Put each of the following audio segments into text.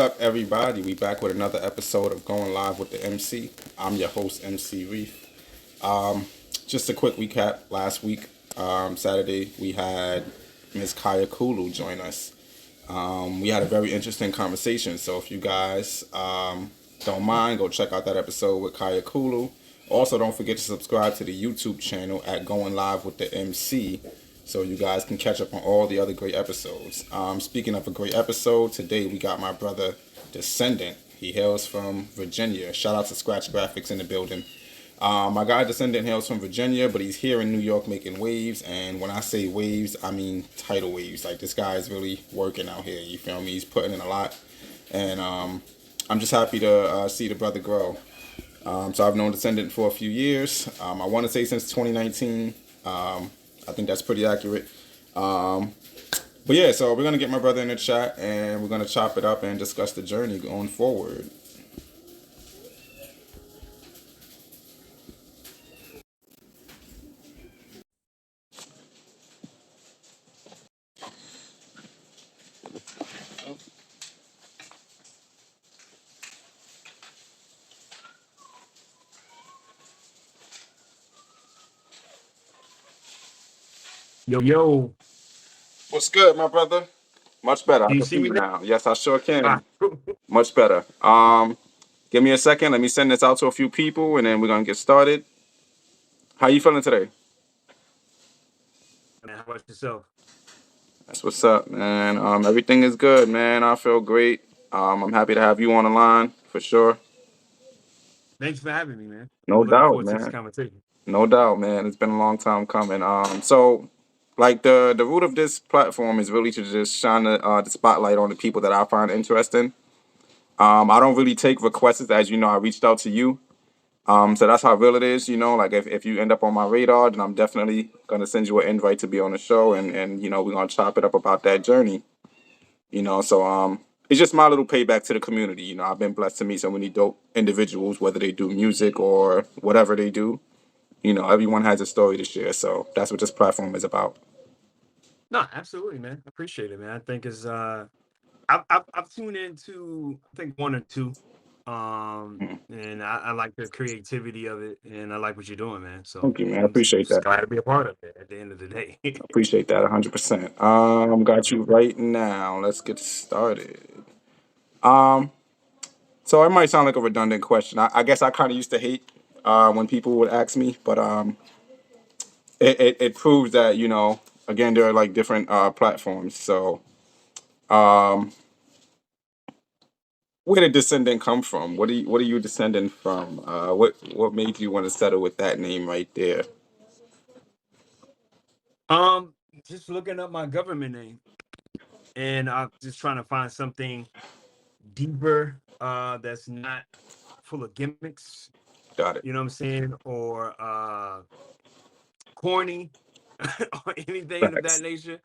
up, everybody? We back with another episode of Going Live with the MC. I'm your host, MC Reef. Um, just a quick recap. Last week, Saturday, we had Ms. Kaya Kulu join us. We had a very interesting conversation. So if you guys don't mind, go check out that episode with Kaya Kulu. Also, don't forget to subscribe to the YouTube channel at Going Live with the MC so you guys can catch up on all the other great episodes. Speaking of a great episode, today we got my brother Descendent. He hails from Virginia. Shout out to Scratch Graphics in the building. My guy Descendant hails from Virginia, but he's here in New York making waves. And when I say waves, I mean tidal waves. Like, this guy is really working out here. You feel me? He's putting in a lot. And I'm just happy to see the brother grow. So I've known Descendant for a few years. I want to say since 2019. I think that's pretty accurate. But yeah, so we're going to get my brother in the chat and we're going to chop it up and discuss the journey going forward. Yo, yo, What's good, my brother? Much better. I do you can see see me you now? now. Yes, I sure Ah, can. man, Much better. Give me a second. Let me send this out to a few people and then we're going to get started. How you feeling today? how about yourself? That's what's up, man. Everything is good, man. I feel great. I'm happy to have you on the line for sure. Thanks for having me, man. No I'm looking doubt, forward to this man. conversation. No doubt, man. It's been a long time coming. So like the root of this platform is really to just shine the spotlight on the people that I find interesting. I don't really take requests, as you know. I reached out to you. So that's how real it is, you know. Like if you end up on my radar, then I'm definitely gonna send you an invite to be on the show, and we're gonna chop it up about that journey. It's just my little payback to the community. I've been blessed to meet so many dope individuals, whether they do music or whatever they do. Everyone has a story to share, so that's what this platform is about. No, absolutely, man. I appreciate it, man. I think it's I've tuned into I think one or two, Mhm. and I like the creativity of it, and I like what you're doing, man. So Thank you, man. I I'm appreciate just that. glad to be a part of it at the end of the day. Appreciate that 100%. Got you right now. Let's get started. Um, so it might sound like a redundant question. I guess I kind of used to hate when people would ask me, but it proves that again there are like different platforms. So um, where did Descendant come from? What are you descending from? What made you want to settle with that name right there? um, just looking up my government name, and I'm just trying to find something deeper, that's not full of gimmicks, Got it. you know what I'm saying, or corny or anything of that Facts. nature.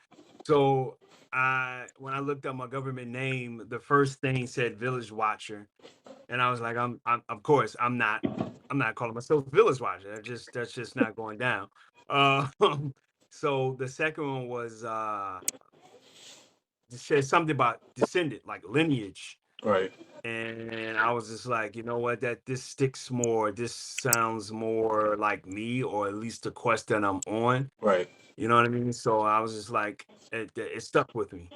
So I when I looked up my government name, the first thing said Village Watcher, and I was like, I'm of course I'm not calling myself Village Watcher. That's just not going down. Uh, so the second one was it said something about descendant, like lineage. Right. And I was just like, you know what, that this sticks more, this sounds more like me, or at least the quest that I'm on. Right. You know what I mean? So I was just like, it stuck with me.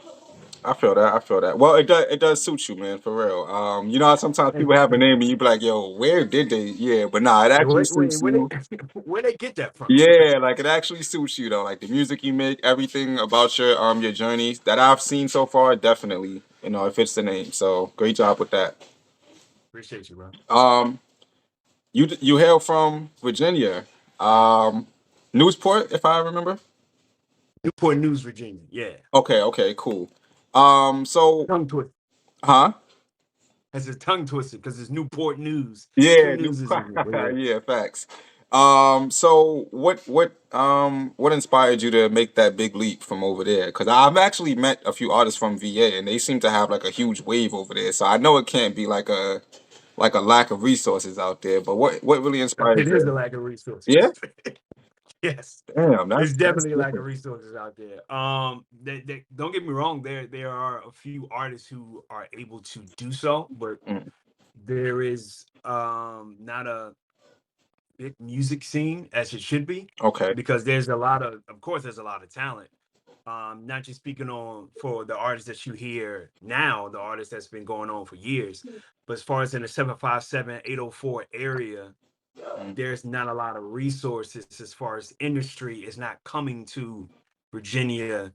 I feel that. I feel that. Well, it does suit you, man, for real. You know how sometimes And people have a name and you be like, "Yo, where did they?" Yeah, but nah, it actually wait, suits where they you. where they get that from? Yeah, like it actually suits you though. Like the music you make, everything about your journey that I've seen so far, definitely, it fits the name. So great job with that. Appreciate you, bro. Um, you hail from Virginia, um, Newsport, if I remember. Newport News, Virginia. Yeah, Okay, okay, cool. So, tongue twisted. huh? Has a tongue twisted because it's Newport News. Two Yeah, newses in it, but yeah. yeah, facts. So what inspired you to make that big leap from over there? Because I've actually met a few artists from VA, and they seem to have like a huge wave over there. So I know it can't be like a lack of resources out there. But what really inspired It is you? a lack of Yeah, resources. Yes, Damn, it's that's definitely like a different. resources out there. Don't get me wrong. There are a few artists who are able to do so, but Mm, there is not a big music scene as it should be, okay. because of course, there's a lot of talent. Not just speaking on for the artists that you hear now, the artists that's been going on for years, but as far as in the 757 804 area, Mm, there's not a lot of resources as far as industry is not coming to Virginia,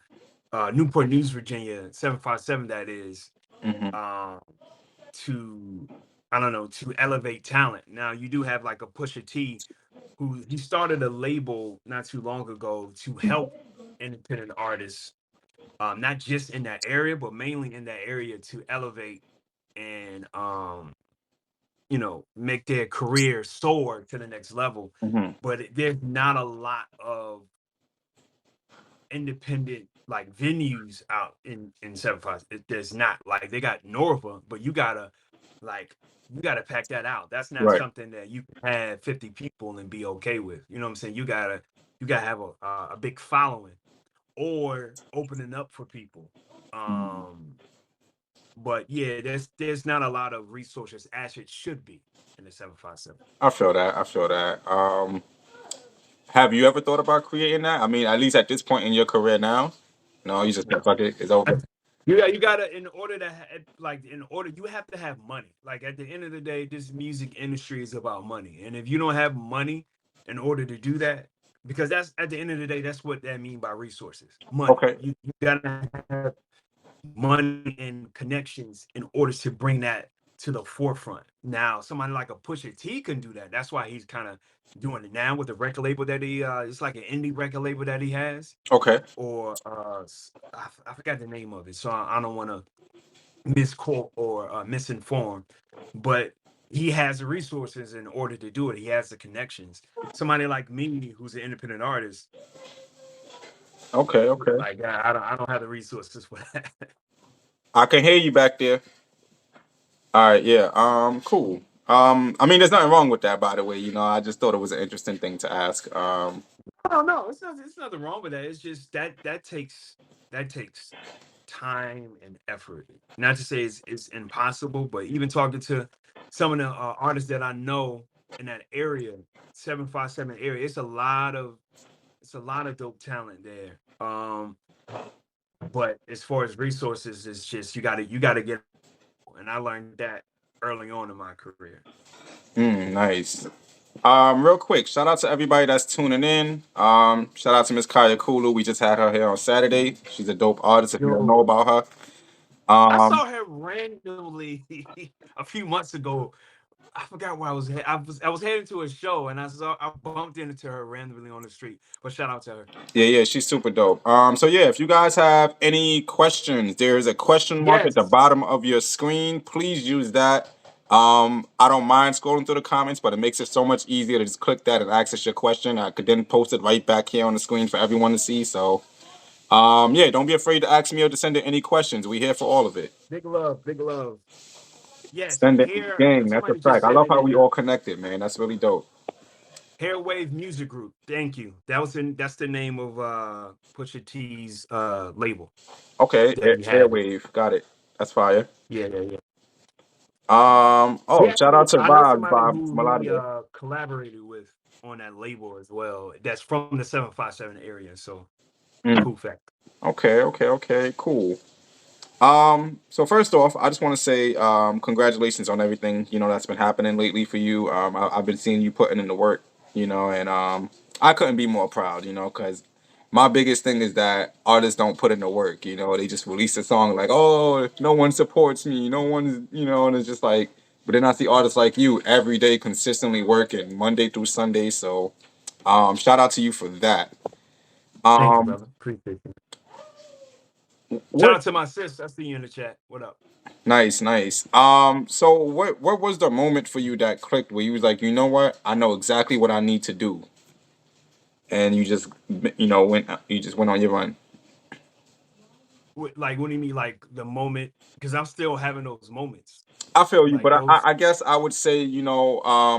Newport News, Virginia, 757, that is, mhm, um, to, I don't know, to elevate talent. Now you do have like a Pusha T, who he started a label not too long ago to help independent artists, not just in that area, but mainly in that area to elevate and make their career soar to the next level. mhm, But there's not a lot of independent like venues out in 7 5. There's not, like, they got Norva, but you gotta pack that out. That's not right. something that you can have 50 people and be okay with. You know what I'm saying? You gotta have a big following or opening up for people. Mhm. Um, but yeah, there's not a lot of resources as it should be in the 757. I feel that. I feel that. Have you ever thought about creating that? I mean, at least at this point in your career now. No, you just No. fuck it. It's over. You gotta, in order to you have to have money. Like, at the end of the day, this music industry is about money. And if you don't have money in order to do that, because that's, at the end of the day, that's what that mean by resources. Money. Okay. You gotta have money and connections in order to bring that to the forefront. Now, somebody like a Pusha T can do that. That's why he's kind of doing it now with the record label that it's like an indie record label that he has, Okay. or I forgot the name of it, so I don't want to misquote or misinform, but he has the resources in order to do it. He has the connections. Somebody like me, who's an independent artist, Okay. Okay. like, I don't have the resources for that. I can hear you back there. All right. Yeah. Cool. I mean, there's nothing wrong with that, by the way. I just thought it was an interesting thing to ask. Oh no, it's nothing wrong with that. It's just that takes time and effort. Not to say it's impossible, but even talking to some of the artists that I know in that area, 757 area, it's a lot of dope talent there. But as far as resources, it's just you gotta get, and I learned that early on in my career. Nice. Real quick, shout out to everybody that's tuning in. Shout out to Miss Kaya Kulu. We just had her here on Saturday. She's a dope artist. If you don't know Yo, about her, I um, saw her randomly a few months ago. I forgot where I was. I was heading to a show, and I bumped into her randomly on the street. But shout out to her. yeah, she's super dope. So yeah, if you guys have any questions, there's a question mark at the Yes, bottom of your screen. Please use that. I don't mind scrolling through the comments, but it makes it so much easier to just click that and access your question. I could then post it right back here on the screen for everyone to see. So, yeah, don't be afraid to ask me or to send in any questions. We're here for all of it. big love, big love. Yes, Send it, hair. gang. That's a Somebody just fact. I said love it how in we the all connected, man. That's really dope. Hair Wave Music Group. Thank you. That's the name of Pusha T's label Okay, that he had. airwave. Got it. That's fire. Yeah, yeah, yeah. Oh, shout out to I know Bob, somebody Bob who he Maladio. collaborated with on that label as well. That's from the 757 area. So Mm, cool fact. okay, okay, okay, cool. So first off, I just want to say, congratulations on everything, that's been happening lately for you. I've been seeing you putting in the work, and I couldn't be more proud, because my biggest thing is that artists don't put in the work, they just release a song like, oh, no one supports me, no one's, and it's just like, but then I see artists like you every day consistently working Monday through Sunday. So, shout out to you for that. Thank you, Um, brother. Appreciate you. Shout what out to my sis. I see you in the chat. What up? Nice, nice. So what was the moment for you that clicked where you was like, you know what, I know exactly what I need to do, and you just went on your run. Like, what do you mean, like the moment? Because I'm still having those moments, I feel you, like but those. I guess I would say,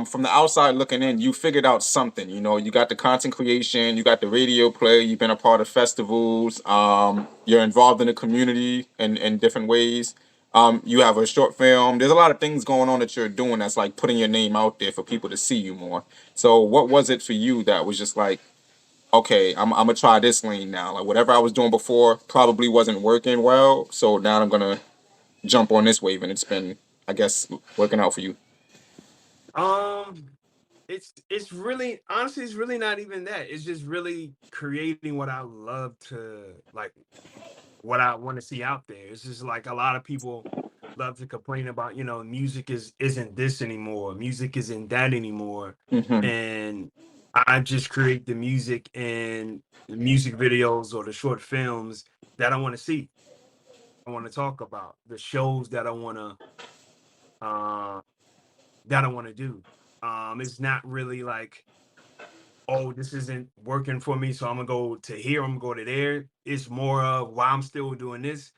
from the outside looking in, you figured out something. You got the content creation, you got the radio play, you've been a part of festivals, you're involved in the community in different ways. You have a short film. There's a lot of things going on that you're doing that's like putting your name out there for people to see you more. So, what was it for you that was just like, okay, I'm gonna try this lane now? Like whatever I was doing before probably wasn't working well, so now I'm gonna jump on this wave, and it's been, I guess, working out for you. Um, it's really, honestly, it's really not even that. It's just really creating what I love to, like, what I want to see out there. It's just like a lot of people love to complain about, music isn't this anymore, music isn't that anymore, Hmm. and I just create the music and the music videos or the short films that I want to see. I want to talk about the shows uh that I want to do. It's not really like, oh, this isn't working for me, so I'm gonna go to here, I'm gonna go to there. It's more of, while I'm still doing this,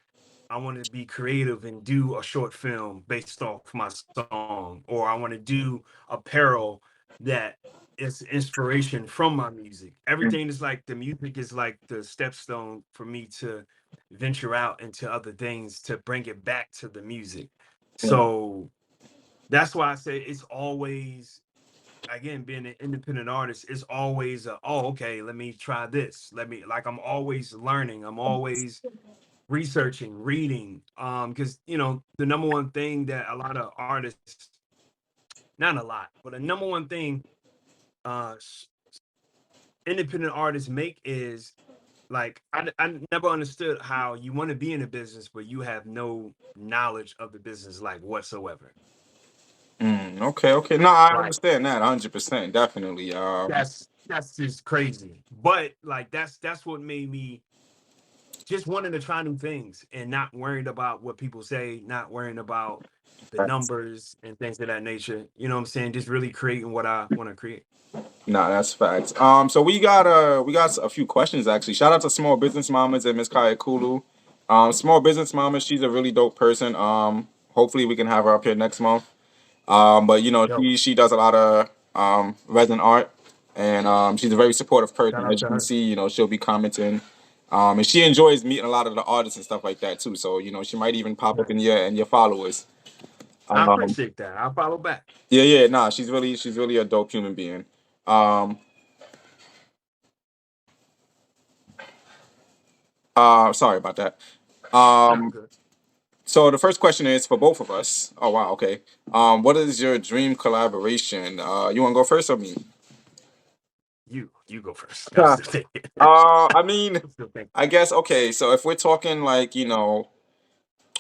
I want to be creative and do a short film based off my song, or I want to do apparel that is inspiration from my music. Everything is like, the music is like the stepstone for me to venture out into other things to bring it back to the music. So that's why I say it's always, again, being an independent artist, is always oh, okay, let me try this, let me, like, I'm always learning, I'm always researching, reading, because the number one thing that a lot of artists, not a lot, but the number one thing independent artists make is, like, I never understood how you want to be in a business but you have no knowledge of the business, like, whatsoever. Okay, okay. No, I Like, understand that 100%, definitely. that's just crazy. But like, that's what made me just wanting to try new things and not worried about what people say, not worrying about the That's, numbers and things of that nature. You know what I'm saying? Just really creating what I want to create. nah, that's facts. So we got a few questions actually. Shout out to Small Business Mamas and Miss Kaya Kulu. Small Business Mama, she's a really dope person. Hopefully we can have her up here next month. But Yo, she does a lot of resin art, and she's a very supportive shout person. out As you to can her. see, she'll be commenting, and she enjoys meeting a lot of the artists and stuff like that too. So she might even pop up in Nice. your followers. I Um, appreciate that. I'll follow back. yeah, yeah, nah, she's really a dope human being. Um, Sorry about that. Not Um, good. so the first question is for both of us. Oh wow, okay. What is your dream collaboration? You want to go first or me? You go first. I'm still thinking. I mean, I'm still thinking. I guess okay. So if we're talking like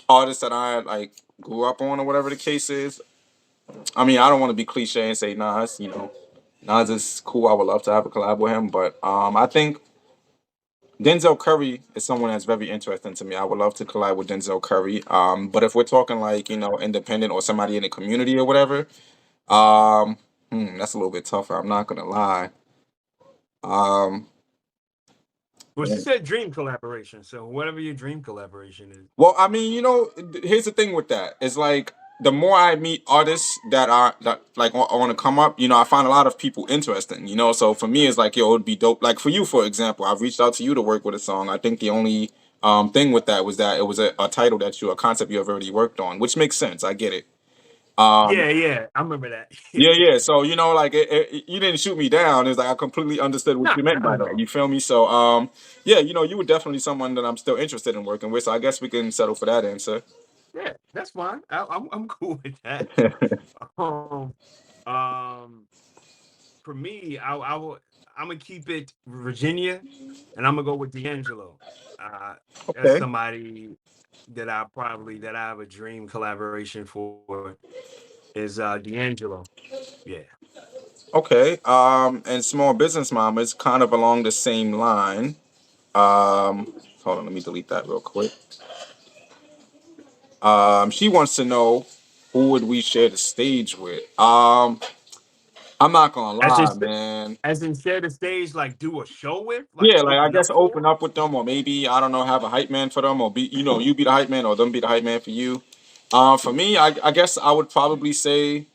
artists that I like grew up on or whatever the case is, I mean I don't want to be cliche and say Nas. Nas is cool. I would love to have a collab with him, but I think Denzel Curry is someone that's very interesting to me. I would love to collab with Denzel Curry. But if we're talking like independent or somebody in the community or whatever, um, that's a little bit tougher. I'm not gonna lie. Um, Well, she said dream collaboration. So whatever your dream collaboration is. Well, I mean, here's the thing with that. It's like the more I meet artists that like want to come up, I find a lot of people interesting. So for me, it's like yo, it would be dope. Like for you, for example, I've reached out to you to work with a song. I think the only thing with that was that it was a title a concept you have already worked on, which makes sense. I get it. Um, Yeah, yeah. I remember that. yeah, yeah. So like you didn't shoot me down. It's like I completely understood what Nah, you meant not by at that. all. You feel me? So yeah, you were definitely someone that I'm still interested in working with. So I guess we can settle for that answer. Yeah, that's fine. I'm cool with that. Um, um, for me, I'm gonna keep it Virginia, and I'm gonna go with D'Angelo. Uh, that's Okay. somebody that I have a dream collaboration for, is D'Angelo. Yeah. Okay. And small business mom is kind of along the same line. Hold on, let me delete that real quick. She wants to know who would we share the stage with. I'm not gonna As in, lie, man. as in share the stage, like do a show with, like Yeah, like I open up guess open for. up with them, or maybe I don't know, have a hype man for them, or be you be the hype man, or them be the hype man for you. For me, I guess I would probably say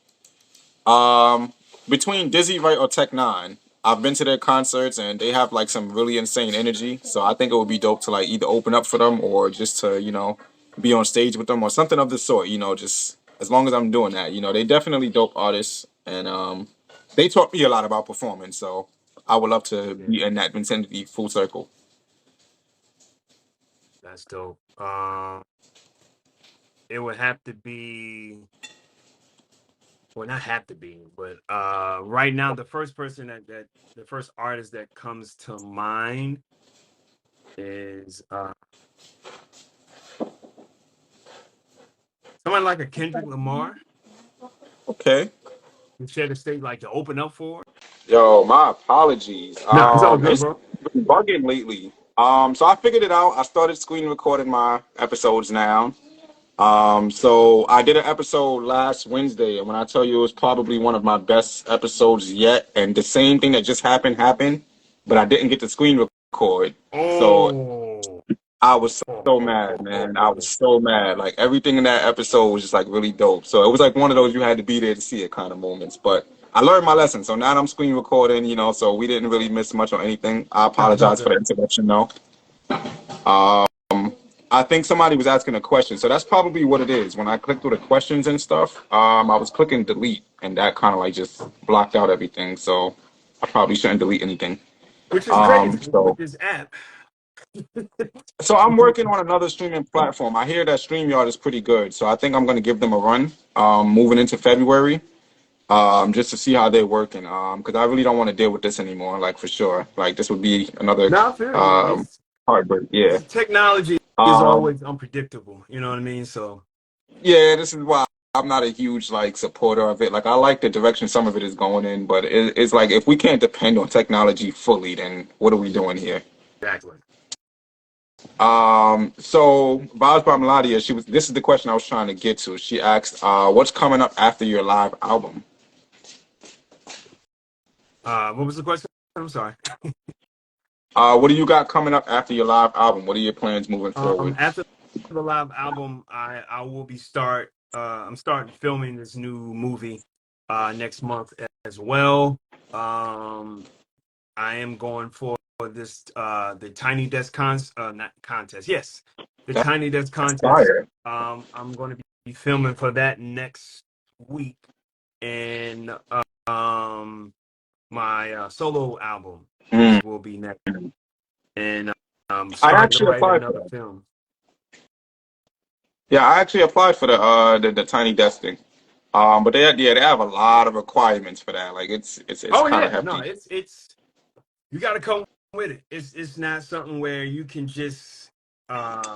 um between Dizzy Right or Tech Nine. I've been to their concerts and they have like some really insane energy. So I think it would be dope to like either open up for them or just to be on stage with them or something of the sort. Just as long as I'm doing that. They definitely dope artists and they taught me a lot about performing. So I would love to Yeah, be in that vicinity full circle. that's dope. It would have to be, well, not have to be, but right now the first person that the first artist that comes to mind is someone like a Kendrick Lamar. Okay. You share the stage like to open up for. Yo, my apologies. No, it's all good, It's bro. been bugging lately. So I figured it out. I started screen recording my episodes now. So I did an episode last Wednesday, and when I tell you it was probably one of my best episodes yet, and the same thing that just happened, but I didn't get to screen record. So Oh, I was oh, so oh, mad, oh, oh, man. I was oh. so mad. Like everything in that episode was just like really dope. So it was like one of those you had to be there to see it kind of moments. But I learned my lesson. So now I'm screen recording, so we didn't really miss much on anything. I No, it's all apologize for the good. interruption though. I think somebody was asking a question. So that's probably what it is. When I clicked through the questions and stuff, I was clicking delete and that kind of like just blocked out everything. So I probably shouldn't delete anything. Which is Um, crazy with so this app. So I'm working on another streaming platform. I hear that StreamYard is pretty good, so I think I'm gonna give them a run. Moving into February, just to see how they're working. Because I really don't want to deal with this anymore. Like for sure, like this would be another Now I feel you. heartbreak. Yeah. It's technology is Um. always unpredictable. You know what I mean? So Yeah. This is why I'm not a huge like supporter of it. Like I like the direction some of it is going in, but it's like if we can't depend on technology fully, then what are we doing here? exactly. So Vaz Meladia, this is the question I was trying to get to. She asked, what's coming up after your live album? What was the question? I'm sorry. What do you got coming up after your live album? What are your plans moving forward? After the live album, I will be I'm starting filming this new movie next month as well. I am going for this the Tiny Desk not contest. Yes, the That's Tiny Desk contest. fire. I'm going to be filming for that next week, and um, my solo album Mm. will be next, and I'm I starting to actually write applied for another that. film. Yeah, I actually applied for the Tiny Desk thing. But they have a lot of requirements for that. Like it's Oh kind of yeah, no, hefty. it's you got to come with it. It's not something where you can just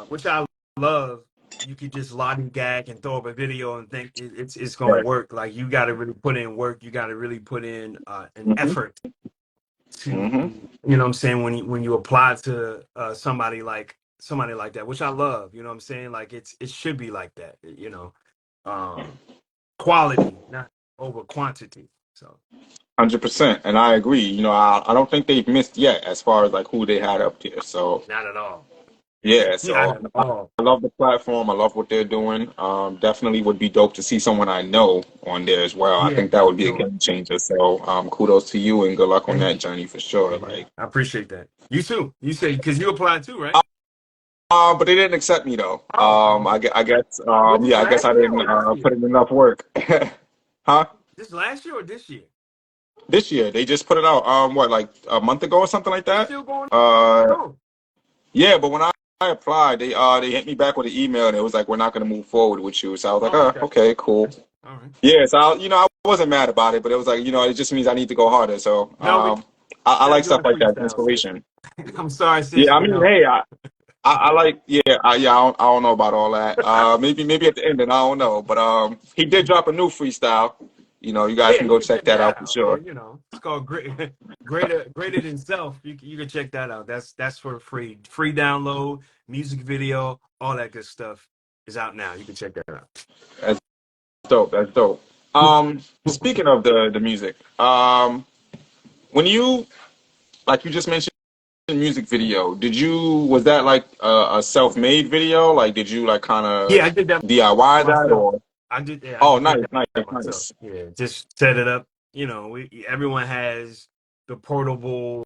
which I love. You could just lollygag and throw up a video and think it's gonna Right. work. Like you got to really put in work. You got to really put in an hmm effort to hmm you know what I'm saying when you apply to somebody like that, which I love. You know what I'm saying? Like it should be like that. Um, quality, not over quantity. So 100%. And I agree. I don't think they've missed yet as far as like who they had up there. So not at all. yeah, Not so at all. I love the platform. I love what they're doing. Definitely would be dope to see someone I know on there as well. I Yeah, think that would be a sure. game changer. So kudos to you and good luck on Thank that you. journey for sure. Thank you. Like, I appreciate that. You too. You say because you applied too, right? but they didn't accept me though. Oh, oh. I guess, Was this yeah, I guess last I year didn't or this year? put in enough work. Huh? This last year or this year? This year they just put it out. What, like a month ago or something like It's that? still going Uh, on. yeah, but when I applied, they hit me back with an email and it was like, we're not going to move forward with you. So I was like, Oh, oh, okay. okay, cool. All right. Yes, I wasn't mad about it, but it was like, it just means I need to go harder. So, No, we I gotta like do it stuff in like that, freestyle, sis. inspiration. I'm sorry, sis, Yeah, I but mean, no. hey, I like, yeah, I don't know about all that. Maybe at the end, and I don't know, but he did drop a new freestyle. You guys Yeah, can you go can check check that that out for out. sure. It's called Greater Than Self. You can check that out. That's for free. Free download, music video, all that good stuff is out now. You can check that out. That's dope. That's dope. Speaking of the music, when you like you just mentioned music video, was that like a self-made video? Like, did you like kind of Yeah, I did that DIY that myself. or? I Oh, just did nice, nice, that myself. nice. Yeah, just set it up. Everyone has the portable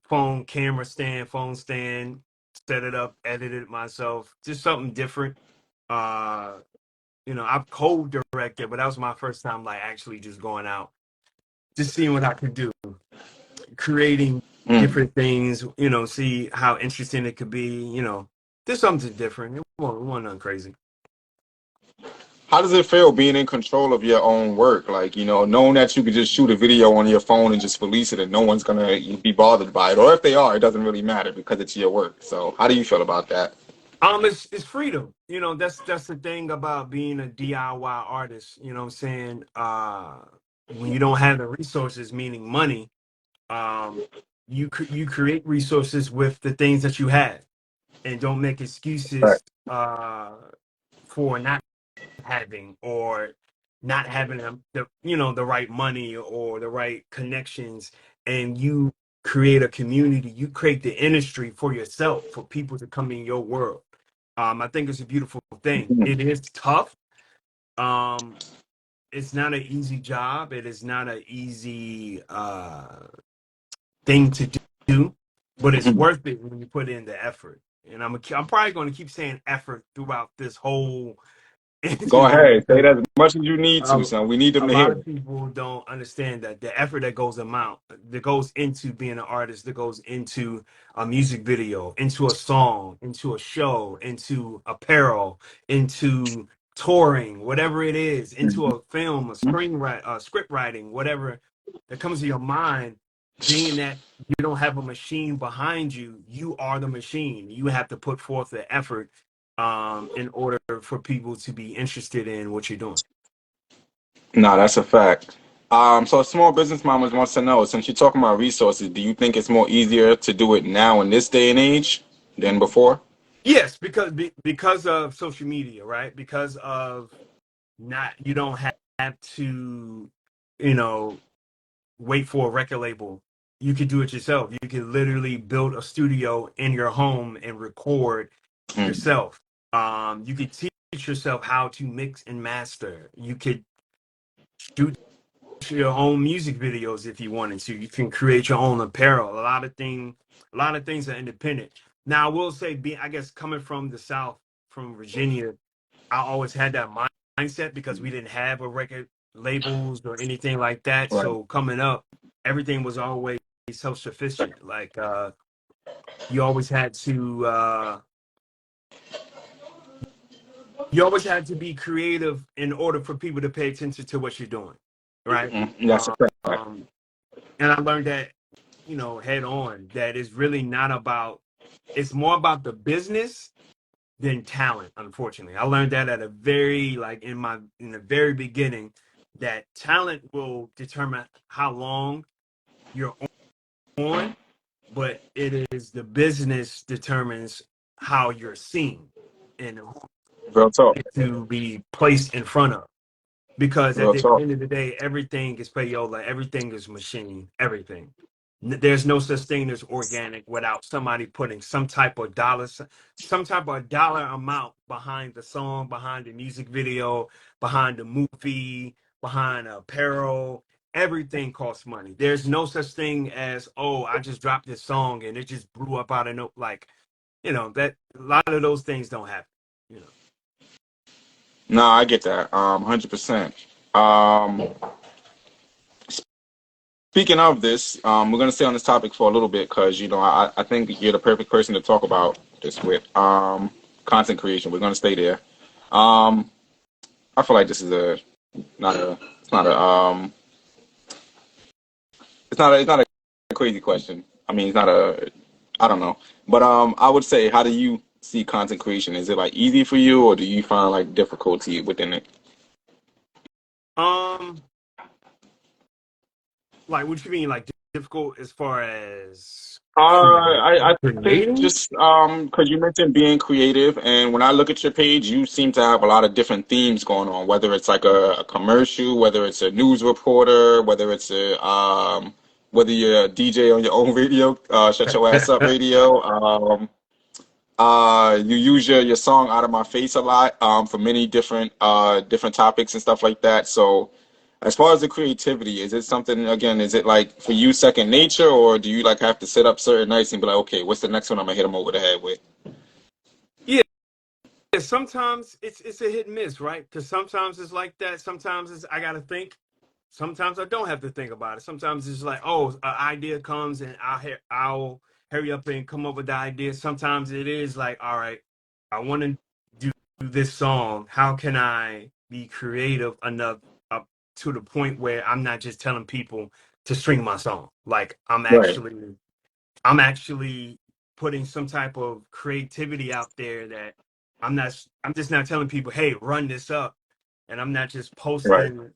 phone stand, set it up, edited it myself. Just something different. Uh, I've co-directed, but that was my first time like actually just going out, just seeing what I could do, creating Mm. different things, see how interesting it could be, just something different. It wasn't nothing crazy. How does it feel being in control of your own work? Like, knowing that you could just shoot a video on your phone and just release it and no one's gonna be bothered by it. Or if they are, it doesn't really matter because it's your work. So how do you feel about that? It's freedom. That's the thing about being a DIY artist. You know what I'm saying? When you don't have the resources, meaning money, um, you create resources with the things that you have, and don't make Right. excuses for not having or not having the right money or the right connections. And you create a community, you create the industry for yourself, for people to come in your world. I think it's a beautiful thing. Mhm. It is tough. um it's not an easy job. It is not an easy thing to do, but it's Mhm. worth it when you put in the effort. And I'm probably going to keep saying effort throughout this whole Go interview, ahead. Say it because as much as you need to, a, son. We need a them to lot hear of it. people don't understand that the effort that goes into being an artist, that goes into a music video, into a song, into a show, into apparel, into touring, whatever it is, into a film, a script writing, whatever that comes to your mind. Being that you don't have a machine behind you, you are the machine. You have to put forth the effort in order for people to be interested in what you're doing. No, that's a fact. So small business mamas wants to know, since you're talking about resources, do you think it's more easier to do it now in this day and age than before? Yes, because of social media, right? Because of not you don't have to, you know, wait for a record label. You could do it yourself. You could literally build a studio in your home and record Mm. yourself. You could teach yourself how to mix and master. You could shoot your own music videos if you wanted to. You can create your own apparel. A lot of things are independent. Now, I will say, I guess coming from the South, from Virginia, I always had that mindset because we didn't have a record labels or anything like that. Right. So coming up, everything was always self-sufficient. Like you always had to you always had to be creative in order for people to pay attention to what you're doing, right? Mm. That's a fact. Um, and I learned that head on, that it's really not about, it's more about the business than talent. Unfortunately, I learned that at a very like in the very beginning, that talent will determine how long you're on, but it is the business determines how you're seen and who Real talk. to be placed in front of. Because at Real the talk. end of the day, everything is payola, everything is machine, everything. There's no such thing as organic without somebody putting some type of dollar amount behind the song, behind the music video, behind the movie, behind apparel. Everything costs money. There's no such thing as, oh, I just dropped this song and it just blew up out of no, like, that a lot of those things don't happen. You know. No, I get that. 100%. Um, Speaking of this, we're gonna stay on this topic for a little bit because I think you're the perfect person to talk about this with. Content creation. We're gonna stay there. Um, I feel like this is a not a it's not a it's not a crazy question. I mean, it's not a I don't know, but I would say, how do you see content creation? Is it like easy for you, or do you find like difficulty within it? Um, like what you mean, like difficult as far as I think creating? just because you mentioned being creative, and when I look at your page, you seem to have a lot of different themes going on. Whether it's like a commercial, whether it's a news reporter, whether you're a DJ on your own radio, shut your ass up radio. You use your song "Out of My Face" a lot for many different topics and stuff like that. So, as far as the creativity, is it something again? Is it like for you second nature, or do you like have to sit up certain nights and be like, okay, what's the next one I'm gonna hit them over the head with? Yeah, sometimes it's a hit and miss, right? Because sometimes it's like that. Sometimes it's I gotta think. Sometimes I don't have to think about it. Sometimes it's like, oh, an idea comes and I'll hurry up and come up with the idea. Sometimes it is like, all right, I want to do this song. How can I be creative enough up to the point where I'm not just telling people to stream my song? Like Right, I'm actually putting some type of creativity out there that I'm just not telling people, hey, run this up. And I'm not just right, posting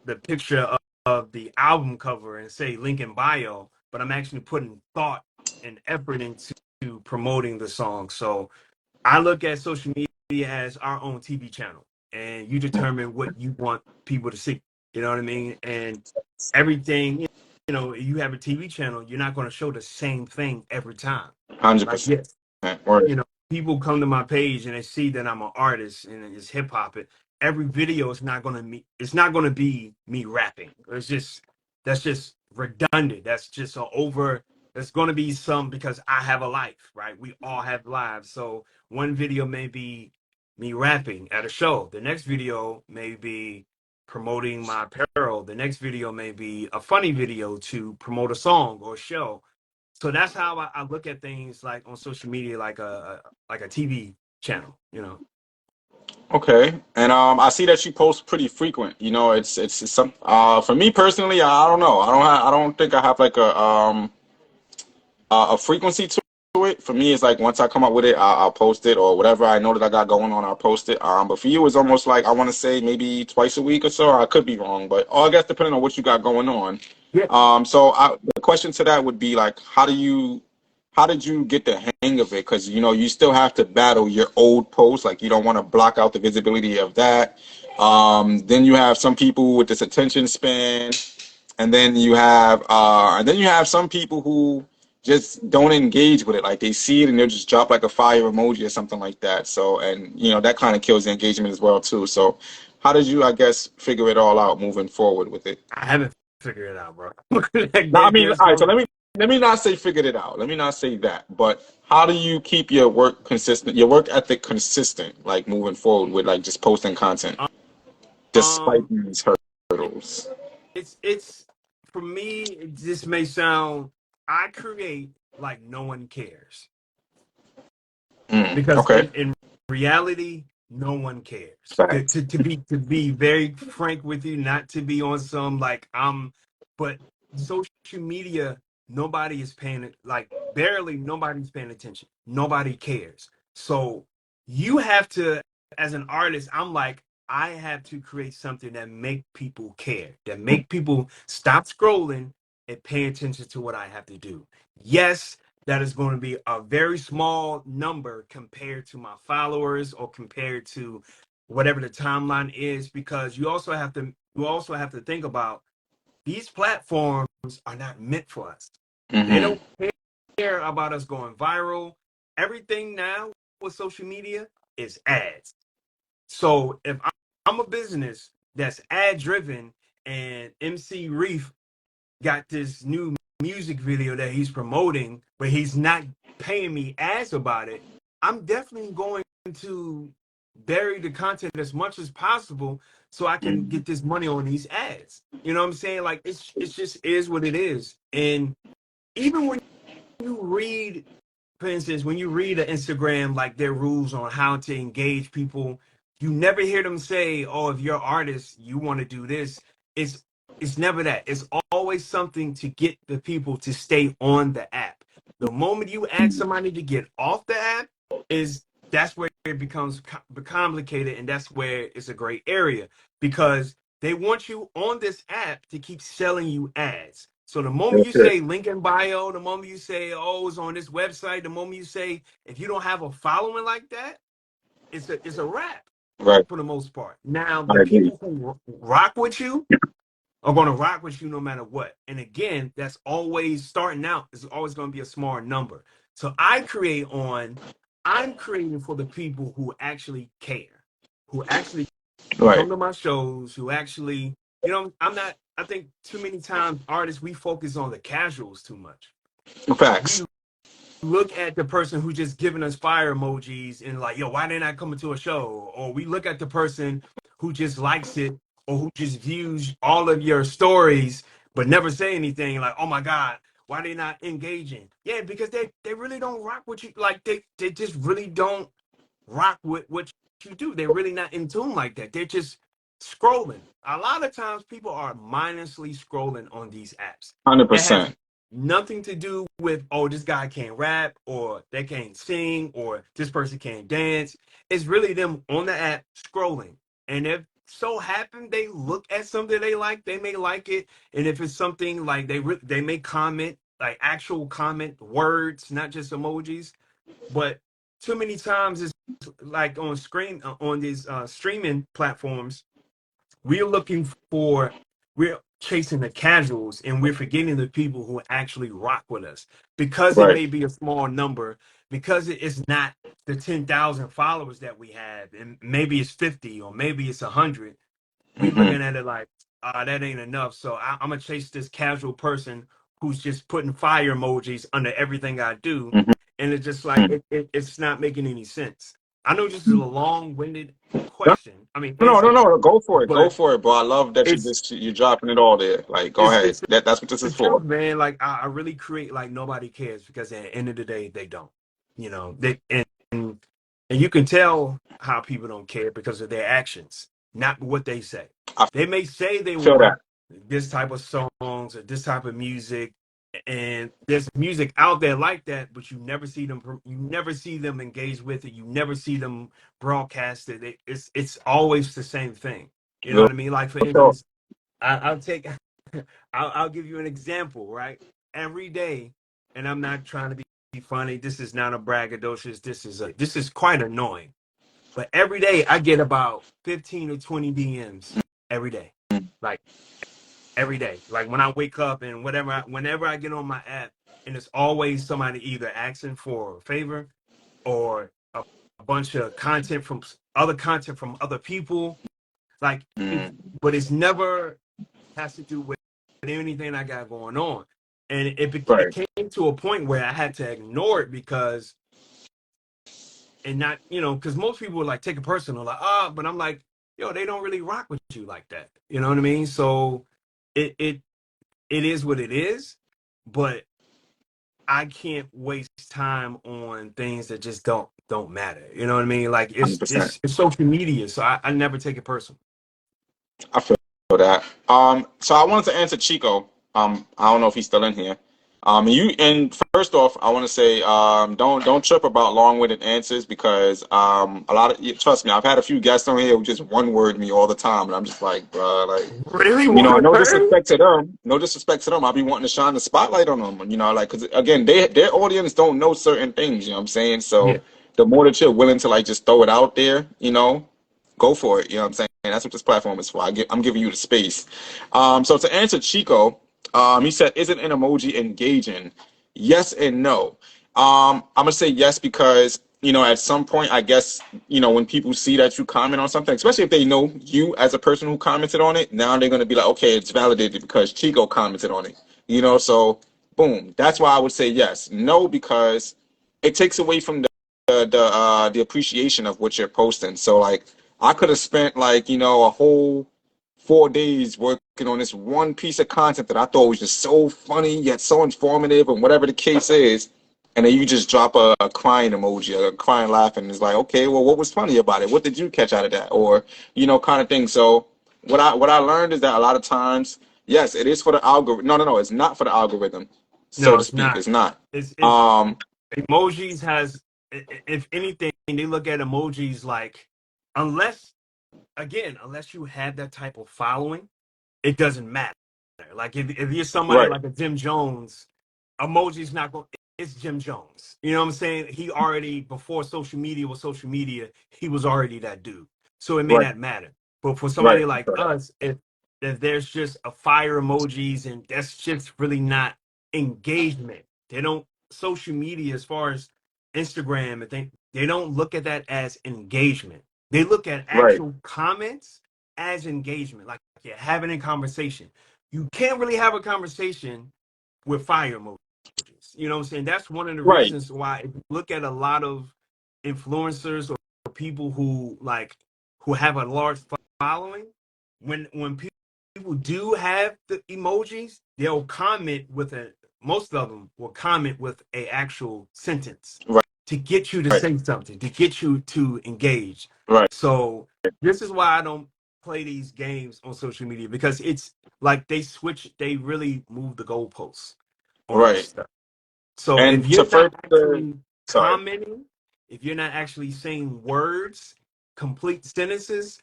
the picture of the album cover and say link in bio, but I'm actually putting thought and effort into promoting the song. So I look at social media as our own TV channel, and you determine what you want people to see. You know what I mean? And everything, you have a TV channel, you're not going to show the same thing every time. Like, 100%. yes, Right, people come to my page and they see that I'm an artist and it's hip hop. Every video is not gonna it's not gonna be me rapping. That's just redundant. That's just a over. There's gonna be some because I have a life, right? We all have lives. So one video may be me rapping at a show. The next video may be promoting my apparel. The next video may be a funny video to promote a song or a show. So that's how I look at things like on social media, like a TV channel. okay. And I see that you post pretty frequent. You know, it's some for me personally, I don't know. I don't think I have like a frequency to it. For me, it's like once I come up with it, I'll post it or whatever I know that I got going on, I'll post it. But for you, it's almost like I want to say maybe twice a week or so. I could be wrong, but I guess depending on what you got going on. Yeah, The question to that would be like, how did you get the hang of it? Because you know you still have to battle your old posts. Like you don't want to block out the visibility of that. Then you have some people with this attention span, and then you have some people who just don't engage with it. Like they see it and they'll just drop like a fire emoji or something like that. So, and you know that kind of kills the engagement as well too. So, how did you, I guess, figure it all out moving forward with it? I haven't figured it out, bro. Like Now, I mean, there's all right. So going. let me not say figured it out. Let me not say that. But how do you keep your work consistent, your work ethic consistent, like moving forward with like just posting content despite Um, these it, hurdles? it's for me. This may sound. I create like no one cares. Because Okay. in reality, no one cares. Facts. To be very frank with you, not to be on some like but social media, nobody is paying it, like barely nobody's paying attention. Nobody cares. So you have to, as an artist, I'm like, I have to create something that make people care, that make people stop scrolling and pay attention to what I have to do. Yes, that is going to be a very small number compared to my followers or compared to whatever the timeline is, because you also have to think about these platforms are not meant for us. They Mm-hmm. don't care about us going viral. Everything now with social media is ads. So if I'm a business that's ad driven and MC Reef got this new music video that he's promoting, but he's not paying me ads about it, I'm definitely going to bury the content as much as possible so I can Mm-hmm. get this money on these ads. You know what I'm saying? Like it's just is what it is. And even when you read, for instance, when you read an Instagram, like their rules on how to engage people, you never hear them say, "Oh, if you're an artist, you want to do this." It's it's never that. It's always something to get the people to stay on the app. The moment you ask somebody to get off the app, is that's where it becomes complicated, and that's where it's a gray area because they want you on this app to keep selling you ads. So the moment That's you it. say link in bio, the moment you say, oh, it's on this website, the moment you say, if you don't have a following like that, it's a wrap Right. for the most part. Now, I the agree. people who rock with you are going to rock with you no matter what. And again, that's always starting out is always going to be a small number. So I'm creating for the people who actually care, who actually Right. come to my shows, who actually, I think too many times artists, we focus on the casuals too much. We Facts. look at the person who's just giving us fire emojis and like, yo, why didn't I come to a show? Or we look at the person who just likes it or who just views all of your stories but never say anything like, oh my God, why they not engaging? Yeah, because they really don't rock with you. Like they just really don't rock with what you do. They're really not in tune like that. They're just scrolling. A lot of times people are mindlessly scrolling on these apps. It has 100%. nothing to do with, oh, this guy can't rap or they can't sing or this person can't dance. It's really them on the app scrolling. And if so happen they look at something they like, they may like it. And if it's something like they may comment, like actual comment words, not just emojis. But too many times it's like on these streaming platforms, we're looking for we're chasing the casuals and we're forgetting the people who actually rock with us because it Right. may be a small number, because it's not the 10,000 followers that we have, and maybe it's 50 or maybe it's 100. We Hmm. looking at it like, that ain't enough. So I'm gonna chase this casual person who's just putting fire emojis under everything I do, and it's just like it's not making any sense. I know this is a long-winded question. I mean, No, no, answer, no. Go for it. Go but for it, bro. I love that it's you're dropping it all there. Like, go ahead. it's That's what this the is for. truth, man. Like I really create like nobody cares because at the end of the day, they don't. They and you can tell how people don't care because of their actions, not what they say. I They may say they feel that. want this type of songs or this type of music, and there's music out there like that, but you never see them engage with it. You never see them broadcast it. It's always the same thing. You know Real what I mean? Like for talk. instance, I'll take I'll give you an example, right? Every day, and I'm not trying to be funny. This is not a braggadocious. This is quite annoying. But every day I get about 15 or 20 DMs every day. Like every day. Like when I wake up and whenever I get on my app, and it's always somebody either asking for a favor or a bunch of content from other people. Like Mm, but it's never has to do with anything I got going on. And it right. came to a point where I had to ignore it because and not, because most people would like take it personal, like, but I'm like, yo, they don't really rock with you like that. You know what I mean? So it it it is what it is, but I can't waste time on things that just don't matter. You know what I mean? Like 100%. it's social media, so I never take it personal. I feel that. So I wanted to answer Chico. I don't know if he's still in here. And first off, I want to say, don't trip about long-winded answers because a lot of trust me, I've had a few guests on here who just one-word me all the time, and I'm just like, bro, like, Really, one no word? disrespect to them, no disrespect to them. I'll be wanting to shine the spotlight on them, like, because again, their audience don't know certain things. You know what I'm saying? So Yeah. the more that you're willing to like just throw it out there, go for it. You know what I'm saying? That's what this platform is for. I'm giving you the space. So to answer Chico, he said, "Isn't an emoji engaging?" Yes and no. I'm gonna say yes because at some point, I guess when people see that you comment on something, especially if they know you as a person who commented on it, now they're gonna be like, okay, it's validated because Chico commented on it. So boom. That's why I would say yes. No, because it takes away from the appreciation of what you're posting. So like I could have spent like a whole 4 days working on this one piece of content that I thought was just so funny yet so informative and whatever the case is, and then you just drop a crying emoji, a crying laughing. It's like, okay, well, what was funny about it? What did you catch out of that? Or kind of thing. So what I learned is that a lot of times, yes, it is for the algorithm. No, no, no, it's not for the algorithm, so No, to it's speak. not. It's not. It's Um, emojis has, if anything, they look at emojis like, unless, again, unless you have that type of following, it doesn't matter. Like if you're somebody Right. like a Jim Jones, emoji's not going. It's Jim Jones. You know what I'm saying? He already before social media was social media. He was already that dude. So it may Right. not matter. But for Right. somebody like us, if there's just a fire emojis and that's just really not engagement. They don't social media as far as Instagram and they don't look at that as engagement. They look at Right. actual comments as engagement, like you're having a conversation. You can't really have a conversation with fire emojis. You know what I'm saying? That's one of the Right. reasons why if you look at a lot of influencers or people who who have a large following, when people do have the emojis, they'll comment with a most of them will comment with a actual sentence Right. to get you to Right. say something, to get you to engage. Right. So this is why I don't play these games on social media because it's like they really move the goalposts on this Right. stuff. So if And to you're not further, actually sorry. commenting, if you're not actually saying words, complete sentences,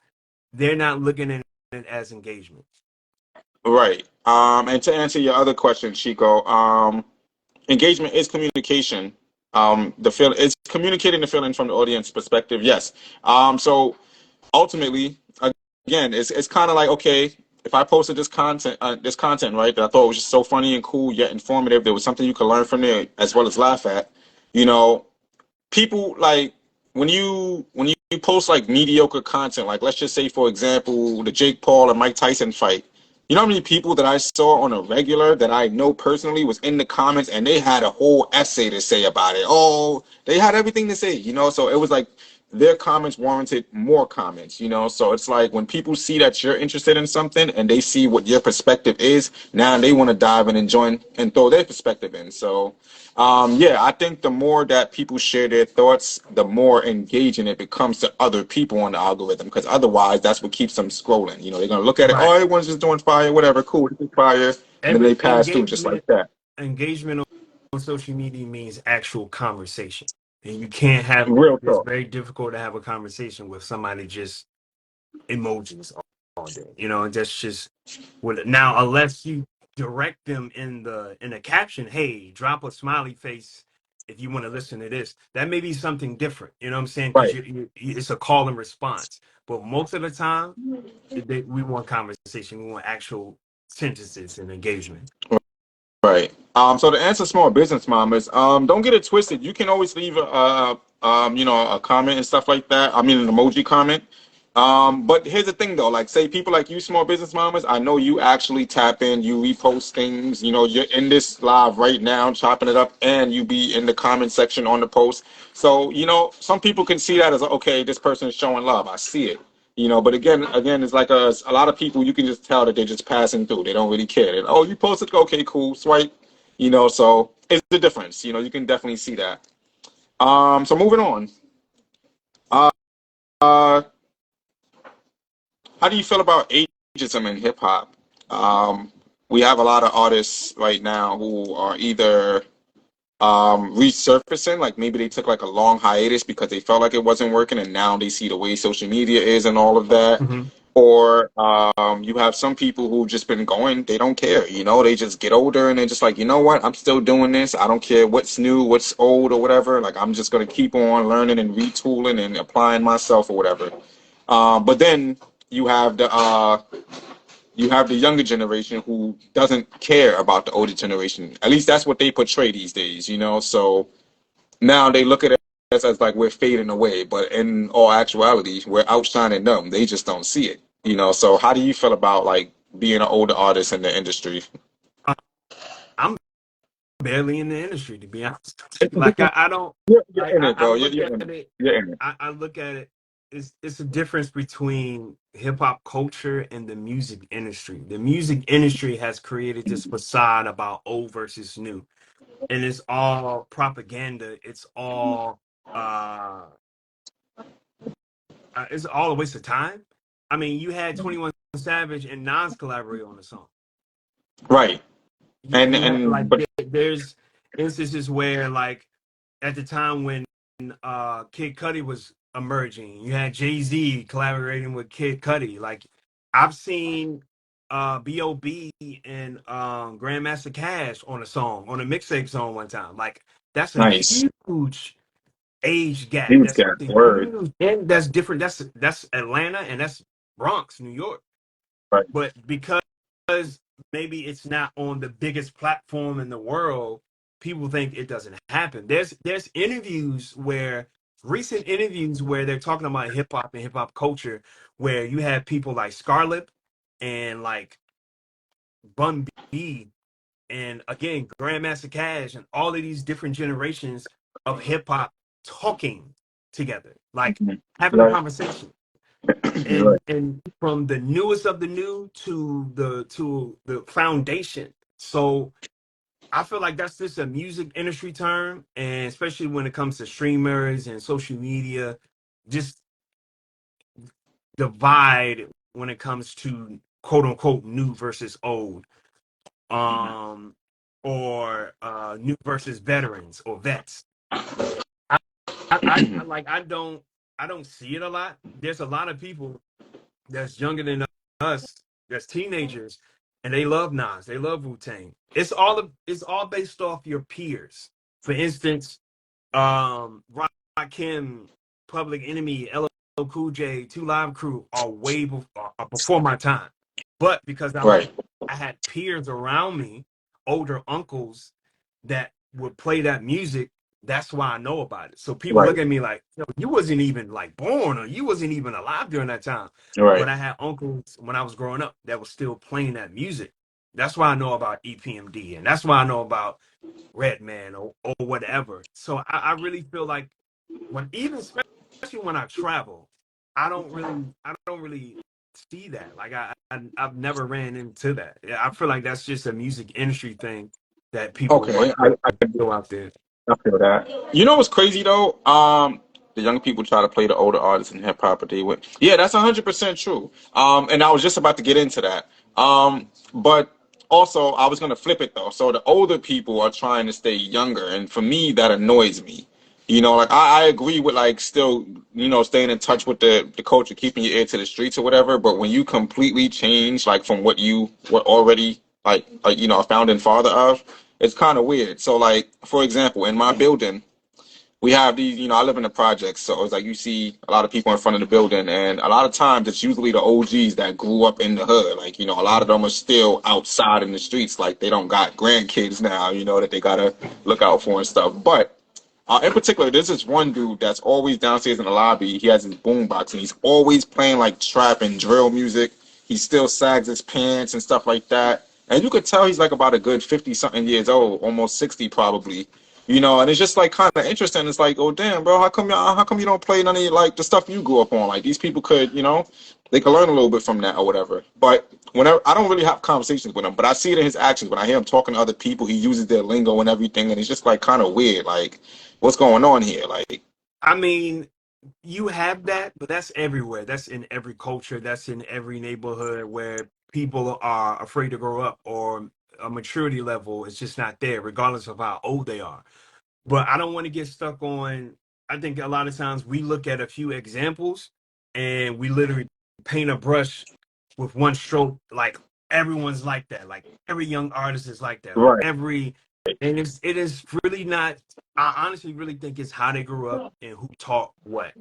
they're not looking at it as engagement. Right. And to answer your other question, Chico, engagement is communication. The feel it's communicating the feeling from the audience perspective. Yes. So ultimately, again, it's kind of like, okay, if I posted this content, right, that I thought was just so funny and cool yet informative, there was something you could learn from there as well as laugh at. You know, people like when you post like mediocre content, like let's just say for example the Jake Paul and Mike Tyson fight. You know how many people that I saw on a regular that I know personally was in the comments and they had a whole essay to say about it. Oh, they had everything to say, so it was like their comments warranted more comments, so it's like when people see that you're interested in something and they see what your perspective is, now they want to dive in and join and throw their perspective in. So yeah, I think the more that people share their thoughts, the more engaging it becomes to other people on the algorithm. Because otherwise, that's what keeps them scrolling. They're gonna look at it. Right. Oh, everyone's just doing fire, whatever. Cool, this is fire, and then Every they pass through just like that. engagement on social media means actual conversation. And you can't have Real it's talk. very difficult to have a conversation with somebody just emojis all day. And that's just now unless you direct them in the caption, hey, drop a smiley face if you want to listen to this. That may be something different. You know what I'm saying? Because Right. it's a call and response. But most of the time, we want conversation. We want actual sentences and engagement. Right. So to answer small business mamas, don't get it twisted. You can always leave a comment and stuff like that. I mean, an emoji comment. But here's the thing though, like say people like you, small business mamas, I know you actually tap in, you repost things, you're in this live right now, chopping it up, and you be in the comment section on the post. So, some people can see that as, okay, this person is showing love. I see it. But again, it's like a lot of people, you can just tell that they're just passing through. They don't really care. Oh, you posted, okay, cool, swipe. So it's the difference. You can definitely see that. So moving on. Uh, uh, how do you feel about ageism in hip hop? We have a lot of artists right now who are either resurfacing, like maybe they took like a long hiatus because they felt like it wasn't working and now they see the way social media is and all of that. Mhm. Or you have some people who've just been going, they don't care, they just get older and they're just like, you know what, I'm still doing this. I don't care what's new, what's old or whatever. Like, I'm just going to keep on learning and retooling and applying myself or whatever. But then you have the younger generation who doesn't care about the older generation. At least that's what they portray these days. So now they look at it as like we're fading away, but in all actuality, we're outshining them. They just don't see it. So how do you feel about like being an older artist in the industry? Uh, I'm barely in the industry, to be honest with you. Like I don't You're like in it, I bro. look You're at in it. it. You're in it. I look at it. It's a difference between hip hop culture and the music industry. The music industry has created this facade about old versus new, and it's all propaganda. Uh, it's all a waste of time. I mean, you had 21 Savage and Nas collaborate on the song. Right. And You had and but there's instances where like at the time when Kid Cudi was emerging, you had Jay-Z collaborating with Kid Cudi. Like I've seen B.O.B. and Grandmaster Cash on a song, on a mixtape song one time. Like, that's a Nice. huge age gap. Huge That's guy. a Word. huge, and that's different. That's Atlanta and that's Bronx, New York. Right. But because maybe it's not on the biggest platform in the world, people think it doesn't happen. There's interviews where recent interviews where they're talking about hip hop and hip hop culture, where you have people like Scarlett and like Bun B and again Grandmaster Cash and all of these different generations of hip hop talking together, like Mhm. having a Right. conversation. You're right. And from the newest of the new to the foundation. So I feel like that's just a music industry term, and especially when it comes to streamers and social media, just divide when it comes to quote unquote new versus old, um, or new versus veterans or vets. I, I don't see it a lot. There's a lot of people that's younger than us, that's teenagers, and they love Nas, they love Wu-Tang. It's all based off your peers. For instance, Rakim, Public Enemy, LL Cool J, Two Live Crew are way before my time. But because Right. I had peers around me, older uncles that would play that music, that's why I know about it. So people Right. look at me like, yo, you wasn't even like born or you wasn't even alive during that time. Right. But I had uncles when I was growing up that was still playing that music. That's why I know about EPMD and that's why I know about Redman or whatever. So I really feel like when even especially when I travel, I don't really see that. Like I've never ran into that. Yeah, I feel like that's just a music industry thing that people want Okay. I to go out there. I feel that. You know what's crazy though? The young people try to play the older artists in hip hop, but they went. Yeah, that's 100% true. And I was just about to get into that. But also I was gonna flip it though. So the older people are trying to stay younger, and for me that annoys me. You know, like I agree with like still, staying in touch with the culture, keeping your ear to the streets or whatever. But when you completely change, like from what you were already a founding father of, it's kind of weird. So like for example, in my building, we have these. I live in the projects, so it's like you see a lot of people in front of the building, and a lot of times it's usually the OGs that grew up in the hood. Like a lot of them are still outside in the streets, like they don't got grandkids now, that they gotta look out for and stuff. But in particular, there's this one dude that's always downstairs in the lobby. He has his boombox and he's always playing like trap and drill music. He still sags his pants and stuff like that. And you could tell he's like about a good 50 something years old, almost 60 probably. And it's just like kind of interesting. It's like, oh damn, bro, how come you don't play none of like the stuff you grew up on? Like these people could, they could learn a little bit from that or whatever. But whenever I don't really have conversations with him, but I see it in his actions. When I hear him talking to other people, he uses their lingo and everything, and it's just like kind of weird. Like, what's going on here? Like, I mean, you have that, but that's everywhere. That's in every culture. That's in every neighborhood where people are afraid to grow up or a maturity level is just not there, regardless of how old they are. But I don't want to get stuck on. I think a lot of times we look at a few examples and we literally paint a brush with one stroke. Like everyone's like that. Like every young artist is like that. Or right, every and it is really not. I honestly really think it's how they grew up and who taught what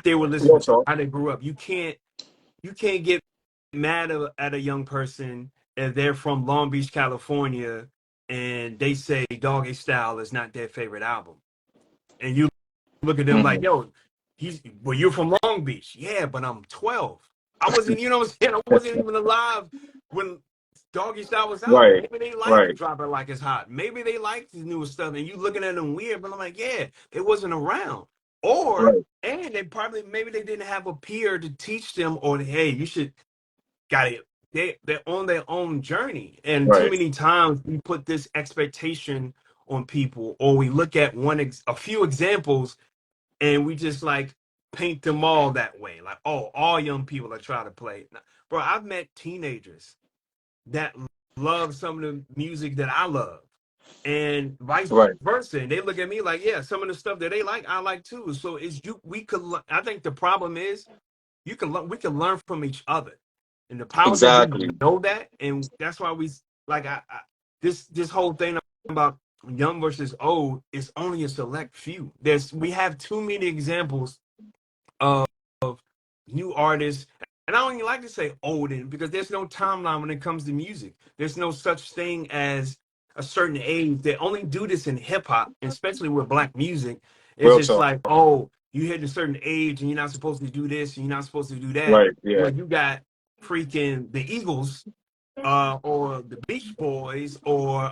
they were listening real to, talk. how they grew up. You can't get mad at a young person if they're from Long Beach, California, and they say Doggy Style is not their favorite album, and you look at them like, Mhm. yo, you're from Long Beach, yeah, but I'm 12. I wasn't, you know what I'm saying? I wasn't even alive when Doggy Style was out. Right, Maybe they like right, Drop It Like It's Hot. Maybe they like the newest stuff, and you looking at them weird. But I'm like, yeah, they wasn't around, or right, and they probably maybe they didn't have a peer to teach them, or hey, you should got it. They're on their own journey, and too right, many times we put this expectation on people, or we look at a few examples, and we just like paint them all that way. Like, oh, all young people are trying to play. Bro, I've met teenagers that love some of the music that I love, and vice right, versa. And they look at me like, yeah, some of the stuff that they like, I like too. So it's you. We could. I think the problem is we can learn from each other. And the powers that be Exactly. know that, and that's why we like this whole thing about young versus old is only a select few. We have too many examples of new artists, and I don't even like to say olden because there's no timeline when it comes to music. There's no such thing as a certain age. They only do this in hip hop, especially with black music. It's Real just talk. like, oh, you hit a certain age and you're not supposed to do this and you're not supposed to do that. Right. Yeah. Well, you got freaking the Eagles, or the Beach Boys, or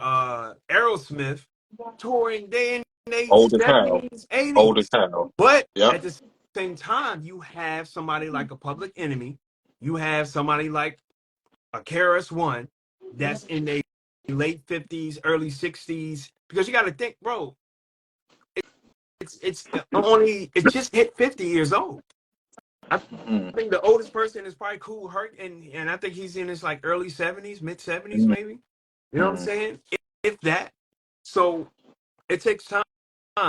Aerosmith touring day in their Old as hell. 70s, Old as 80s. hell. But Yep. at the same time, you have somebody like a Public Enemy, you have somebody like a KRS One that's in their late 50s, early 60s. Because you got to think, bro, it's just hit 50 years old. I Mm, think the oldest person is probably Cool Herc, and I think he's in his like early 70s, mid 70s, mm, maybe. You know what I'm mm. saying? If that. So it takes time.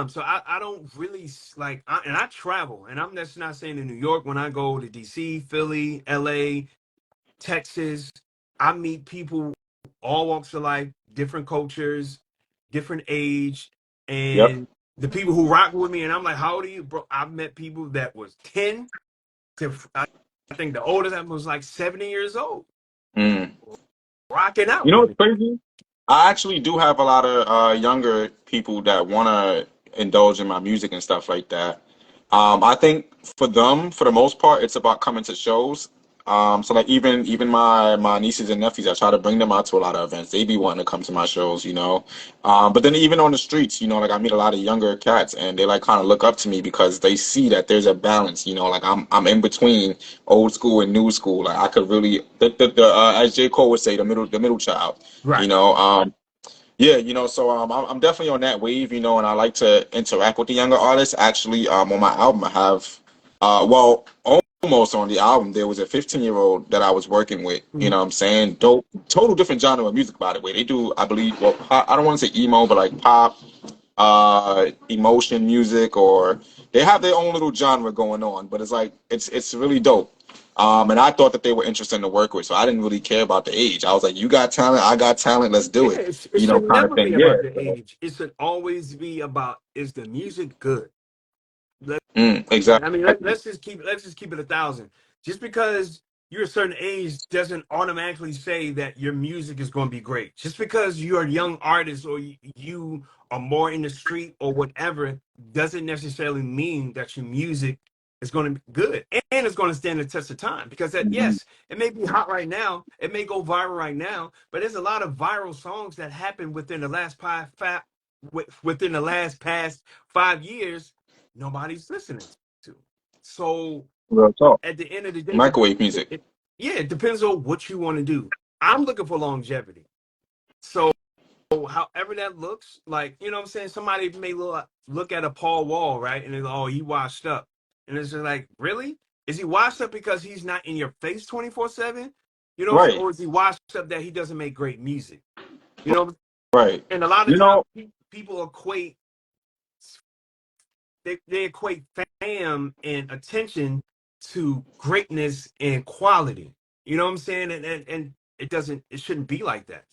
So I don't really like, and I travel, and I'm just not saying in New York. When I go to DC, Philly, LA, Texas, I meet people all walks of life, different cultures, different age, Yep. and the people who rock with me, and I'm like, how old are you, bro? I've met people that was 10 to I think the oldest I was like 70 years old, Mm. rocking out You know with what's me. crazy? I actually do have a lot of younger people that want to indulge in my music and stuff like that. I think for them, for the most part, it's about coming to shows. So like even my nieces and nephews, I try to bring them out to a lot of events. They be wanting to come to my shows, you know. But then even on the streets, you know, like I meet a lot of younger cats, and they like kind of look up to me because they see that there's a balance, you know. Like I'm in between old school and new school. Like I could really, as J. Cole would say, the middle child, you Right. know. Yeah, you know, so I'm definitely on that wave, you know, and I like to interact with the younger artists. Actually, on my album, I have, well, almost on the album, there was a 15-year-old that I was working with. You Mhm. know what I'm saying? Dope, total different genre of music, by the way. They do, I believe, well, pop, I don't want to say emo, but like pop, emotion music, or they have their own little genre going on. But it's like it's really dope. And I thought that they were interesting to work with, so I didn't really care about the age. I was like, "You got talent, I got talent, let's do Yeah, it," it you know, should kind of never thing. be Yeah. about the So, age. It should always be about, is the music good? I mean, exactly. let's just keep it 1,000. Just because you're a certain age doesn't automatically say that your music is going to be great. Just because you're a young artist, or you are more in the street or whatever, doesn't necessarily mean that your music is going to be good and it's going to stand the test of time. Because Mhm. yes, it may be hot right now, it may go viral right now, but there's a lot of viral songs that happened within the last past 5 years nobody's listening to. So Real talk. at the end of the day, Microwave music. yeah, it depends on what you want to do. I'm looking for longevity. So however that looks, like, you know what I'm saying? Somebody may look at a Paul Wall, right? And they're like, oh, he washed up. And it's just like, really? Is he washed up because he's not in your face 24/7? You know what I'm saying? Right. Or is he washed up that he doesn't make great music? You know, Right. and a lot of You times know, people they equate fame and attention to greatness and quality. You know what I'm saying? And it shouldn't be like that.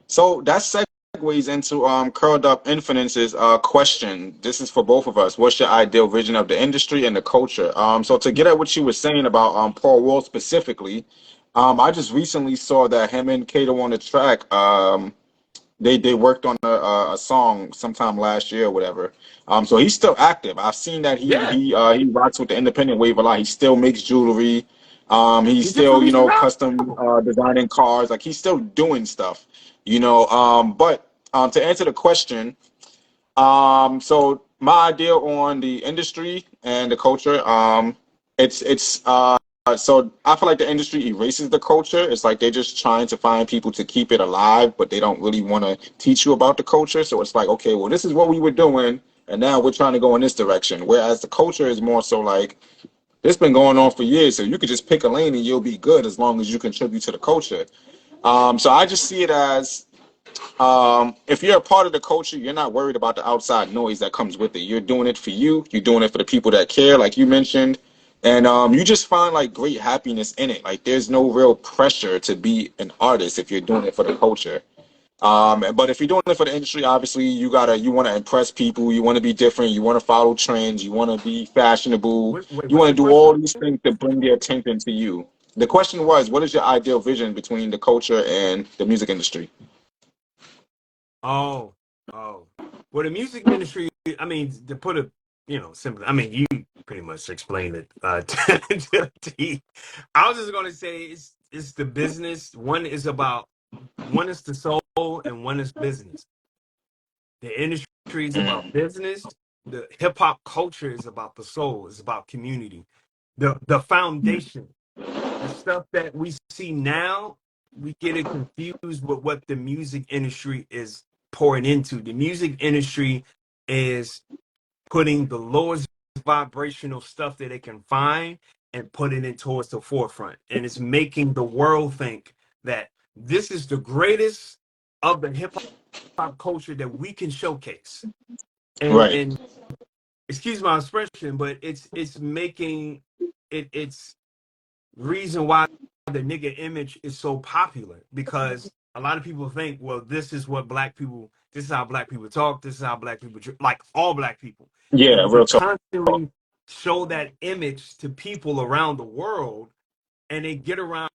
so that segues into Curled Up Infinite's question. This is for both of us. What's your ideal vision of the industry and the culture? So to get at what you were saying about Paul Wall specifically, I just recently saw that him and Kato on the track. They worked on a song sometime last year or whatever. So he's still active. I've seen that he Yeah, he he rocks with the independent wave a lot. He still makes jewelry. He's he just still, you released an know, custom album. designing cars. Like he's still doing stuff, you know. But to answer the question, so my idea on the industry and the culture, it's so I feel like the industry erases the culture. It's like they're just trying to find people to keep it alive, but they don't really want to teach you about the culture. So it's like, okay, well, this is what we were doing, and now we're trying to go in this direction. Whereas the culture is more so like it's been going on for years, so you could just pick a lane and you'll be good as long as you contribute to the culture. So I just see it as if you're a part of the culture, you're not worried about the outside noise that comes with it. You're doing it for you. You're doing it for the people that care, like you mentioned. And you just find like great happiness in it. Like there's no real pressure to be an artist if you're doing it for the culture. But if you're doing it for the industry, obviously you want to impress people, you want to be different, you want to follow trends, you want to be fashionable, Wait, you what's want to the do question? all these things to bring their attention to you. The question was, what is your ideal vision between the culture and the music industry? Oh, oh. Well, the music industry, I mean, to put it, simply, I mean, you pretty much explained it to a T. I was just gonna say it's the business. One is the soul and one is business. The industry is about Mm, business. The hip hop culture is about the soul. It's about community. The foundation, the stuff that we see now, we get it confused with what the music industry is pouring into. The music industry is putting the lowest vibrational stuff that they can find and putting it towards the forefront. And it's making the world think that this is the greatest of the hip hop culture that we can showcase. right. And excuse my expression, but it's making it's reason why the nigga image is so popular, because a lot of people think, well, this is how black people talk, this is how black people like all black people, Yeah, and we real talk. constantly show that image to people around the world, and they get around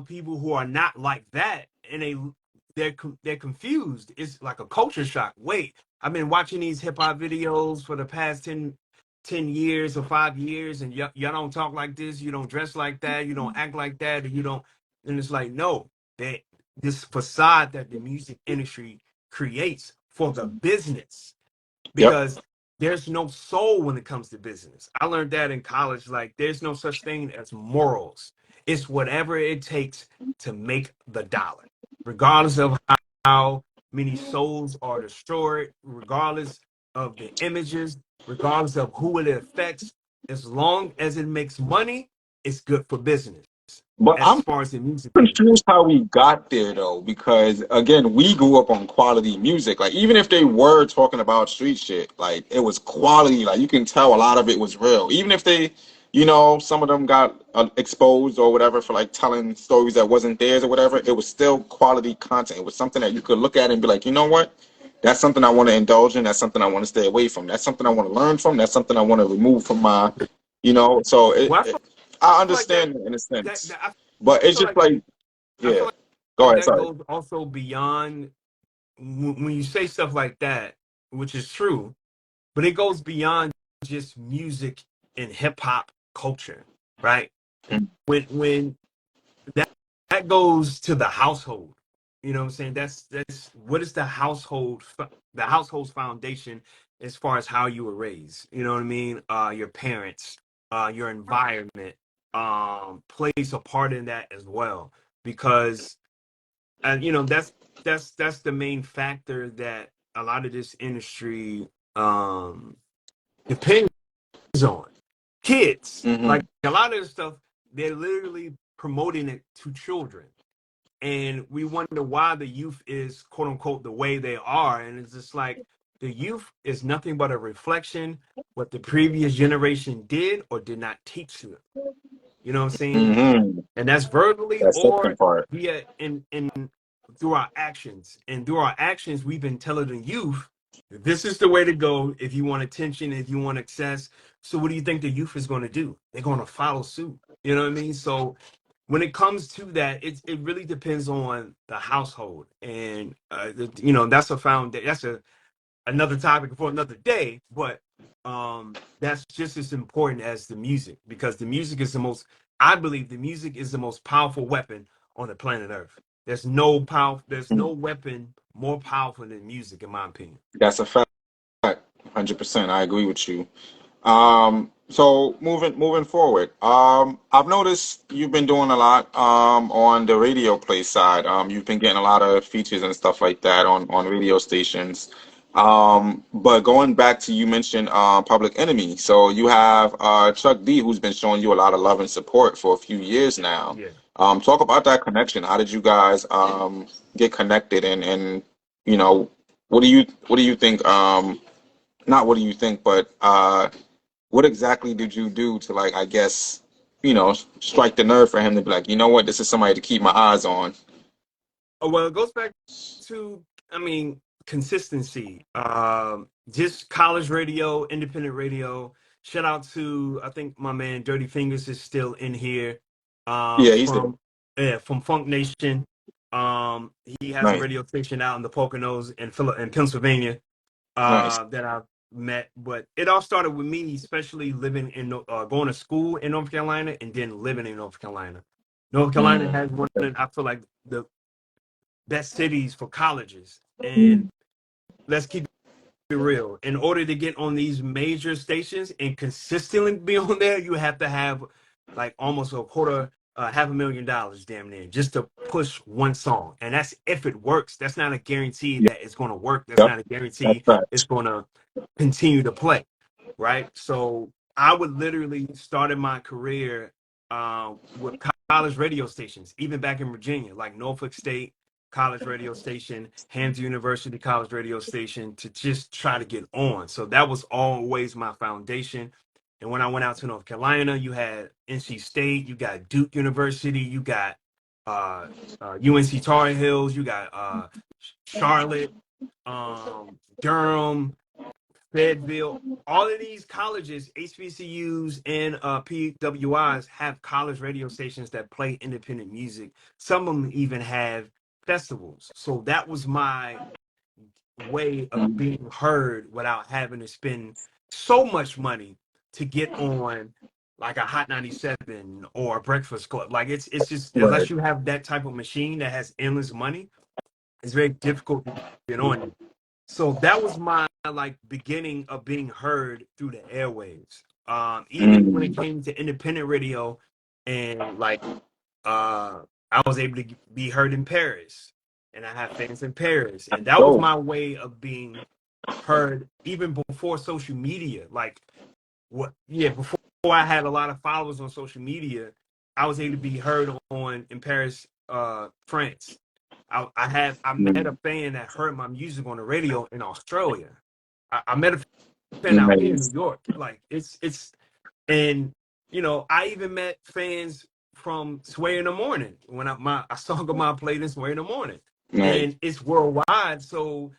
people who are not like that, and they're confused. It's like a culture shock. Wait, I've been watching these hip hop videos for the past 10 years or 5 years, and y'all don't talk like this, you don't dress like that, you don't act like that, or you don't. And it's like, no, that this facade that the music industry creates for the business, Yep. because there's no soul when it comes to business. I learned that in college. Like, there's no such thing as morals. It's whatever it takes to make the dollar, regardless of how many souls are destroyed, regardless of the images, regardless of who it affects. As long as it makes money, it's good for business. But As I'm far as the music industry, confused how we got there though, because again, we grew up on quality music. Like even if they were talking about street shit, like it was quality. Like you can tell a lot of it was real. Even if they, some of them got exposed or whatever for like telling stories that wasn't theirs or whatever, it was still quality content. It was something that you could look at and be like, you know what? That's something I want to indulge in. That's something I want to stay away from. That's something I want to learn from. That's something I want to remove from my, So well, I feel I like that understand in a that, sense, that I but it's feel just like like, I yeah. feel Go like ahead. that Sorry. goes also beyond when you say stuff like that, which is true, but it goes beyond just music and hip hop culture, right? When that that goes to the household, you know what I'm saying? That's what is the household's foundation as far as how you were raised. You know what I mean? Your parents, your environment, plays a part in that as well, because and that's the main factor that a lot of this industry depends on. Kids, Hmm. like a lot of the stuff, they're literally promoting it to children, and we wonder why the youth is quote unquote the way they are. And it's just like the youth is nothing but a reflection what the previous generation did or did not teach them. You know what I'm saying? Hmm. And that's verbally That or second part. via in through our actions. And through our actions, we've been telling the youth, this is the way to go if you want attention, if you want access. So what do you think the youth is going to do? They're going to follow suit. You know what I mean? So when it comes to that, it really depends on the household, and that's a another topic for another day. But that's just as important as the music, because the music is the most. I believe the music is the most powerful weapon on the planet Earth. There's no weapon more powerful than music, in my opinion. That's a fact. 100%. I agree with you. So moving forward, I've noticed you've been doing a lot on the radio play side. You've been getting a lot of features and stuff like that on radio stations. But going back to you mentioned Public Enemy. So you have Chuck D, who's been showing you a lot of love and support for a few years now. Yeah. Talk about that connection. How did you guys get connected, and you know what do you think? Not what do you think, but what exactly did you do to, like, I guess, strike the nerve for him to be like, you know what, this is somebody to keep my eyes on? Oh, well, it goes back to, I mean, consistency. Just college radio, independent radio. Shout out to, I think my man Dirty Fingers is still in here. Yeah, he's there. From Funk Nation. He has a Nice, radio station out in the Poconos in Pennsylvania. nice. That I've met, but it all started with me, especially living in going to school in North Carolina and then living in North Carolina. North Carolina Mm. has one of, I feel like, the best cities for colleges. And let's keep it real. In order to get on these major stations and consistently be on there, you have to have like almost a quarter, $500,000 damn near, just to push one song. And that's if it works. That's not a guarantee Yep, that it's going to work. That's yep, not a that's guarantee it's facts. going to continue to play. Right. So I would literally started my career with college radio stations, even back in Virginia, like Norfolk State college radio station, Hampton University college radio station, to just try to get on. So that was always my foundation. And when I went out to North Carolina, you had NC State, you got Duke University, you got UNC Tar Heels, you got Charlotte, Durham, Fayetteville. All of these colleges, HBCUs and PWIs, have college radio stations that play independent music. Some of them even have festivals. So that was my way of being heard without having to spend so much money to get on like a Hot 97 or a Breakfast Club. Like it's just, Right. unless you have that type of machine that has endless money, it's very difficult to get on it. So that was my like beginning of being heard through the airwaves. Even when it Mm. came to independent radio, and like I was able to be heard in Paris, and I have fans in Paris, and that was Dope. my way of being heard even before social media. Like before I had a lot of followers on social media, I was able to be heard on in Paris, France. I met a Mm. fan that heard my music on the radio in Australia. I met a fan out here in New Nice. York. Like it's and I even met fans from Sway in the Morning when I song of mine played in Sway in the Morning, Nice. and it's worldwide. So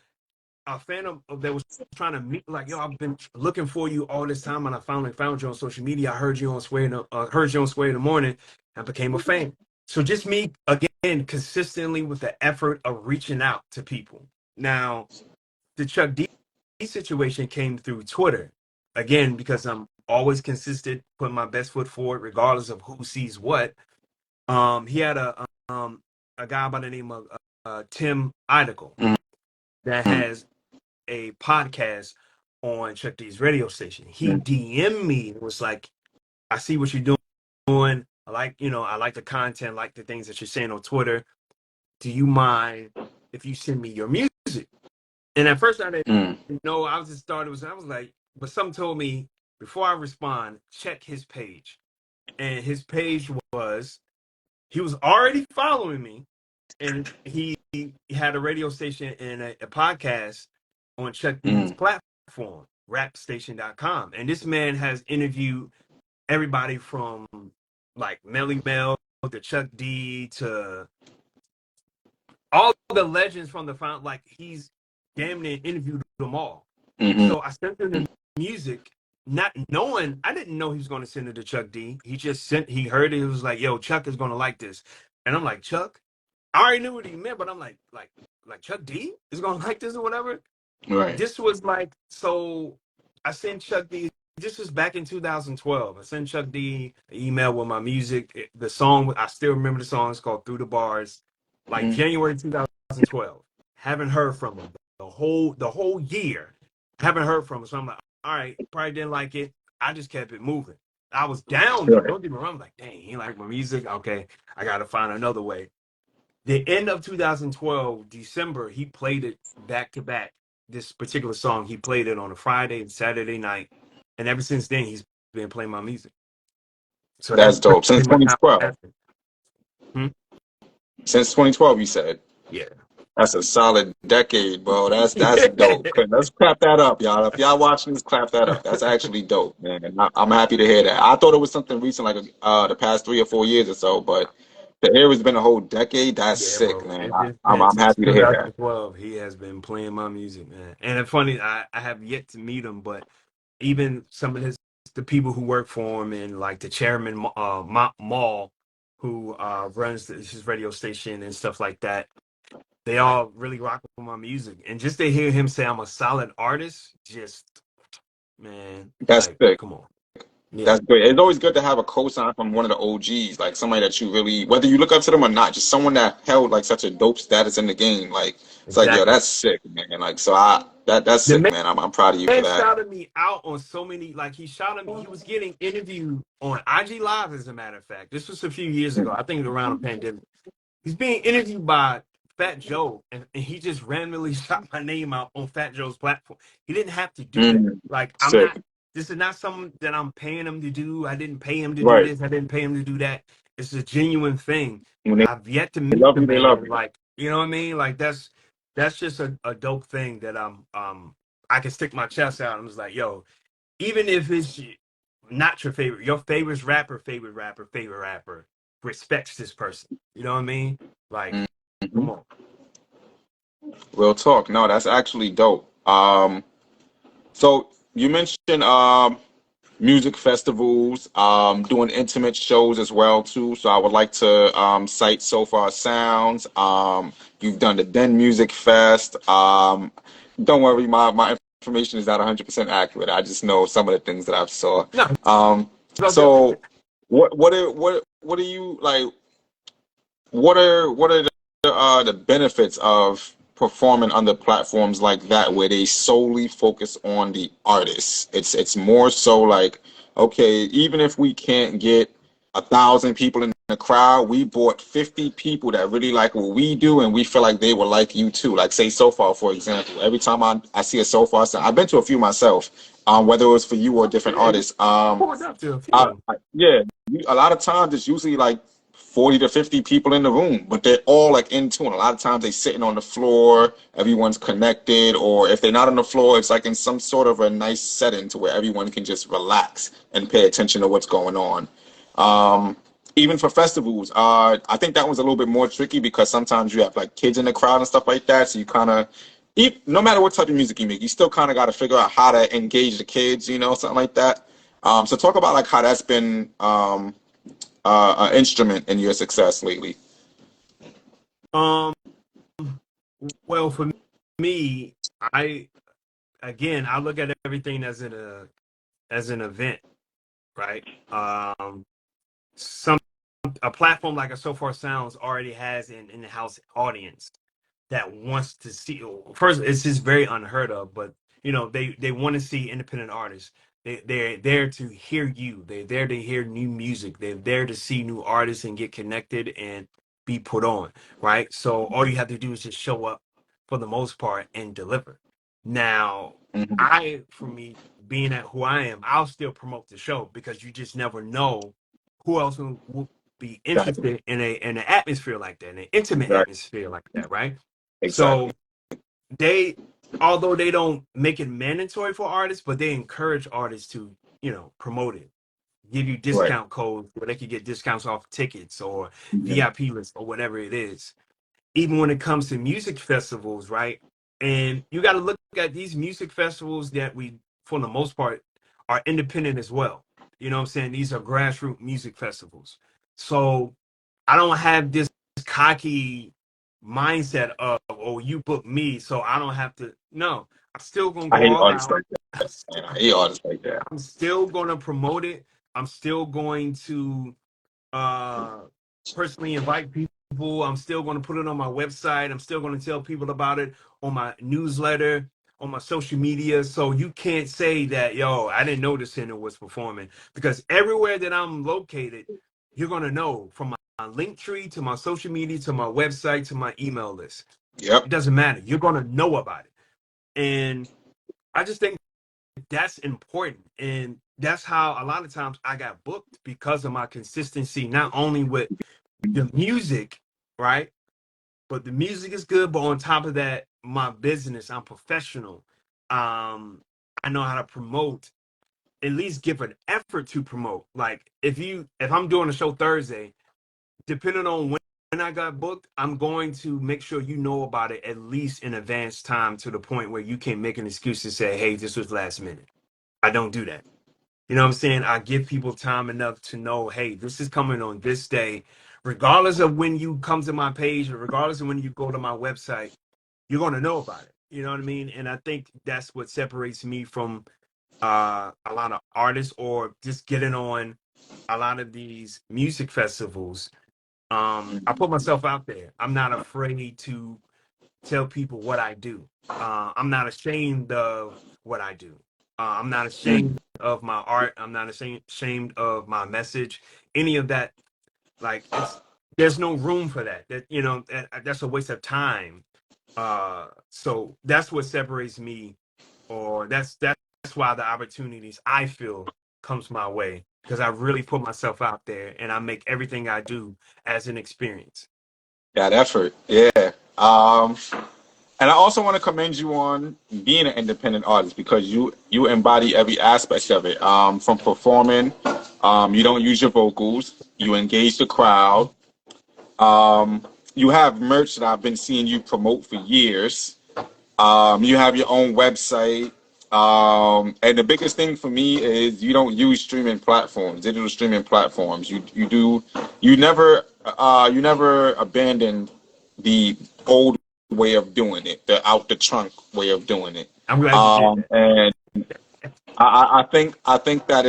a fan that was trying to meet, like, yo, I've been looking for you all this time, and I finally found you on social media. I heard you on Sway in the Morning, and became a fan. So just me again, consistently with the effort of reaching out to people. Now, the Chuck D situation came through Twitter again because I'm always consistent, putting my best foot forward, regardless of who sees what. He had a guy by the name of Tim Idle that Mm. has a podcast on Chuck D's radio station. He Mm. DM'd me and was like, I see what you're doing. I like the content, like the things that you're saying on Twitter. Do you mind if you send me your music? And at first I didn't Mm. know. I was like, but something told me before I respond, check his page. And his page he was already following me, and he had a radio station and a podcast on Chuck D's Mm. platform, rapstation.com. And this man has interviewed everybody from like Melly Mel to Chuck D to all the legends from the found. Like, he's damn near interviewed them all. Mm-hmm. So I sent him the music, not knowing. I didn't know he was going to send it to Chuck D. He heard it. It was like, yo, Chuck is going to like this. And I'm like, Chuck? I already knew what he meant, but I'm like Chuck D is going to like this or whatever. Right. This was like, so I sent Chuck D. This was back in 2012. I sent Chuck D an email with my music. The song, I still remember the song. It's called Through the Bars. Like Mm. January 2012. Haven't heard from him the whole year. Haven't heard from him. So I'm like, all right, probably didn't like it. I just kept it moving. I was down though. Sure. Don't get me wrong. I'm like, dang, he like my music. Okay, I got to find another way. The end of 2012, December, he played it back to back. This particular song, he played it on a Friday and Saturday night, and ever since then, he's been playing my music. So That's that's dope. Since pretty much how it 2012. happened. Since 2012, you said. Yeah. That's a solid decade, bro. That's dope. Yeah. Let's clap that up, y'all. If y'all watching this, clap that up. That's actually dope, man. And I'm happy to hear that. I thought it was something recent, like the past 3 or 4 years or so, but to hear it's been a whole decade, that's Yeah, sick, bro. man. It's just I'm been since happy to hear that. 2012. He has been playing my music, man. And it's funny, I have yet to meet him, but even some of the people who work for him, and like the chairman, Maul, who runs his radio station and stuff like that, they all really rock with my music. And just to hear him say I'm a solid artist, just, man, That's like, sick. come on. Yeah, That's great. It's always good to have a cosign from one of the OGs, like somebody that you really, whether you look up to them or not, just someone that held like such a dope status in the game. Like it's like, yo, exactly. that's sick, man. Like so, that's The sick, man. I'm proud of you for man that. shouted me out on so many, like he shouted me. He was getting interviewed on IG Live, as a matter of fact. This was a few years ago. I think around the pandemic. He's being interviewed by Fat Joe, and he just randomly shot my name out on Fat Joe's platform. He didn't have to do that. Mm, Like, I'm sick. not. This is not something that I'm paying him to do. I didn't pay him to do Right. this. I didn't pay him to do that. It's a genuine thing. When I've yet to they meet love the you, they love man. you. Like, you know what I mean? Like that's just a dope thing that I can stick my chest out. I'm just like, yo, even if it's not your favorite rapper, favorite rapper respects this person. You know what I mean? Like, Mhm. come on. Real talk. No, that's actually dope. So you mentioned music festivals, doing intimate shows as well too. So I would like to cite So Far Sounds. You've done the Den Music Fest. Don't worry, my information is not 100% accurate. I just know some of the things that I've saw. No, Um, it's all good. so what are you like? What are the benefits of performing on the platforms like that where they solely focus on the artists? It's more so like, okay, even if we can't get 1,000 people in the crowd, we brought 50 people that really like what we do, and we feel like they will like you too. Like say So Far, for example. Every time I see a So Far song, I've been to a few myself, whether it was for you or different Yeah, you artists. pulled up to a few of them. Yeah, a lot of times it's usually like 40 to 50 people in the room, but they're all like in tune. A lot of times they sitting on the floor, everyone's connected, or if they're not on the floor, it's like in some sort of a nice setting to where everyone can just relax and pay attention to what's going on. Um, Even for festivals, I think that one's a little bit more tricky because sometimes you have like kids in the crowd and stuff like that. So you kind of, no matter what type of music you make, you still kind of got to figure out how to engage the kids, something like that. So talk about like how that's been an instrument in your success lately. Um, well, for me, I I look at everything as an event, right? Some A platform like a So Far Sounds already has an in-house audience that wants to see. First, it's just very unheard of, but they want to see independent artists. They're there to hear you. They're there to hear new music. They're there to see new artists and get connected and be put on, right? So all you have to do is just show up for the most part and deliver. Now, Hmm. for me, being at who I am, I'll still promote the show because you just never know who else will be Exactly. interested in an atmosphere like that, an intimate Exactly. atmosphere like that, right? So Exactly. they, although they don't make it mandatory for artists, but they encourage artists to, promote it, give you Right. discount codes where they can get discounts off tickets or Mhm. VIP lists or whatever it is. Even when it comes to music festivals, right? And you got to look at these music festivals that for the most part, are independent as well. You know what I'm saying? These are grassroots music festivals. So I don't have this cocky mindset of, oh, you book me, so I don't have to. No, I'm still gonna I go hate all artists out. like that, man. I hate artists like that. I'm still gonna promote it. I'm still going to uh personally invite people. I'm still going to put it on my website. I'm still going to tell people about it on my newsletter, on my social media. So you can't say that, yo, I didn't know the center was performing, because everywhere that I'm located, you're going to know, from my link tree to my social media to my website to my email list. Yep. It doesn't matter. You're going to know about it. And I just think that's important. And that's how a lot of times I got booked, because of my consistency, not only with the music, right? but the music is good. But on top of that, my business, I'm professional. I know how to promote, at least give an effort to promote. Like if I'm doing a show Thursday, depending on when I got booked, I'm going to make sure you know about it at least in advance time, to the point where you can't make an excuse to say, hey, this was last minute. I don't do that. You know what I'm saying? I give people time enough to know, hey, this is coming on this day. Regardless of when you come to my page, or regardless of when you go to my website, you're going to know about it. You know what I mean? And I think that's what separates me from a lot of artists, or just getting on a lot of these music festivals. I put myself out there. I'm not afraid to tell people what I do. I'm not ashamed of what I do. I'm not ashamed of my art. I'm not ashamed of my message. Any of that, like there's no room for that. That's a waste of time. So that's what separates me, or that's why the opportunities I feel comes my way, because I really put myself out there and I make everything I do as an experience. That effort, yeah. And I also want to commend you on being an independent artist, because you embody every aspect of it. From performing, you don't use your vocals, you engage the crowd. You have merch that I've been seeing you promote for years. You have your own website. And the biggest thing for me is you don't use streaming platforms, digital streaming platforms. You never abandoned the old way of doing it, the out the trunk way of doing it. I'm glad you did that. And I think that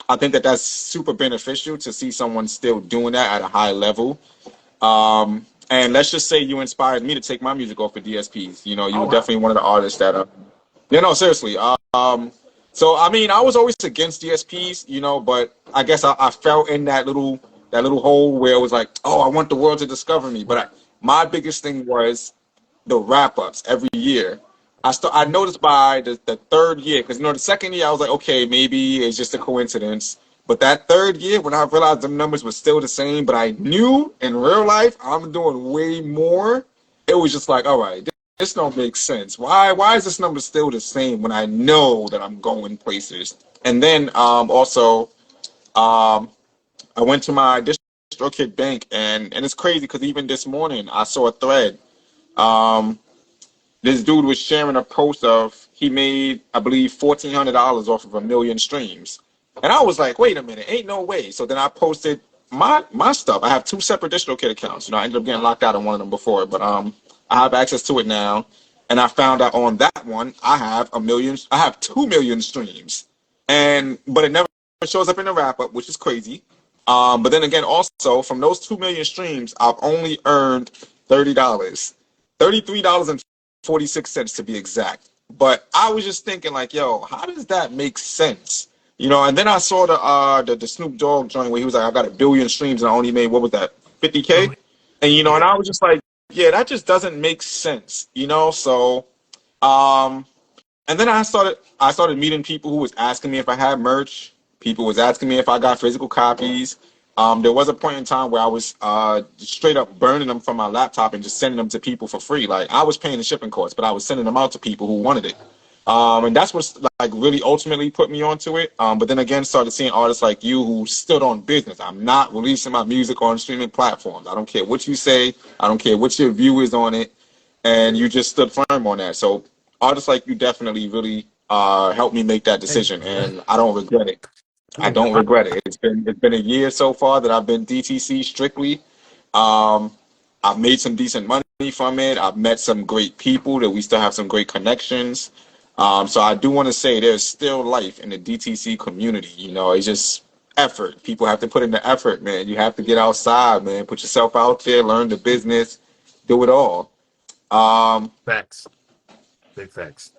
I think that that's super beneficial to see someone still doing that at a high level. And let's just say you inspired me to take my music off of DSPs. You were definitely one of the artists that no, seriously. So I mean, I was always against DSPs, but I guess I fell in that little hole where it was like, oh, I want the world to discover me. But my biggest thing was the wrap ups every year. I noticed by the third year, because the second year I was like, okay, maybe it's just a coincidence. But that third year, when I realized the numbers were still the same, but I knew in real life I'm doing way more, it was just like, all right, this don't make sense. Why is this number still the same when I know that I'm going places? And then also, I went to my DistroKid bank, and it's crazy because even this morning I saw a thread. This dude was sharing a post of he made, I believe, $1,400 off of 1 million streams. And I was like, wait a minute, ain't no way. So then I posted my stuff. I have 2 separate DistroKid accounts. I ended up getting locked out on one of them before, but I have access to it now. And I found out on that one, I have 2 million streams. But it never shows up in the wrap up, which is crazy. But then again, also from those 2 million streams, I've only earned $30, $33.46 to be exact. But I was just thinking, like, yo, how does that make sense? And then I saw the Snoop Dogg joint where he was like, I got 1 billion streams and I only made, what was that, 50K? And and I was just like, yeah, that just doesn't make sense, So, and then I started meeting people who was asking me if I had merch. People was asking me if I got physical copies. There was a point in time where I was straight up burning them from my laptop and just sending them to people for free. Like, I was paying the shipping costs, but I was sending them out to people who wanted it. And that's what's like really ultimately put me onto it. But then again, started seeing artists like you who stood on business. I'm not releasing my music on streaming platforms. I don't care what you say. I don't care what your view is on it. And you just stood firm on that. So artists like you definitely really helped me make that decision, and I don't regret it. I don't regret it. It's been a year so far that I've been DTC strictly. I've made some decent money from it. I've met some great people that we still have some great connections. So I do want to say there's still life in the DTC community. It's just effort. People have to put in the effort, man. You have to get outside, man. Put yourself out there, learn the business, do it all. Facts. Big facts.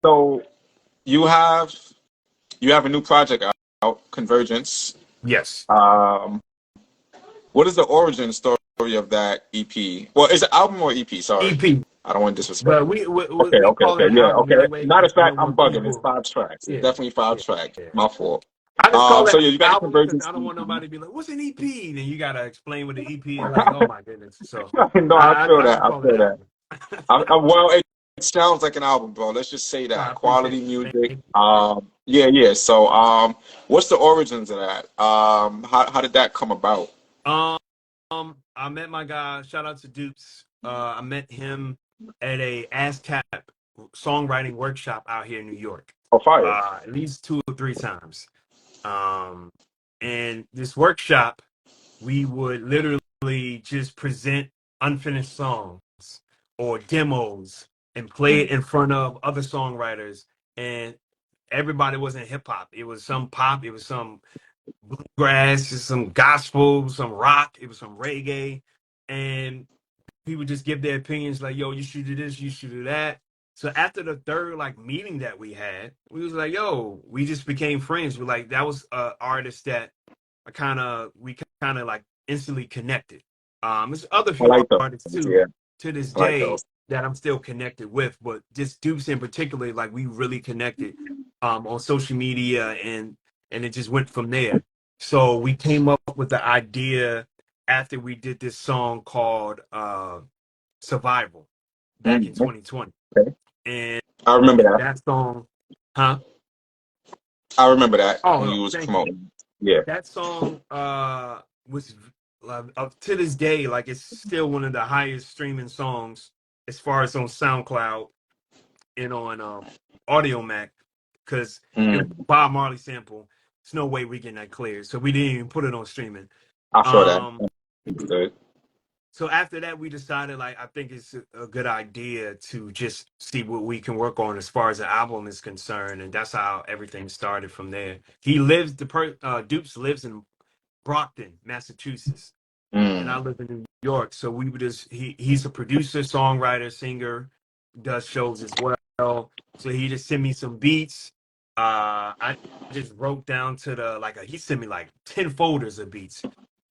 So you have a new project out, Convergence. Yes. What is the origin story of that EP? Well, is it album or EP? Sorry. EP. I don't want to disrespect. But we Okay. call it an Yeah, album okay. anyway, Matter of fact, but I'm when bugging. It's people- 5 tracks. Yeah, It's definitely 5 yeah, tracks. yeah. My fault. I just call it So yeah, you got the album because convergence. I don't want nobody to be like, "What's an EP?" And you gotta explain what the EP is. Like, oh my goodness. So No, I I, feel I that. just I call it feel that. album. Well, it sounds like an album, bro. Let's just say I that appreciate quality it. music. Thank you. Yeah, yeah. So, what's the origins of that? How did that come about? Um, I met my guy. Shout out to Dupes. I met him at a ASCAP songwriting workshop out here in New York. Oh, fire. At least 2 or 3 times. Um, and this workshop, we would literally just present unfinished songs or demos and play it in front of other songwriters. And everybody wasn't hip hop. It was some pop. It was some bluegrass, some gospel, some rock. It was some reggae, and people just give their opinions like, "Yo, you should do this, you should do that." So after the third like meeting that we had, we was like, "Yo," we just became friends. We're like, that was a artist that we kind of like instantly connected. There's other I few like those. artists too Yeah, to this I like day those. that I'm still connected with, but just Dupes in particular, like we really connected on social media, and it just went from there. So we came up with the idea after we did this song called Survival back in Mm, 2020. okay. And I remember that. that song, huh? I remember that when Oh, you was thank you. promoting. Yeah. That song was up to this day, like it's still one of the highest streaming songs as far as on SoundCloud and on Audio Mac, because it was Mm, a Bob Marley sample. There's no way we getting that cleared, so we didn't even put it on streaming. I feel that. Um, Understood. so after that, we decided like I think it's a good idea to just see what we can work on as far as the album is concerned, and that's how everything started from there. He lives Dupes lives in Brockton, Massachusetts, and I Mm, live in New York. So we would just he's a producer, songwriter, singer, does shows as well. So he just sent me some beats. I just wrote down to the he sent me like 10 folders of beats,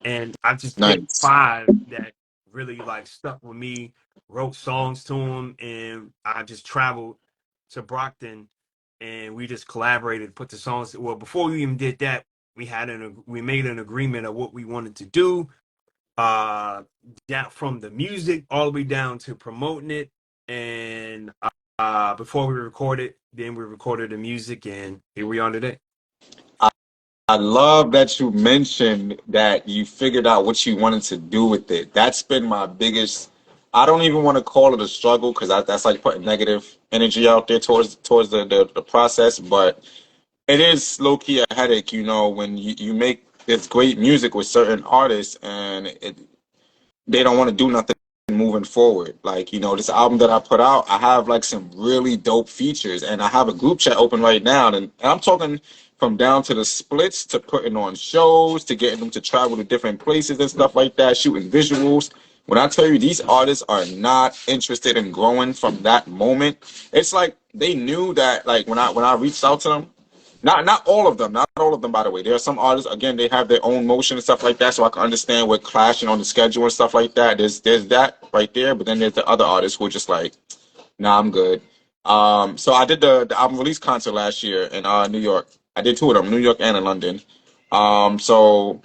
and I just picked nice. 5 that really like stuck with me. Wrote songs to him, and I just traveled to Brockton, and we just collaborated, put the songs. Well, before we even did that, we made an agreement of what we wanted to do, uh down from the music all the way down to promoting it, and before we recorded, then we recorded the music, and here we are today. I love that you mentioned that you figured out what you wanted to do with it. That's been my biggest. I don't even want to call it a struggle because that's like putting negative energy out there towards the process. But it is low key a headache, when you make this great music with certain artists and they don't want to do nothing moving forward. Like, this album that I put out, I have like some really dope features, and I have a group chat open right now, and I'm talking from down to the splits to putting on shows to getting them to travel to different places and stuff like that, shooting visuals. When I tell you these artists are not interested in growing from that moment, it's like they knew that like when I reached out to them, not all of them, not all of them, by the way. There are some artists, again, they have their own motion and stuff like that, so I can understand we're clashing on the schedule and stuff like that. There's that right there, but then there's the other artists who are just like, nah, I'm good. So I did the album release concert last year in New York. I did 2 of them, New York and in London. So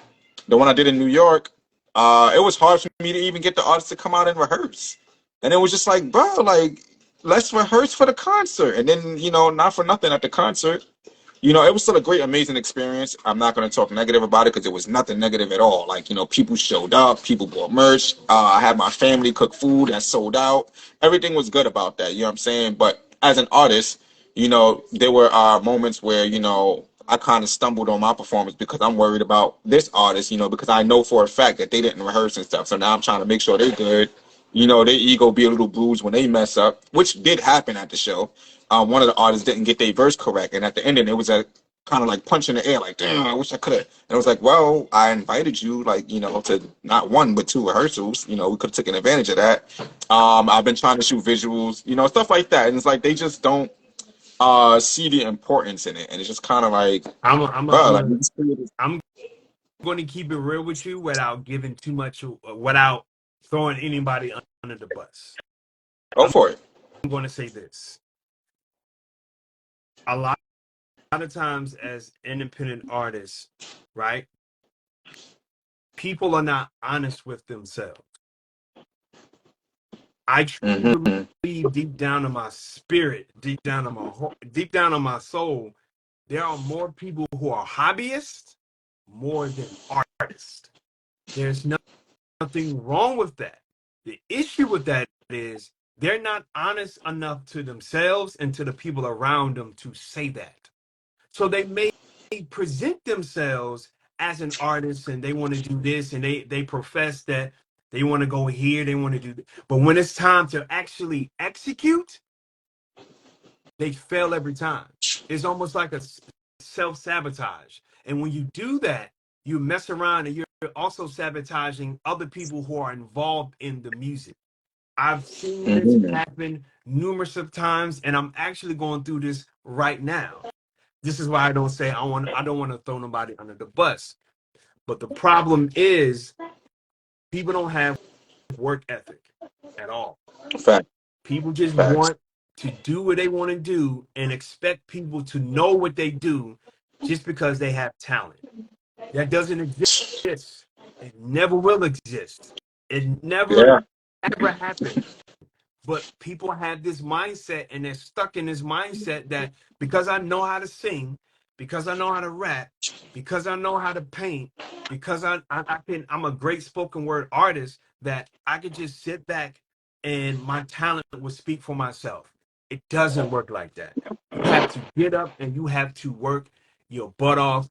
the one I did in New York, it was hard for me to even get the artists to come out and rehearse. And it was just like, bro, like, let's rehearse for the concert. And then, not for nothing at the concert. It was still a great, amazing experience. I'm not going to talk negative about it because it was nothing negative at all. Like, people showed up, people bought merch. I had my family cook food that sold out. Everything was good about that. You know what I'm saying? But as an artist, there were moments where, I kind of stumbled on my performance because I'm worried about this artist, because I know for a fact that they didn't rehearse and stuff. So now I'm trying to make sure they're good. Their ego be a little bruised when they mess up, which did happen at the show. One of the artists didn't get their verse correct, and at the ending, it was a kind of like punch in the air, like, damn, I wish I could have. And it was like, well, I invited you, like, to not 1 but 2 rehearsals. We could have taken advantage of that. I've been trying to shoot visuals, stuff like that, and it's like they just don't see the importance in it, and it's just kind of like, bro, like, I'm going to keep it real with you without giving too much, without throwing anybody under the bus. go I'm for it. going to say this: a lot of times as independent artists, right? People are not honest with themselves. I truly Mm-hmm. believe deep down in my spirit, deep down in my heart, deep down in my soul, there are more people who are hobbyists more than artists. There's nothing wrong with that. The issue with that is they're not honest enough to themselves and to the people around them to say that. So they may present themselves as an artist and they want to do this and they profess that they want to go here, they want to do that. But when it's time to actually execute, they fail every time. It's almost like a self-sabotage. And when you do that, you mess around and you're also sabotaging other people who are involved in the music. I've seen this Mm-hmm. happen numerous of times, and I'm actually going through this right now. This is why I don't say I don't want to throw nobody under the bus. But the problem is people don't have work ethic at all. Fact. People just Facts. want to do what they want to do and expect people to know what they do just because they have talent. That doesn't exist. It never will exist. It never Yeah. ever happened. But people have this mindset and they're stuck in this mindset that because I know how to sing, because I know how to rap, because I know how to paint, because I'm a great spoken word artist, that I could just sit back and my talent will speak for myself. It doesn't work like that. You have to get up and you have to work your butt off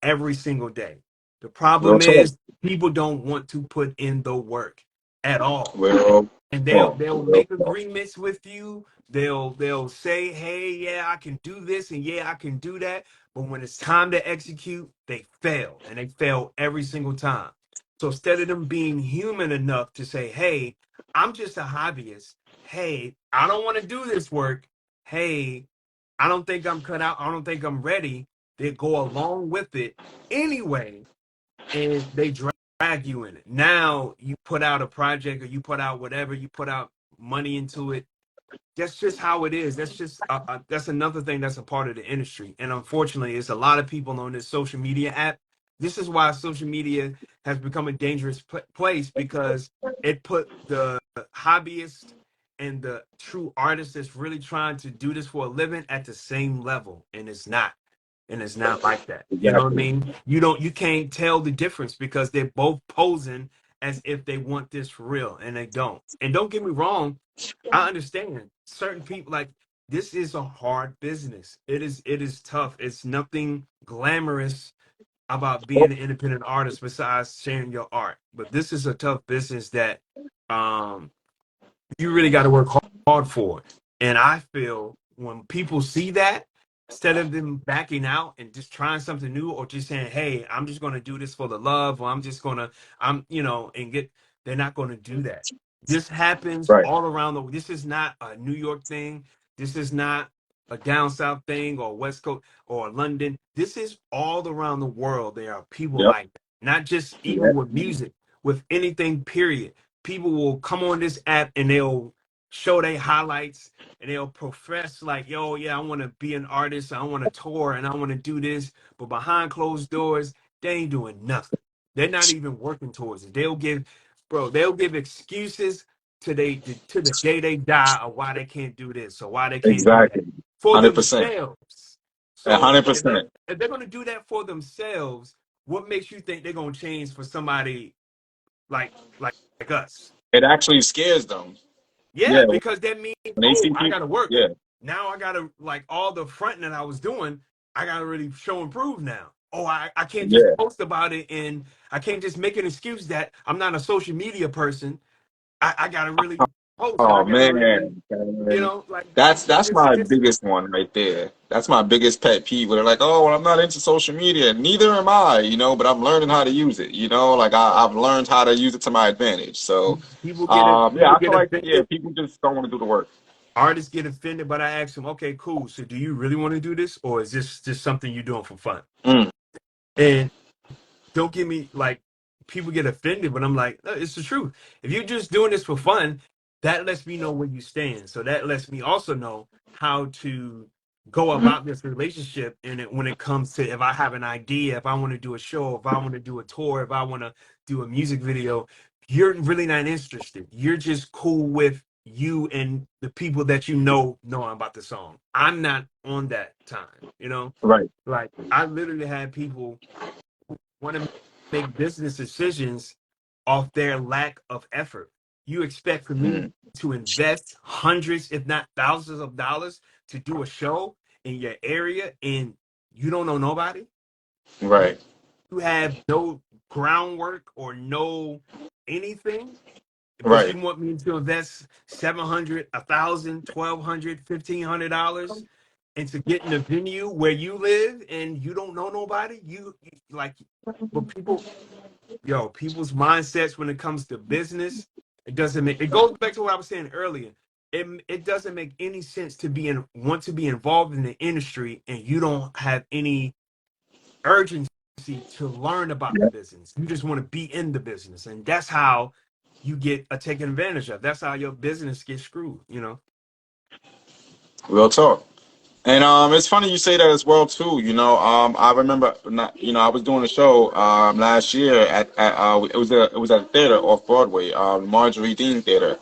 every single day. The Real problem talk. is people don't want to put in the work at all. Real And talk. they'll Real make talk. agreements with you. They'll say, "Hey, yeah, I can do this and yeah, I can do that." But when it's time to execute, they fail, and they fail every single time. So instead of them being human enough to say, "Hey, I'm just a hobbyist. Hey, I don't want to do this work. Hey, I don't think I'm cut out. I don't think I'm ready." They go along with it anyway, and they drag you in it. Now you put out a project or you put out whatever, you put out money into it. That's just how it is. That's another thing that's a part of the industry. And unfortunately, it's a lot of people on this social media app. This is why social media has become a dangerous place, because it put the hobbyist and the true artist that's really trying to do this for a living at the same level, and it's not. And it's not like that. You know what I Exactly. mean? You can't tell the difference because they're both posing as if they want this for real, and they don't. And don't get me wrong, I understand certain people, like, this is a hard business. It is tough. It's nothing glamorous about being an independent artist besides sharing your art. But this is a tough business that um you really got to work hard for it. And I feel when people see that, instead of them backing out and just trying something new or just saying, "Hey, I'm just going to do this for the love," or and they're not going to do that. This happens Right. all around this is not a New York thing. This is not a down south thing or West Coast or London. This is all around the world. There are people Yep. like that. Not just even Yep. with music, with anything, period. People will come on this app and they'll show their highlights and they'll profess like, "Yo, yeah, I want to be an artist, I want to tour, and I want to do this." But behind closed doors, they ain't doing nothing. They're not even working towards it. They'll give excuses to the day they die of why they can't do this or why they can't do that Exactly. for 100%. themselves. A So hundred if they percent. if they're gonna do that for themselves, what makes you think they're gonna change for somebody like like us? It actually scares them. Yeah, Yeah. because that means, When they oh, see I people. gotta work. Yeah. Now I gotta, like, all the fronting that I was doing, I gotta really show and prove now. Oh, I can't just Yeah. post about it and I can't just make an excuse that I'm not a social media person. I gotta really post and I Oh gotta really, man, man. like, That's it's my just biggest one right there. That's my biggest pet peeve. Where they're like, "Oh, well, I'm not into social media. Neither am I, but I'm learning how to use it. Like I've learned how to use it to my advantage." So, yeah, people I get feel like yeah, offended. people just don't want to do the work. Artists get offended, but I ask them, okay, cool. So do you really want to do this, or is this just something you're doing for fun? Mm, And don't get me, like, people get offended, but I'm like, no, it's the truth. If you're just doing this for fun, that lets me know where you stand. So that lets me also know how to go Hmm. about this relationship. And when it comes to, if I have an idea, if I want to do a show, if I want to do a tour, if I want to do a music video, you're really not interested. You're just cool with you and the people that you know about the song. I'm not on that time, Right. like I literally had people want to make business decisions off their lack of effort. You expect for me Mm. to invest hundreds, if not thousands of dollars to do a show in your area and you don't know nobody? You Right. have no groundwork or no anything, but Right. you want me to invest 700, 1,000, 1,200, $1,500 into getting a venue where you live and you don't know nobody? You like, but people's mindsets when it comes to business, it goes back to what I was saying earlier. It doesn't make any sense to want to be involved in the industry and you don't have any urgency to learn about the Yeah. business. You just want to be in the business, and that's how you get taken advantage of. That's how your business gets screwed. Real talk. And it's funny you say that as well too. I remember not, I was doing a show last year at it was at a theater off Broadway, Marjorie Dean Theater.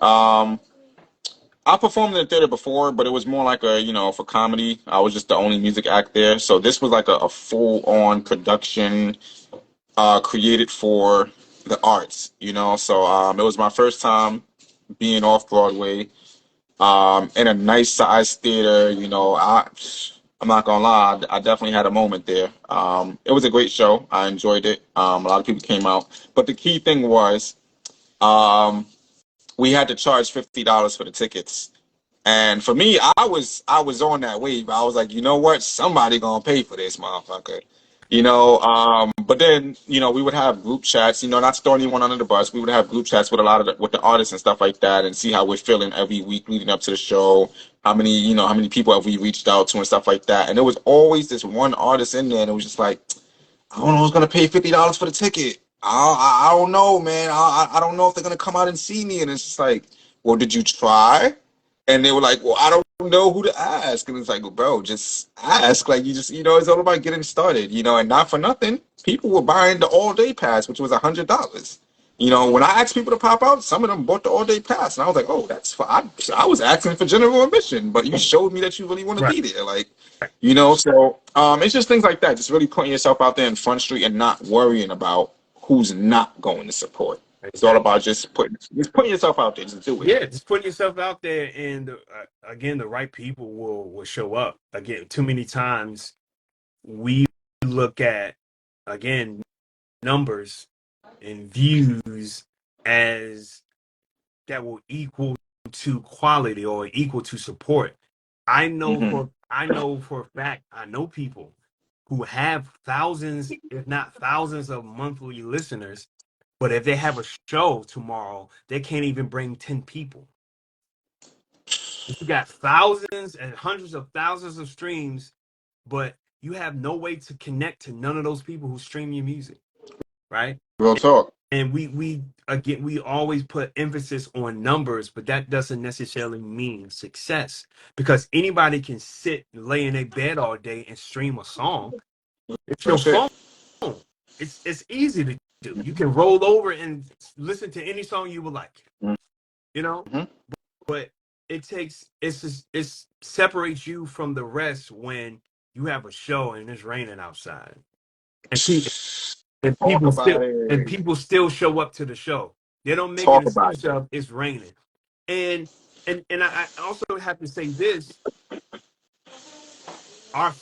Um, I performed in the theater before, but it was more like for comedy. I was just the only music act there. So this was like a full on production created for the arts. So it was my first time being off Broadway in a nice sized theater. I'm not gonna lie, I definitely had a moment there. It was a great show. I enjoyed it. A lot of people came out, but the key thing was um, we had to charge $50 for the tickets. And for me, I was on that wave. I was like, you know what? Somebody gonna pay for this motherfucker. But then, we would have group chats, not to throw anyone under the bus. We would have group chats with a lot of with the artists and stuff like that and see how we're feeling every week leading up to the show. How many people have we reached out to and stuff like that. And there was always this one artist in there and it was just like, I don't know who's gonna pay $50 for the ticket. I don't know, man. I don't know if they're gonna come out and see me. And it's just like, well, did you try? And they were like, well, I don't know who to ask. And it's like, well, bro, just ask. Like, it's all about getting started. And not for nothing, people were buying the all day pass, which was $100. When I asked people to pop out, some of them bought the all day pass, and I was like, oh, that's fine. I was asking for general admission, but you showed me that you really want to Right. be there, like. So it's just things like that. Just really putting yourself out there in Front Street and not worrying about who's not going to support. It's all Exactly. about just putting yourself out there. Just do it. Yeah, just putting yourself out there, and again, the right people will show up. Again, too many times we look at, again, numbers and views as that will equal to quality or equal to support. Hmm. I know for a fact, I know people who have thousands, if not thousands, of monthly listeners, but if they have a show tomorrow, they can't even bring 10 people. If you got thousands and hundreds of thousands of streams, but you have no way to connect to none of those people who stream your music, right? Real talk. And we always put emphasis on numbers, but that doesn't necessarily mean success, because anybody can sit and lay in a bed all day and stream a song. It's Real your shit. phone. It's easy to do. You can roll over and listen to any song you would like, you know. Hmm. But it separates you from the rest when you have a show and it's raining outside, and people and Talk people about still and it. people still show up to the show. They don't make an Talk about excuse of it's raining. And I also have to say this: our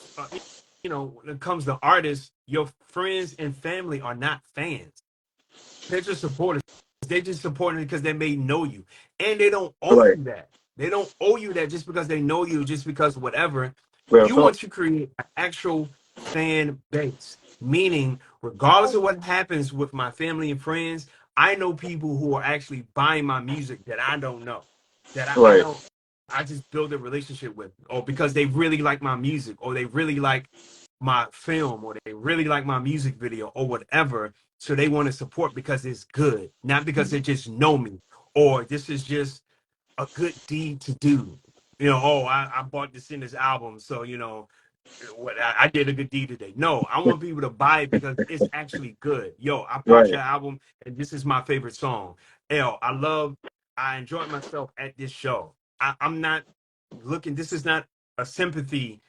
when it comes to artists, your friends and family are not fans. They're just supporters. They just support it because they may know you, and they don't it. owe Right. you that. They don't owe you that just because they know you, just because whatever. Real You talk. want to create an actual fan base, meaning regardless of what happens with my family and friends, I know people who are actually buying my music that I don't know, that I Right. don't. I just build a relationship with, or because they really like my music, or they really like my film, or they really like my music video, or whatever. So they want to support because it's good, not because they just know me, or this is just a good deed to do. oh, I bought Descendant's album, so what I did a good deed today. No, I want people to buy it because it's actually good. Yo, I bought Right. your album, and this is my favorite song. I enjoyed myself at this show. I'm not looking. This is not a sympathy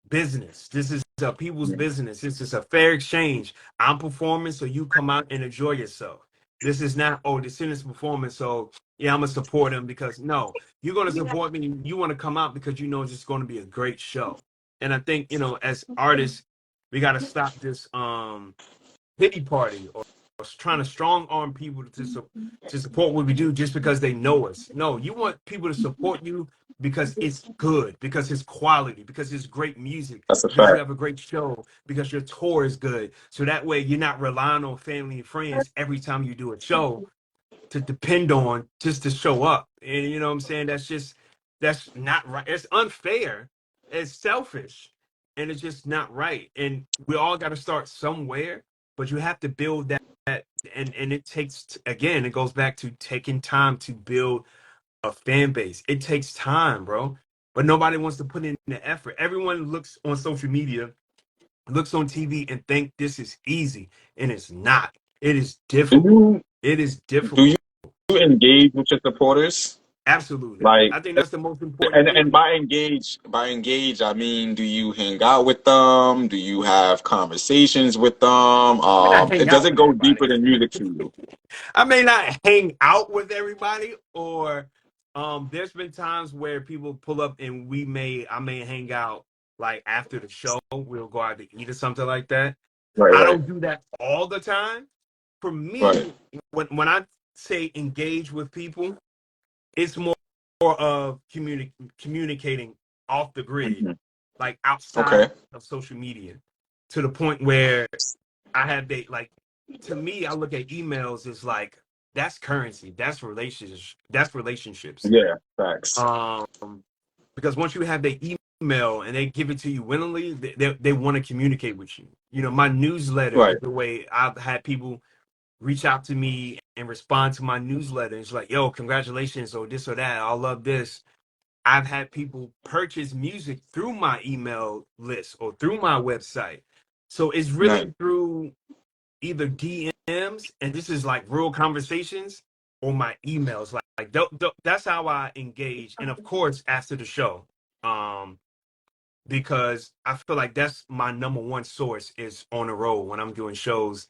business. This is a people's business. This is a fair exchange. I'm performing, so you come out and enjoy yourself. This is not, oh, Descendants performance, so yeah, I'm gonna support him because no, you're gonna support me. You want to come out because you know it's just going to be a great show. And I think as artists, we got to stop this pity party or trying to strong arm people to support what we do just because they know us. No, you want people to support you because it's good, because it's quality, because it's great music, That's a because you fact. have a great show, because your tour is good. So that way you're not relying on family and friends every time you do a show to depend on just to show up. And you know what I'm saying? That's not right. It's unfair. It's selfish. And it's just not right. And we all got to start somewhere, but you have to build that and it takes again, it goes back to taking time to build a fan base. It takes time, bro. But nobody wants to put in the effort. Everyone looks on social media, looks on TV and think this is easy, and it's not. It is Do difficult. you It is do you difficult. engage with your supporters? Absolutely. Like, I think that's the most important and thing. by engage, I mean, do you hang out with them? Do you have conversations with them? I may not hang Does out it with go everybody. deeper than music to you? I may not hang out with everybody, or there's been times where people pull up and I may hang out like after the show. We'll go out to eat or something like that. Right, I right, don't do that all the time. For right. me, when I say engage with people, it's more of communicating off the grid, Hmm. like outside Okay. of social media, to the point where I have like to me, I look at emails as like that's currency, that's relationships. Yeah, facts. Um, because once you have the email and they give it to you willingly, they want to communicate with you. My newsletter Right. is the way I've had people reach out to me and respond to my newsletter. It's like, yo, congratulations, or this or that. I love this. I've had people purchase music through my email list or through my website. So it's Nice. really through either DMs, and this is like real conversations, or my emails. That's how I engage. And of course, after the show, um, because I feel like that's my number one source is on the road when I'm doing shows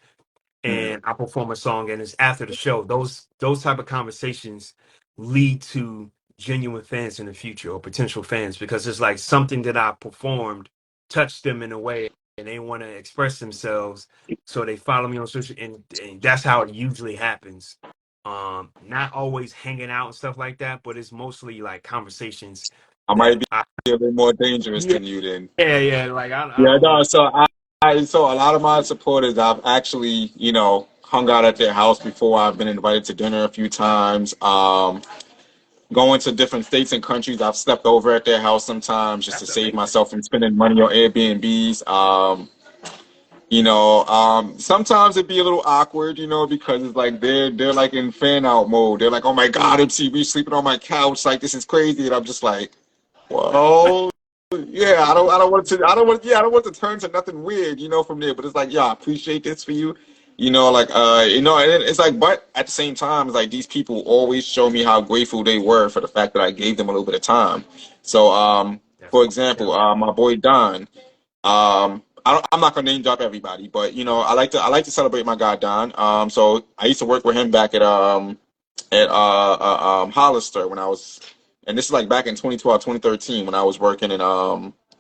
Mm. and I perform a song and it's after the show. Those type of conversations lead to genuine fans in the future or potential fans because it's like something that I performed touched them in a way and they want to express themselves. So they follow me on social and that's how it usually happens. Not always hanging out and stuff like that, but it's mostly like conversations I might that be I a little more dangerous yeah, than you then. yeah. Like I Yeah, don't no. So a lot of my supporters, I've actually, hung out at their house before. I've been invited to dinner a few times. Going to different states and countries, I've slept over at their house sometimes just to that's save amazing. myself from spending money on Airbnbs. Sometimes it'd be a little awkward, because it's like they're like in fan out mode. They're like, "Oh my God, MTV sleeping on my couch, like this is crazy," and I'm just like, "Well, yeah, I don't want to turn to nothing weird, from there. But it's like, yeah, I appreciate this for you, and it's like, but at the same time, it's like these people always show me how grateful they were for the fact that I gave them a little bit of time. So, That's for what example, counts. my boy Don. I'm not gonna name drop everybody, but I like to celebrate my guy Don. So I used to work with him back at Hollister when I was, and this is like back in 2012, 2013 when I was working in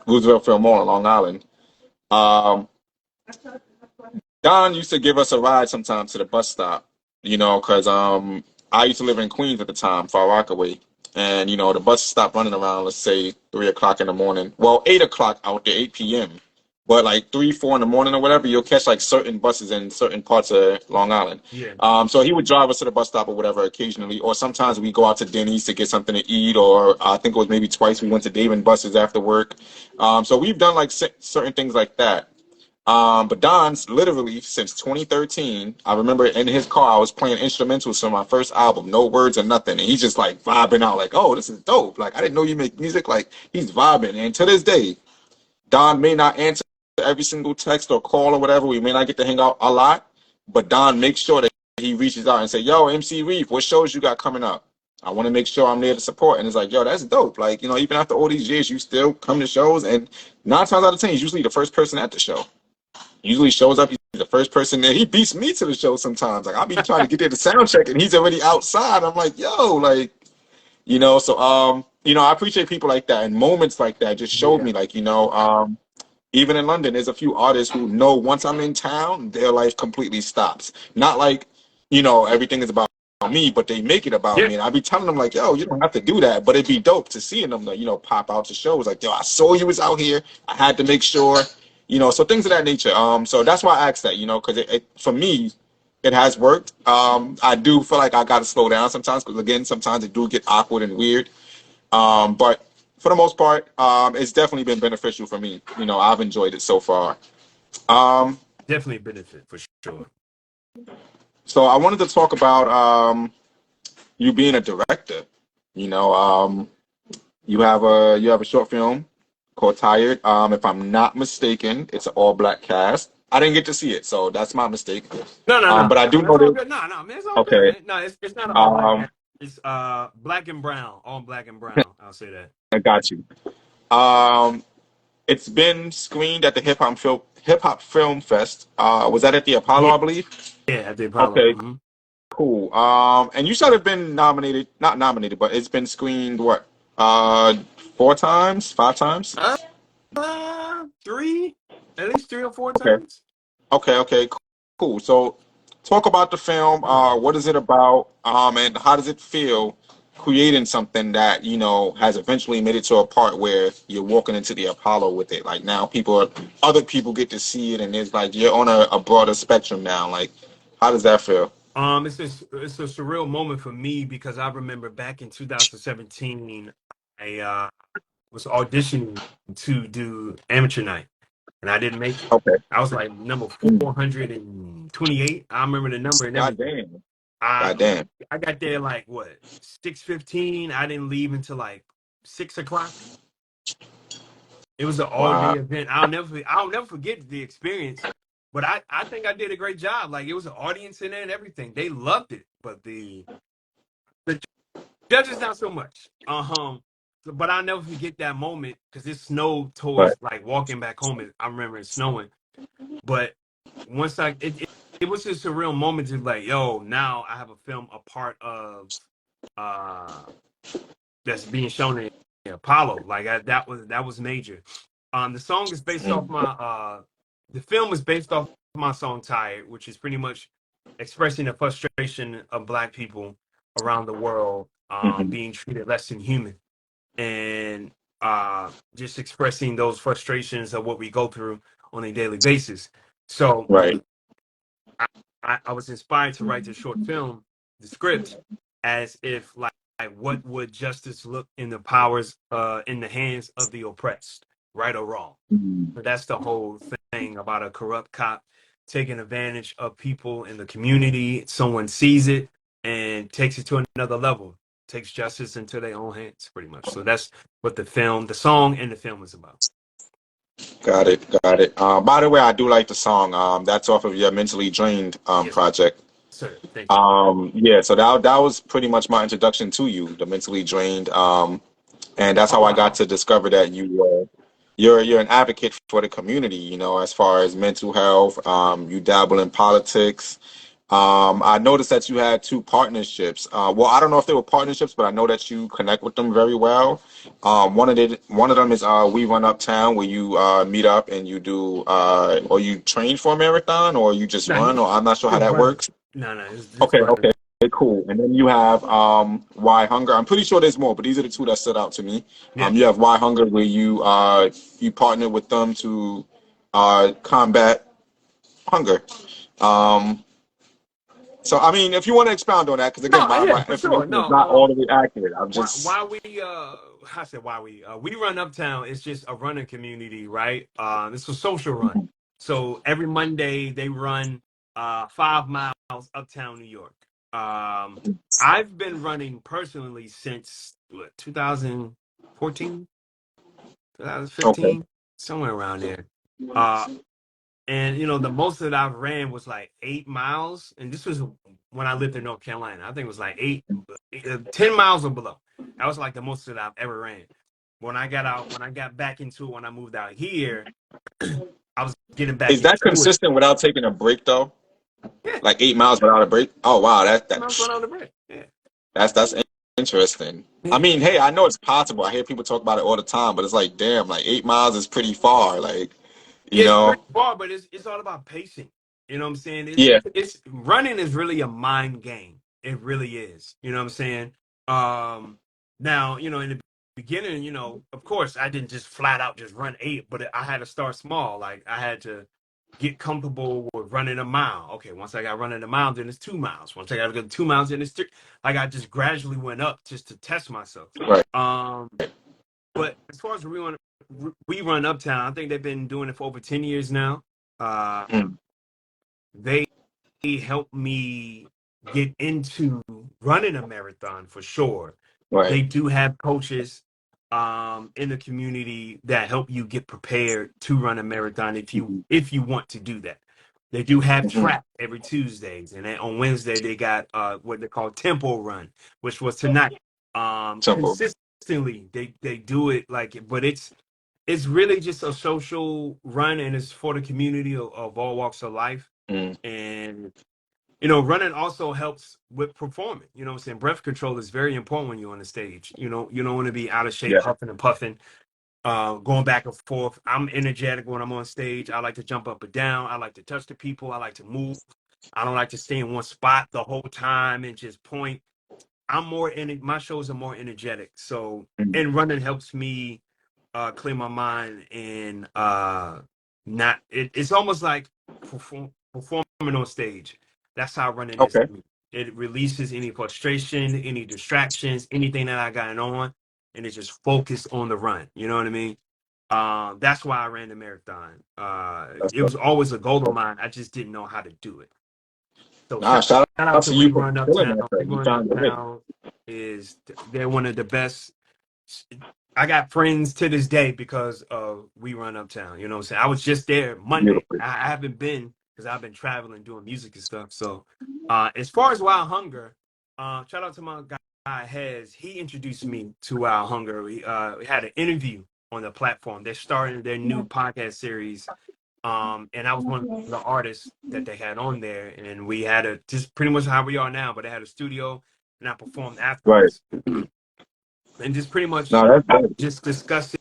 Roosevelt Film Mall in Long Island. Um, Don used to give us a ride sometimes to the bus stop, because I used to live in Queens at the time, Far Rockaway, and the bus stopped running around, let's say 3 o'clock in the morning. Well, 8 o'clock out there, 8 p.m. But like 3, 4 in the morning or whatever, you'll catch like certain buses in certain parts of Long Island. Yeah. So he would drive us to the bus stop or whatever occasionally, or sometimes we go out to Denny's to get something to eat, or I think it was maybe twice we went to Dave and Buster's after work. So we've done like certain things like that. But Don's literally since 2013. I remember in his car, I was playing instrumentals from my first album, no words or nothing. And he's just like vibing out, like, oh, this is dope. Like, I didn't know you make music. Like, he's vibing. And to this day, Don may not answer every single text or call or whatever. We may not get to hang out a lot, but Don makes sure that he reaches out and say, yo, MC Reef, what shows you got coming up? I want to make sure I'm there to support. And it's like, yo, that's dope. Like, you know, even after all these years, you still come to shows. And 9 times out of 10, he's usually the first person at the show. Usually shows up, he's the first person there. He beats me to the show sometimes. Like, I'll be trying to get there to sound check and he's already outside. I'm like, yo, like, you know, so I appreciate people like that, and moments like that just showed me, like, even in London, there's a few artists who know once I'm in town, their life completely stops. Not like, everything is about me, but they make it about me. And I be telling them like, yo, you don't have to do that, but it'd be dope to seeing them, pop out to shows. Like, yo, I saw you was out here. I had to make sure, so things of that nature. So that's why I asked that, because it for me, it has worked. I do feel like I got to slow down sometimes because, again, sometimes it do get awkward and weird. But for the most part, it's definitely been beneficial for me. I've enjoyed it so far. Definitely benefit for sure. So I wanted to talk about you being a director. You have a short film called Tired. If I'm not mistaken, it's an all-black cast. I didn't get to see it, so that's my mistake. No. But I do know that. No, man, it's all good, man. No, it's not all black. It's black and brown, all black and brown. I'll say that. I got you. It's been screened at the Hip Hop Film Fest. Was that at the Apollo, I believe? Yeah, at the Apollo. Okay, cool. And you should have been nominated, not nominated, but it's been screened what? 4 times, 5 times? 3, at least 3 or 4 times. Okay, cool. So, talk about the film. What is it about? And how does it feel creating something that has eventually made it to a part where you're walking into the Apollo with it? Like, now other people get to see it, and it's like you're on a broader spectrum now. Like, how does that feel? It's a surreal moment for me because I remember back in 2017, I was auditioning to do amateur night, and I didn't make it. Okay. I was like number 428. I remember the number and everything. God damn. I got there like what, 6:15. I didn't leave until like 6 o'clock. It was an all-day event. I'll never forget the experience. But I think I did a great job. Like, it was an audience in there and everything. They loved it. But the judges not so much. But I'll never forget that moment because it snowed towards like walking back home. I remember it snowing. But once it was just a real moment to like, yo, now I have a film, a part of that's being shown in Apollo. Like, that was major. The song is based off my the film is based off my song Tired, which is pretty much expressing the frustration of Black people around the world being treated less than human, and just expressing those frustrations of what we go through on a daily basis. So I was inspired to write this short film, the script, as if like what would justice look in the powers in the hands of the oppressed, right or wrong. But that's the whole thing about a corrupt cop taking advantage of people in the community. Someone sees it and takes it to another level, takes justice into their own hands, pretty much. So that's what the song and the film is about. Got it. By the way, I do like the song. That's off of your Mentally Drained project. Sir, thank you. Yeah, so that was pretty much my introduction to you, the Mentally Drained. And that's how I got to discover that you're an advocate for the community, as far as mental health. You dabble in politics. I noticed that you had 2 partnerships. Well, I don't know if they were partnerships, but I know that you connect with them very well. One of them is We Run Uptown, where you meet up and you do, or you train for a marathon, or you just run, or I'm not sure how that works. No. Okay, cool. And then you have Why Hunger. I'm pretty sure there's more, but these are the 2 that stood out to me. You have Why Hunger, where you partner with them to combat hunger. So, I mean, if you want to expound on that, because again, my information is not all the way accurate. I'm just we run Uptown. It's just a running community, right? It's a social run. So every Monday they run 5 miles uptown New York. I've been running personally since what, 2014, Okay. 2015, somewhere around there. Uh, and the most that I've ran was like 8 miles, and this was when I lived in North Carolina. I think it was like 10 miles or below. That was like the most that I've ever ran. When I got back into it, when I moved out here, I was getting back Is that into it. consistent without taking a break though? Yeah, Like 8 miles without a break? Oh wow, 10 miles went on the break. Yeah, that's interesting. I yeah. mean, hey, I know it's possible. I hear people talk about it all the time, but it's like, damn, like 8 miles is pretty far. Like, you It's know, pretty far, but it's all about pacing. You know what I'm saying? yeah, It's running is really a mind game. It really is. You know what I'm saying? Um, Now, in the beginning, of course, I didn't just flat out just run 8, but I had to start small. Like I had to get comfortable with running a mile. Okay, once I got running a mile, then it's 2 miles. Once I got to go 2 miles, then it's three. Like I just gradually went up just to test myself. right. Um, but as far as we run Uptown, I think they've been doing it for over 10 years now. Uh, Mm, they helped me get into running a marathon for sure. right. They do have coaches in the community that help you get prepared to run a marathon if you want to do that. They do have Hmm. track every Tuesdays, and then on Wednesday they got what they call Tempo Run, which was tonight. Simple. Consistently they do it but it's really just a social run, and it's for the community of all walks of life. Mm, And running also helps with performing. You know what I'm saying? Breath control is very important when you're on the stage. You don't want to be out of shape, yeah. huffing and puffing, going back and forth. I'm energetic when I'm on stage. I like to jump up and down. I like to touch the people. I like to move. I don't like to stay in one spot the whole time and just point. My shows are more energetic. So, Mm, and running helps me clear my mind and not. It's almost like performing on stage. That's how running is okay. to me. It releases any frustration, any distractions, anything that I got on, and it's just focused on the run. You know what I mean? That's why I ran the marathon. That's It was always a goal of mine. I just didn't know how to do it. So nah. shout Shout out out to to you for Rerun killing Uptown. that. Thing. You Rerun trying to win. Uptown they're one of the best. I got friends to this day because of We Run Uptown. You know what I'm saying? I was just there Monday. Beautiful. I haven't been because I've been traveling doing music and stuff. So as far as Wild Hunger, shout out to my guy Hez. He introduced me to Wild Hunger. We had an interview on the platform. They're starting their new podcast series. And I was one of the artists that they had on there, and we had just pretty much how we are now, but they had a studio and I performed Right. afterwards. And just pretty much No, that's good. just discussing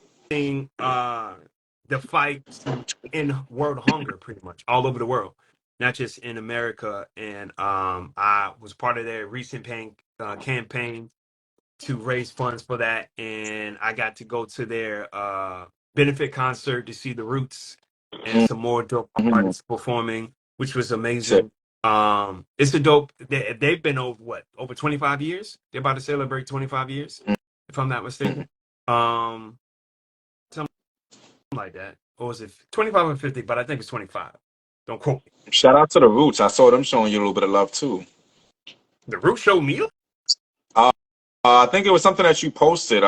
the fights in world hunger pretty much all over the world, not just in America. And I was part of their recent campaign to raise funds for that, and I got to go to their benefit concert to see the Roots and some more dope Mm-hmm. artists performing, which was Sick. amazing. It's a dope. They've been over 25 years. They're about to celebrate 25 years, if I'm not Mm-hmm. mistaken. Um, Something like that. Or was it 25 or 50? But I think it's 25. Don't quote me. Shout out to the Roots. I saw them showing you a little bit of love too. The Roots showed me. Uh, I think it was something that you posted.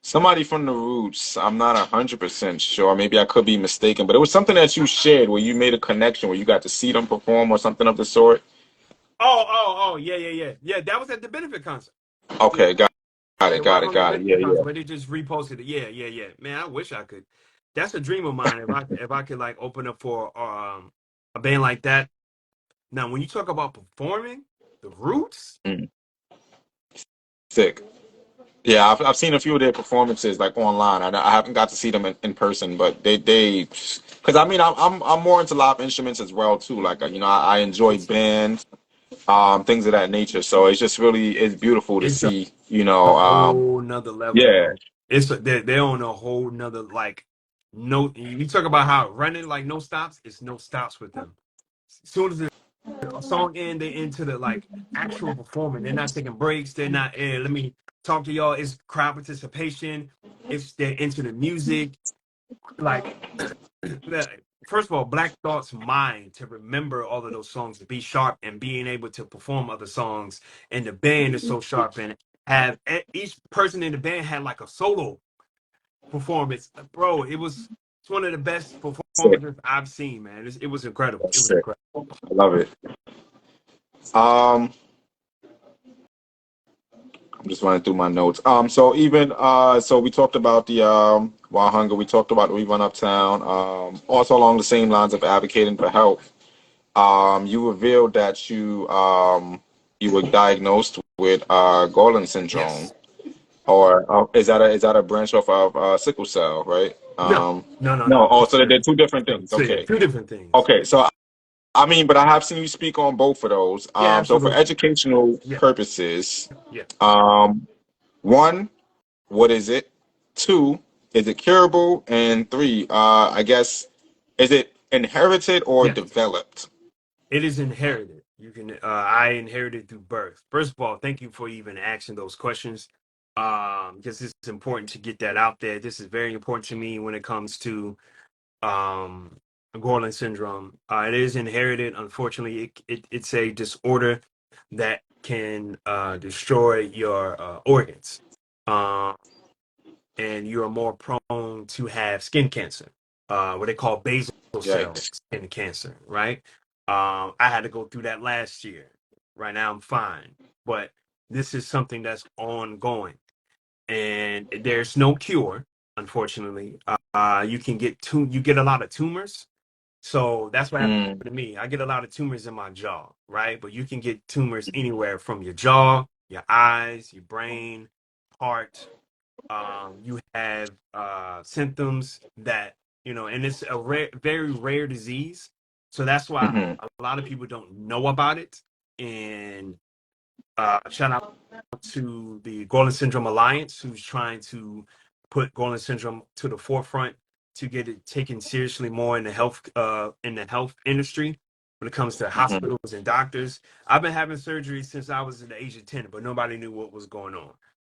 Somebody from the Roots. I'm not 100% sure. Maybe I could be mistaken, but it was something that you shared where you made a connection where you got to see them perform or something of the sort. Oh, yeah. That was at the benefit concert. Yeah. Okay, got it, The got Wild it, Hunger got it. Yeah, benefit yeah. concert where they just reposted it. Yeah. Man, I wish I could. That's a dream of mine. If I could like open up for a band like that. Now, when you talk about performing, the Roots. Mm, sick. Yeah, I've seen a few of their performances like online. I haven't got to see them in person, but because I mean I'm more into live instruments as well too. Like I enjoy It's bands, things of that nature. So it's beautiful to it's a see. whole nother level, Yeah, bro. They're on a whole nother like no. You talk about how running like no stops. It's no stops with them. As soon as the song end, they into the like actual performing. They're not taking breaks. They're not. Let me talk to y'all. It's crowd participation. They're into the music. like first of all, Black Thought's mind to remember all of those songs, to be sharp and being able to perform other songs, and the band is so sharp and have each person in the band had like a solo performance, bro. It's one of the best Sick. performances I've seen, man. It was incredible. It That's was sick. incredible. I love it. Um, I'm just running through my notes. So even so we talked about the Wild Hunger. We talked about We Run Uptown. Also along the same lines of advocating for help. You revealed that you were diagnosed with Gorlin syndrome, Yes. or is that a branch off of sickle cell, right? No. No. No. No. No. Oh, so they're two different things. So yeah, Okay. two different things. Okay. So I mean, but I have seen you speak on both of those. Yeah, So for absolutely. educational Yeah. purposes, Yeah. um, one, what is it? Two, is it curable? And three, I guess, is it inherited or Yes. developed? It is inherited. You can I inherited through birth. First of all, thank you for even asking those questions. Because it's important to get that out there. This is very important to me when it comes to um Gorlin syndrome. It is inherited. Unfortunately, it's a disorder that can destroy your organs. Um and you are more prone to have skin cancer, what they call basal cell Yikes. skin cancer, right? I had to go through that last year. Right now, I'm fine, but this is something that's ongoing, and there's no cure. Unfortunately, you get a lot of tumors, so that's what happened Mm, to me. I get a lot of tumors in my jaw, right? But you can get tumors anywhere from your jaw, your eyes, your brain, heart. You have symptoms that, and it's a very rare disease. So that's why hmm a lot of people don't know about it. And shout out to the Golden Syndrome Alliance, who's trying to put Golden Syndrome to the forefront to get it taken seriously more in the health industry when it comes to hmm hospitals and doctors. I've been having surgery since I was at the age of 10, but nobody knew what was going on.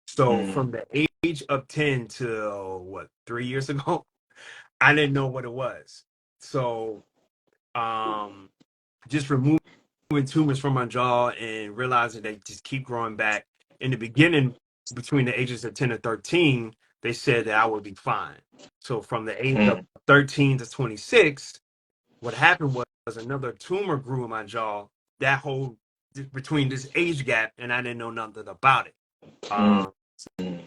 So mm, from the age of 10 to what, 3 years ago, I didn't know what it was. So um just removing tumors from my jaw and realizing they just keep growing back. In the beginning, between the ages of 10 and 13, they said that I would be fine. So from the age of mm, 13 to 26, what happened was another tumor grew in my jaw that whole between this age gap, and I didn't know nothing about it. mm, Um,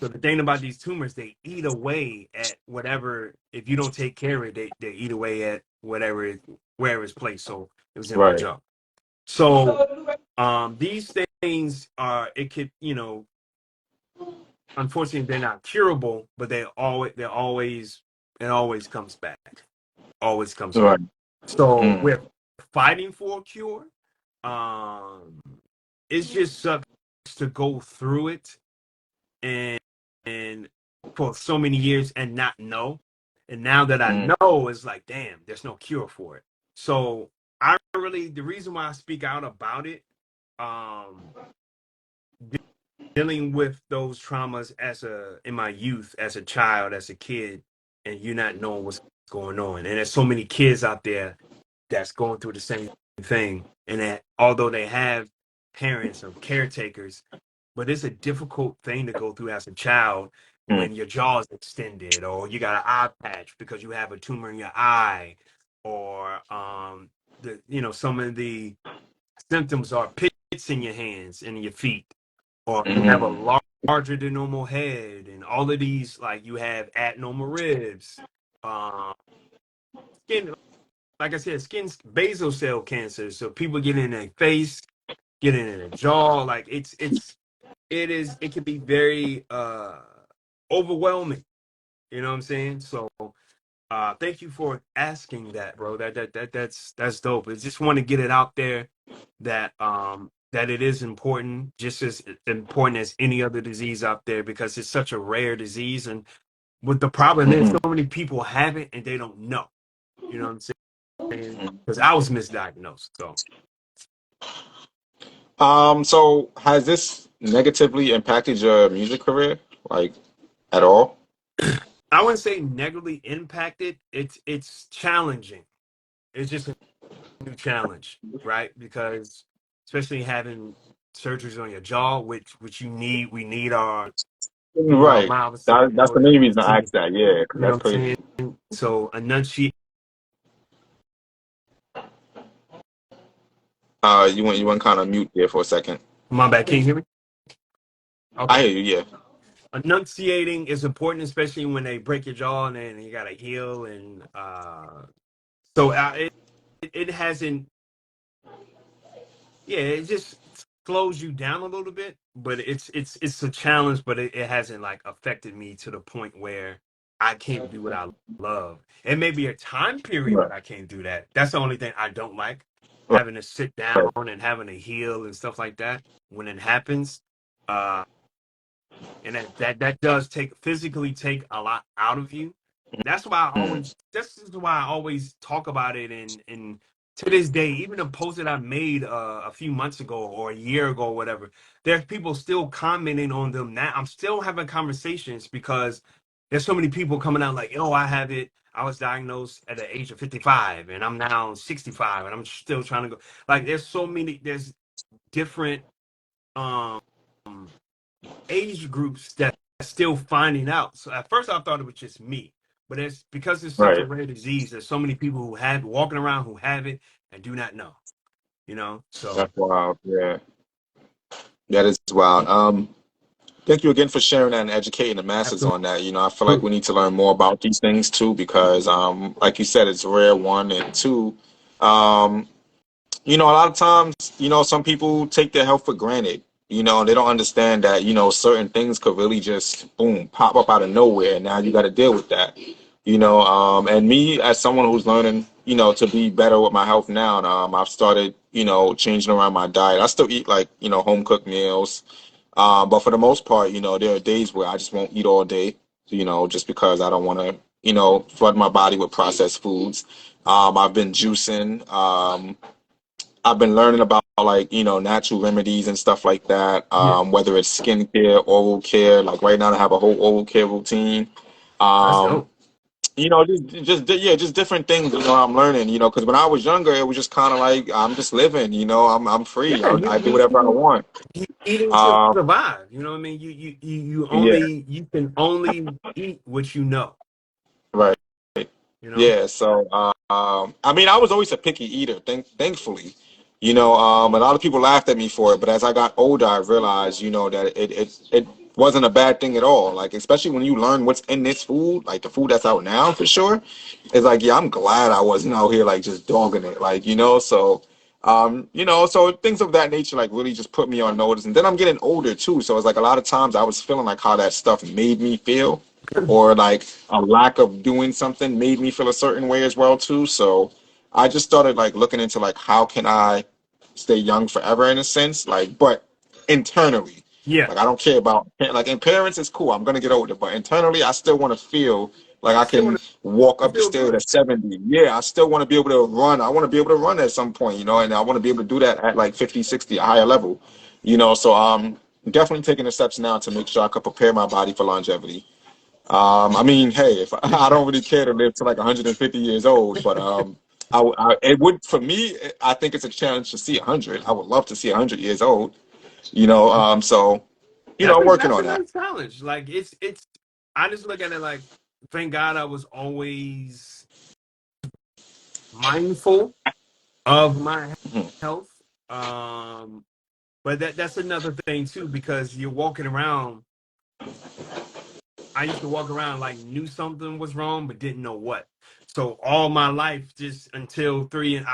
so the thing about these tumors, they eat away at whatever. If you don't take care of it, they eat away at wherever it's placed. So it was in my right. jaw. So these things are, it could, unfortunately they're not curable, but it always comes back. Always comes back. Right. So Mm, we're fighting for a cure. Um it just sucks to go through it and and for so many years and not know. And now that I mm, know, it's like, damn, there's no cure for it. So the reason why I speak out about it, um, dealing with those traumas in my youth, as a child, as a kid, and you not knowing what's going on. And there's so many kids out there that's going through the same thing. And that although they have parents or caretakers, but it's a difficult thing to go through as a child mm, when your jaw is extended or you got an eye patch because you have a tumor in your eye, or some of the symptoms are pits in your hands and your feet, or you have a mm, larger than normal head, and all of these, like you have abnormal ribs, um, skin, like I said, skin basal cell cancer. So people get in their face, get in their jaw, like it can be very overwhelming. You know what I'm saying? So thank you for asking that, bro. That's dope. I just want to get it out there that it is important, just as important as any other disease out there, because it's such a rare disease. And what the problem is, mm, so many people have it and they don't know. You know what I'm saying? mm. Because I was misdiagnosed. So So has this negatively impacted your music career, like at all? I wouldn't say negatively impacted. It's challenging. It's just a new challenge, right? Because especially having surgeries on your jaw, which we need our Right. mouths in That's the order main reason to, I asked that. Yeah, 'cause you know that's what I'm crazy. saying? So enunciate. You went kind of mute there for a second. My bad. Can you hear me? I Okay. hear you. Yeah. Enunciating is important, especially when they break your jaw and then you gotta heal. And so it hasn't. Yeah, it just slows you down a little bit, but it's a challenge, but it hasn't like affected me to the point where I can't do what I love. It may be a time period Right. where I can't do that. That's the only thing I don't like, Right. having to sit down and having to heal and stuff like that when it happens. Uh, and that does physically take a lot out of you. That's why I Mm. always this is why I always talk about it, and to this day, even the post that I made a few months ago or a year ago or whatever, there's people still commenting on them now. I'm still having conversations because there's so many people coming out like, oh, I have it. I was diagnosed at the age of 55 and I'm now 65 and I'm still trying to go. Like there's different um age groups that are still finding out. So at first I thought it was just me, but it's because it's such a Right. rare disease. There's so many people who have walking around who have it and do not know. So That's wild. Yeah. That is wild. Thank you again for sharing that and educating the masses absolutely. on that. I feel like we need to learn more about these things too because, like you said, it's a rare one, and two, um, a lot of times, some people take their health for granted. They don't understand that, certain things could really just boom, pop up out of nowhere. And now you got to deal with that. And me as someone who's learning, to be better with my health now, I've started, changing around my diet. I still eat like, home cooked meals. But for the most part, there are days where I just won't eat all day, just because I don't want to, flood my body with processed foods. I've been juicing. I've been learning about like natural remedies and stuff like that. Yeah, Whether it's skincare, oral care. Like right now, I have a whole oral care routine. that's Um, dope. just different things. I'm learning. Because when I was younger, it was just kind of like I'm just living. I'm free. Yeah, I do whatever I want. you eating to Um, survive. You know what I mean? yeah, You can only eat what you know. right. You know. Yeah, so I mean, I was always a picky eater. Thankfully, a lot of people laughed at me for it, but as I got older, I realized, that it wasn't a bad thing at all. Like, especially when you learn what's in this food, like the food that's out now for sure, it's like, yeah, I'm glad I wasn't out here like just dogging it, like so. So things of that nature like really just put me on notice, and then I'm getting older too. So it's like a lot of times I was feeling like how that stuff made me feel, or like a lack of doing something made me feel a certain way as well too. So I just started like looking into like how can I stay young forever in a sense, like but internally. Yeah, Like I don't care about like in parents it's cool. I'm gonna get older, but internally I still want to feel like I still can want walk to up the feel stairs good. at 70. Yeah, I still want to be able to run. I want to be able to run at some point, and I want to be able to do that at like 50, 60, a higher level. So definitely taking the steps now to make sure I could prepare my body for longevity. I mean, hey, if I don't really care to live to like 150 years old, but it would for me. I think it's a challenge to see 100. I would love to see 100 years old. So working That's a on that. nice challenge. Like it's. I just look at it like, thank God I was always mindful of my Mhm. health. Um, but that's another thing too, because you're walking around. I used to walk around like knew something was wrong, but didn't know what. So all my life, just until three, and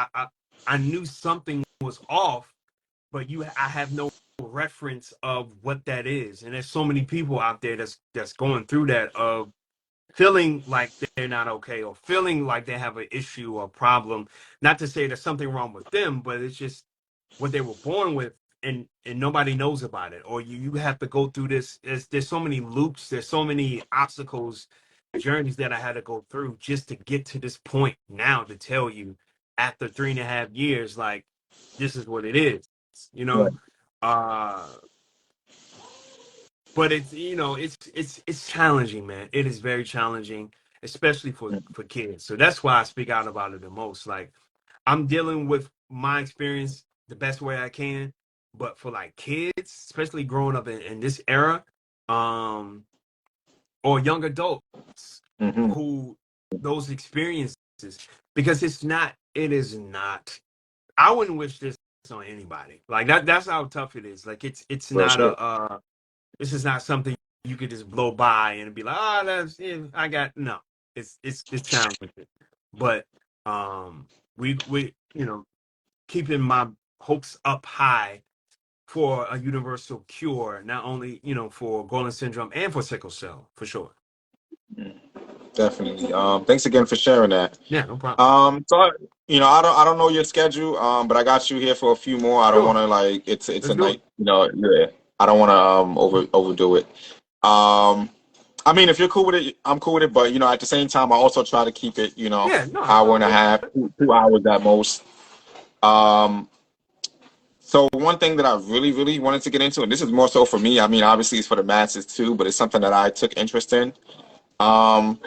I knew something was off, but I have no reference of what that is. And there's so many people out there that's going through that of feeling like they're not okay or feeling like they have an issue or problem. Not to say there's something wrong with them, but it's just what they were born with, and nobody knows about it. Or you have to go through this. There's so many loops, there's so many obstacles, journeys that I had to go through just to get to this point now to tell you after 3.5 years, like, this is what it is, you know. Right. uh but it's it's challenging, man. It is very challenging, especially for kids. So that's why I speak out about it the most. Like I'm dealing with my experience the best way I can, but for like kids, especially growing up in this era, um, or young adults Hmm. who those experiences, because it is not. I wouldn't wish this on anybody. Like that's how tough it is. Like it's For not sure. this is not something you could just blow by and be like, oh, that's I got no. It's challenging, but we keeping my hopes up high for a universal cure, not only for Golden syndrome and for sickle cell for sure. Definitely. Thanks again for sharing that. Yeah, no problem. I don't know your schedule, but I got you here for a few more. I don't want Sure, to like it's a let's do it. night, yeah. I don't want to overdo it. Um, I mean, if you're cool with it, I'm cool with it. But at the same time, I also try to keep it, Yeah, no, it's hour all and a good. half, 2 hours at most. Um, so one thing that I really, really wanted to get into, and this is more so for me. I mean, obviously it's for the masses too, but it's something that I took interest in. Um,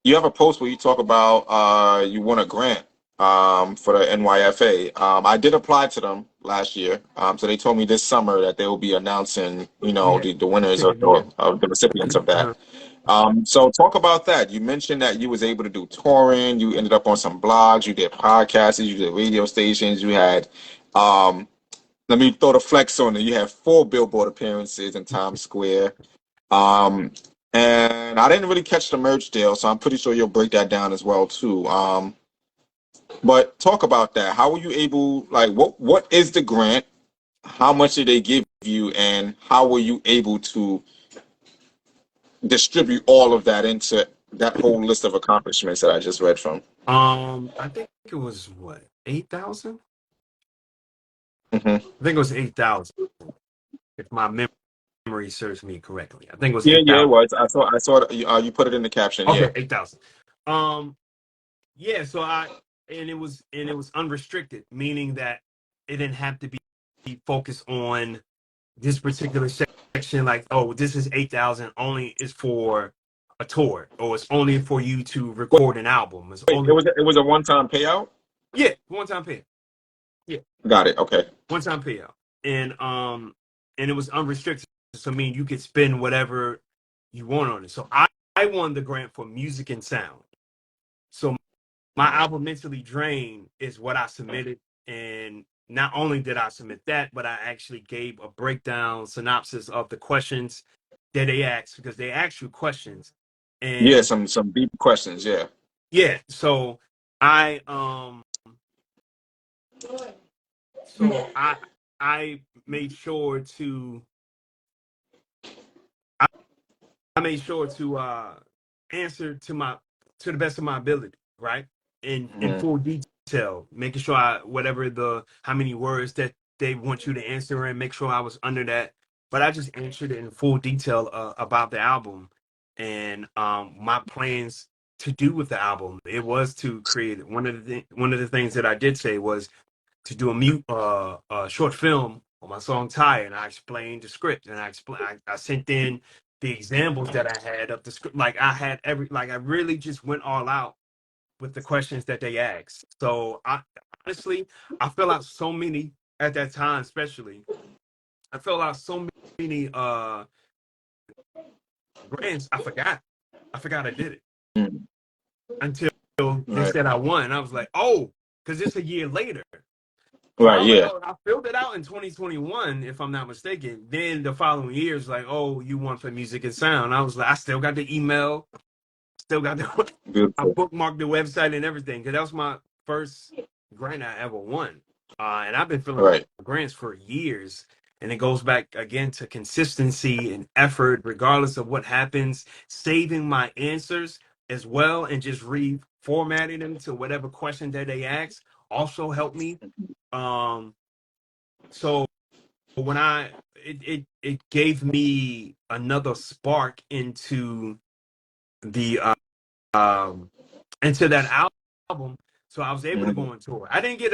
you have a post where you talk about you won a grant for the NYFA. I did apply to them last year, so they told me this summer that they will be announcing, Oh yeah, the winners or, yeah. or the recipients of that. Uh, So talk about that. You mentioned that you was able to do touring. You ended up on some blogs. You did podcasts. You did radio stations. You had, um, let me throw the flex on it. You had 4 Billboard appearances in Times Square. Um, and I didn't really catch the merch deal, so I'm pretty sure you'll break that down as well too. But talk about that. How were you able? Like, what is the grant? How much did they give you, and how were you able to distribute all of that into that whole list of accomplishments that I just read from? I think it was what 8,000. Hmm. I think it was 8,000 if my memory serves me correctly. I think it was Yeah, eight yeah, it thousand. was. I saw that you put it in the caption. Yeah. Okay, 8,000. Um, yeah. So it was unrestricted, meaning that it didn't have to be focused on this particular section. Like, oh, this is 8,000 only is for a tour, or it's only for you to Wait, record an album. It's wait, it only was it was a one-time payout. yeah, one time pay. Yeah, Got it. Okay. one time payout, and it was unrestricted. So I mean, you could spend whatever you want on it. So I won the grant for music and sound. So my album Mentally Drained is what I submitted, and not only did I submit that, but I actually gave a breakdown synopsis of the questions that they asked, because they asked you questions, Yeah, and some deep questions. Yeah. yeah, I so I made sure to I made sure to answer to the best of my ability, right? In Hmm. full detail, making sure whatever how many words that they want you to answer and make sure I was under that. But I just answered it in full detail about the album and my plans to do with the album. It was to create one of the things that I did say was to do a short film on my song Tired, and I explained the script, and I sent in the examples that I had of the script. Like I had I really just went all out with the questions that they asked. So I honestly I fill out so many at that time, especially I fill out so many grants. I forgot I did it until they Right. said I won. And I was like, oh, because it's a year later. So I Right. was like, Yeah. oh, I filled it out in 2021, if I'm not mistaken. Then the following year is like, oh, you won for music and sound. I was like, I still got the email, still got the, I Beautiful. bookmarked the website and everything, because that was my first grant I ever won. And I've been filling out Right. grants for years. And it goes back again to consistency and effort, regardless of what happens, saving my answers as well, and just reformatting them to whatever question that they ask also helped me. Um, so when it gave me another spark the um into that album, so I was able to Mhm. go on tour. I didn't get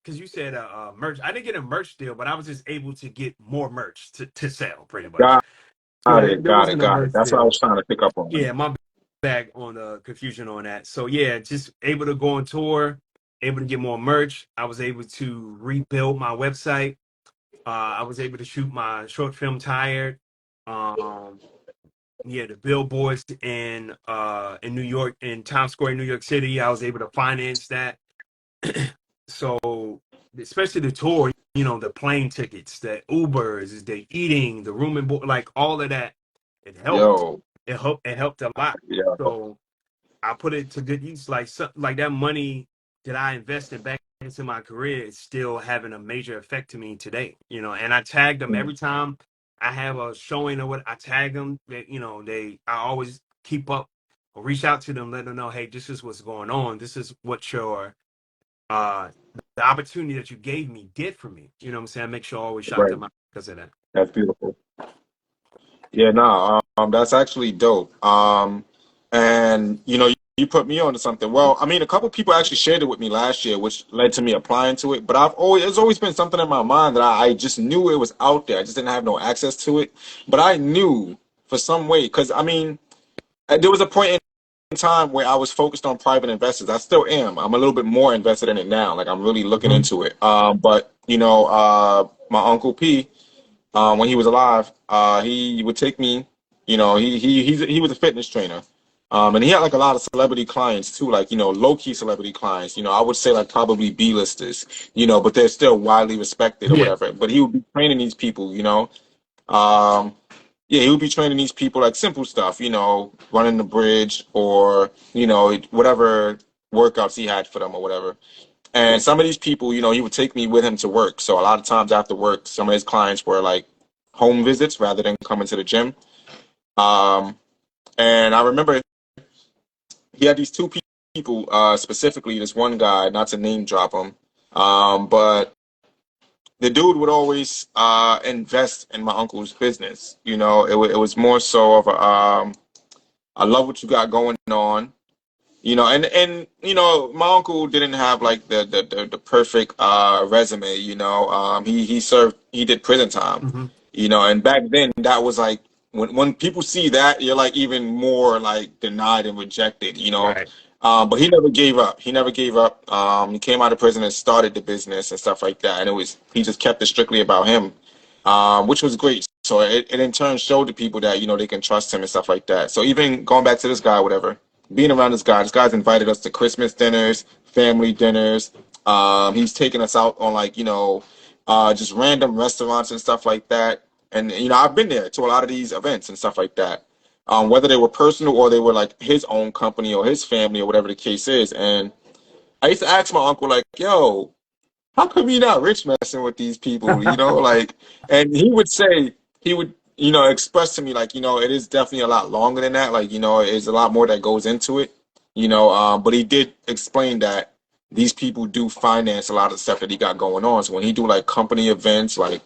because you said merch. I didn't get a merch deal, but I was just able to get more merch to sell, pretty much. Got So there Got it, wasn't a got it. merch That's what I sale. was trying to pick up on. Yeah, my bag on the confusion on that. So yeah, just able to go on tour, able to get more merch. I was able to rebuild my website. I was able to shoot my short film Tired. Um, yeah, the billboards in New York, in Times Square, New York City. I was able to finance that. So especially the tour, the plane tickets, the Ubers, the eating, the room and board, like all of that, it helped. Yo, It helped a lot. yeah, So I put it to good use. Like that money that I invested back into my career is still having a major effect to me today. And I tag them every time I have a showing or what. I tag them. I always keep up or reach out to them, let them know, hey, this is what's going on. This is what uh the opportunity that you gave me did for me. You know what I'm saying? I make sure I always shout right. them out because of that. That's beautiful. Yeah, no, that's actually dope. And you put me onto something. Well, I mean, a couple people actually shared it with me last year, which led to me applying to it. But there's always been something in my mind that I just knew it was out there. I just didn't have no access to it. But I knew for some way, because I mean, there was a point in time where I was focused on private investors. I still am. I'm a little bit more invested in it now. Like I'm really looking Mhm. into it. But my uncle P, when he was alive, he would take me. He was a fitness trainer, and he had like a lot of celebrity clients too, like low key celebrity clients. I would say like probably B-listers, but they're still widely respected or Yeah. whatever. But he would be training these people, um, yeah, he would be training these people like simple stuff, running the bridge or whatever workouts he had for them or whatever. And some of these people, he would take me with him to work. So a lot of times after work, some of his clients were like home visits rather than coming to the gym. Um, and I remember he had these two people, specifically this one guy, not to name drop him, but the dude would always invest in my uncle's business. It was more so of I love what you got going on. And my uncle didn't have like the perfect resume. He did prison time. Hmm. And back then that was like when people see that, you're like even more like denied and rejected. Right. But he never gave up. He never gave up. He came out of prison and started the business and stuff like that. And he just kept it strictly about him, which was great. So it in turn showed the people that they can trust him and stuff like that. So even going back to this guy, whatever, being around this guy's invited us to Christmas dinners, family dinners. He's taken us out on like just random restaurants and stuff like that. And I've been there to a lot of these events and stuff like that, whether they were personal or they were like his own company or his family or whatever the case is. And I used to ask my uncle like, "Yo, how come you not rich messing with these people?" Like, and he would express to me like, it is definitely a lot longer than that. Like, it's a lot more that goes into it. But he did explain that these people do finance a lot of the stuff that he got going on. So when he do like company events, like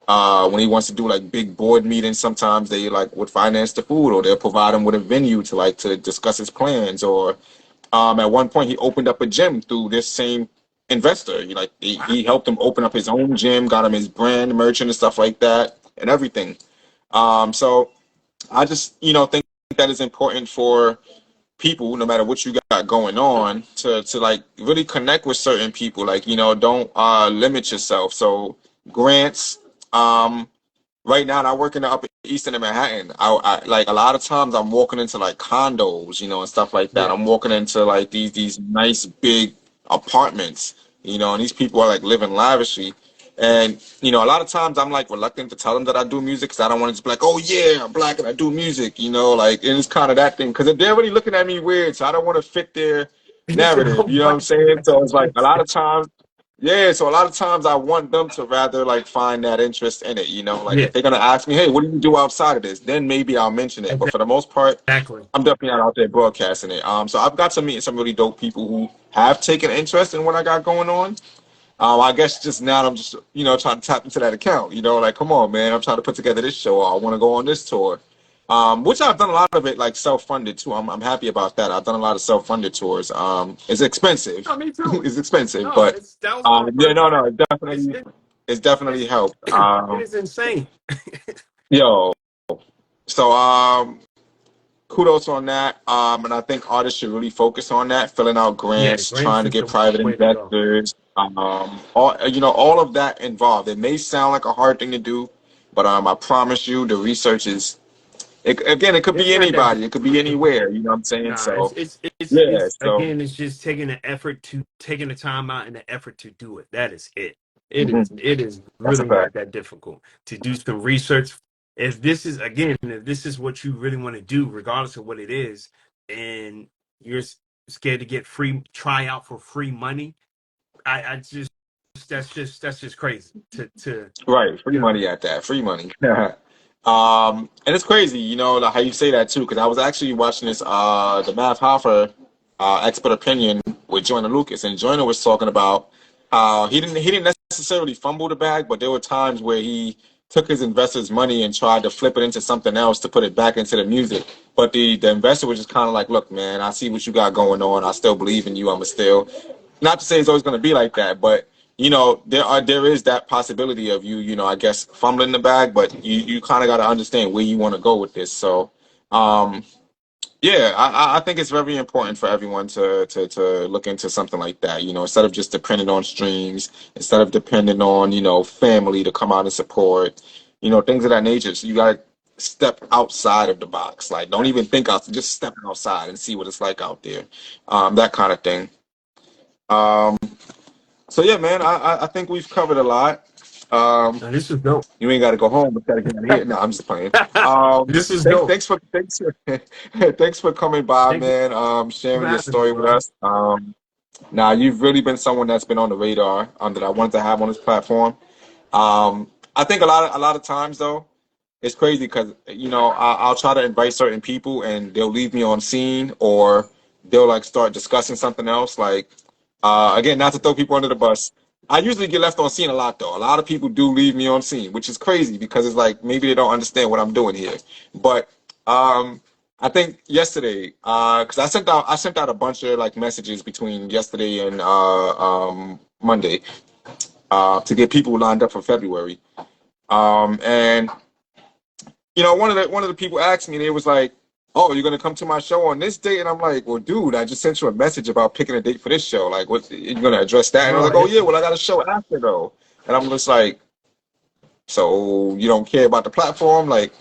when he wants to do like big board meetings, sometimes they like would finance the food or they'll provide him with a venue to discuss his plans. Or at one point he opened up a gym through this same investor. He helped him open up his own gym, got him his brand merchant and stuff like that and everything. So I just think that is important for people, no matter what you got going on, to like really connect with certain people. Like, don't limit yourself. So grants, um, right now, and I work in the Upper East End of Manhattan. I like a lot of times I'm walking into like condos, and stuff like that. Yeah. I'm walking into like these nice big apartments, and these people are like living lavishly. And a lot of times I'm like reluctant to tell them that I do music because I don't want to just be like, oh yeah, I'm black and I do music, like, and it's kind of that thing because they're already looking at me weird, so I don't want to fit their He said, narrative. "Oh, You know what I'm black saying? So it's like a lot music." of times. Yeah, so a lot of times I want them to rather like find that interest in it, like Yeah, if they're gonna ask me, hey, what do you do outside of this? Then maybe I'll mention it. But for the most part, exactly. I'm definitely not out there broadcasting it. So I've got to meet some really dope people who have taken interest in what I got going on. I guess just now I'm just, trying to tap into that account, like, come on, man, I'm trying to put together this show. I want to go on this tour. Which I've done a lot of it like self-funded too. I'm happy about that. I've done a lot of self-funded tours. It's expensive. No, me too. It's expensive, No, but that was my yeah, first. no, It's it's definitely it's helped. it is insane. Yo, So kudos on that. And I think artists should really focus on that, filling out Yeah, the grants, grants trying to is get the private way to go. investors, all of that involved. It may sound like a hard thing to do, but I promise you, the research is. It could It's be not that anybody. It could be anywhere. You know what I'm saying? nah, it's So it's it's yeah. it's So again, it's just taking the time out and the effort to do it. That is it. mhm, It is that's a really fact. not that difficult to do some research. If this is what you really want to do, regardless of what it is, and you're scared to get free try out for free money, I just that's just crazy to Right, free you know. money at that. Free money. And it's crazy, like how you say that too, because I was actually watching this the Math Hoffer expert opinion with Joyner Lucas, and Joyner was talking about how he didn't necessarily fumble the bag, but there were times where he took his investors' money and tried to flip it into something else to put it back into the music. But the investor was just kind of like, look, man, I see what you got going on. I still believe in you. I'm still not to say it's always going to be like that, but there is that possibility of I guess fumbling the bag, but you kind of got to understand where you want to go with this. So um yeah, I think it's very important for everyone to look into something like that, instead of just depending on streams, instead of depending on family to come out and support, things of that nature. So you got to step outside of the box, like don't even think out, just step outside and see what it's like out there, that kind of thing. um so yeah, man, I think we've covered a lot. Um, Now this is dope. you ain't got to go home, but gotta get out of here. No, I'm just playing. This is Thanks, dope. thanks for thanks for coming by, Thank you man. for Sharing your having me, story with bro. us. Now you've really been someone that's been on the radar, that I wanted to have on this platform. I think a lot of times though, it's crazy because I'll try to invite certain people and they'll leave me on scene, or they'll like start discussing something else. Like again, not to throw people under the bus. I usually get left on scene a lot though. A lot of people do leave me on scene, which is crazy because it's like maybe they don't understand what I'm doing here. But I think yesterday, because I sent out a bunch of like messages between yesterday and Monday, to get people lined up for February. And one of the people asked me, they was like, "Oh, you're gonna come to my show on this date?" And I'm like, "Well, dude, I just sent you a message about picking a date for this show. Like, what, you're gonna address that?" And I was Bro, like, "Oh yeah, well, I got a show after though." And I'm just like, "So you don't care about the platform?" Like,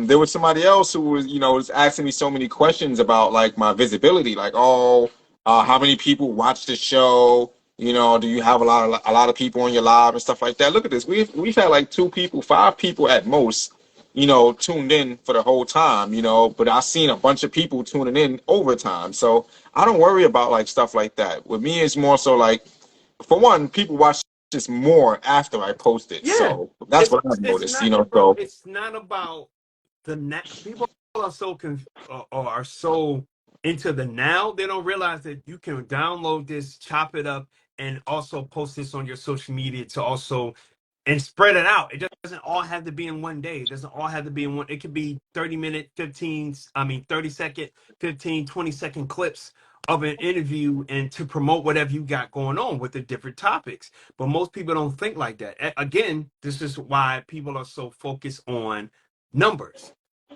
there was somebody else who was asking me so many questions about like my visibility, like, "Oh, how many people watch the show? Do you have a lot of people on your live and stuff like that?" Look at this. We've had like 2 people, 5 people at most, tuned in for the whole time. But I've seen a bunch of people tuning in over time. So I don't worry about like stuff like that. With me, it's more so like, for one, people watch this more after I post it. yeah, So that's what I've it's noticed. not, bro. So It's not about the people are so or are so into the now. They don't realize that you can download this, chop it up, and also post this on your social media to also and spread it out. It doesn't all have to be in one day. It doesn't all have to be in one. It could be 30-minute, 30-second, 15, 20-second clips of an interview and to promote whatever you got going on with the different topics. But most people don't think like that. Again, this is why people are so focused on numbers,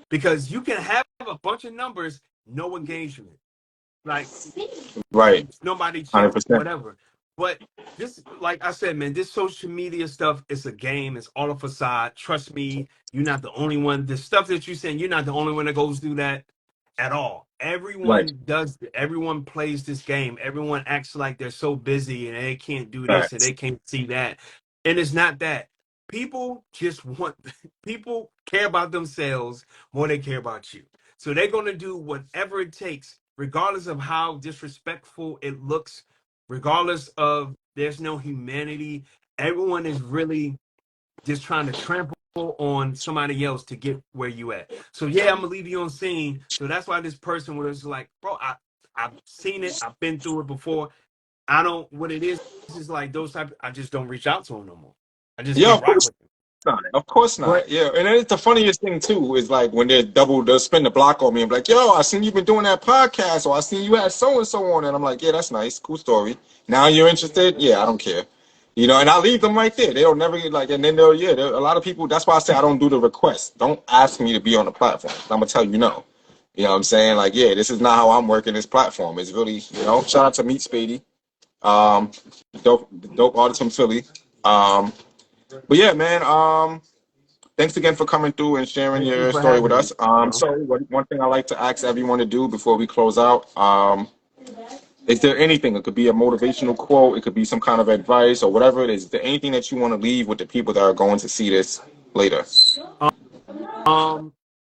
because you can have a bunch of numbers, no engagement. Like right, nobody hundred checks percent. whatever. But this, like I said, man, this social media stuff is a game. It's all a facade. Trust me, you're not the only one. The stuff that you're saying, you're not the only one that goes through that at all. Right, Everyone does. Everyone plays this game. Everyone acts like they're so busy and they can't do this and facts. they can't see that. And it's not that. People just want. People care about themselves more than they care about you. So they're gonna do whatever it takes, regardless of how disrespectful it looks, regardless of there's no humanity. Everyone is really just trying to trample on somebody else to get where you at. So yeah, I'm gonna leave you on scene. So that's why this person was like, bro, I've seen it, I've been through it before. I don't what it is like those type. I just don't reach out to them no more. I just Yeah, can't of rock course with them. not. Of course But not. Yeah, and then it's the funniest thing too is like when they'll spin the block on me and be like, "Yo, I seen you been doing that podcast, or I seen you had so and so on," and I'm like, "Yeah, that's nice, cool story. Now you're interested? Yeah, I don't care." You know, and I leave them right there. They'll never get like, and then they'll, yeah, a lot of people, that's why I say I don't do the request. Don't ask me to be on the platform. I'm going to tell you no. You know what I'm saying? Like, yeah, this is not how I'm working this platform. It's really, you know, shout out to Meet Spady, dope artist from Philly. But yeah, man, thanks again for coming through and sharing Thank you your for story with having us. me, bro. So one thing I like to ask everyone to do before we close out, is there anything? It could be a motivational quote, it could be some kind of advice or whatever it is. Is there anything that you want to leave with the people that are going to see this later? Um,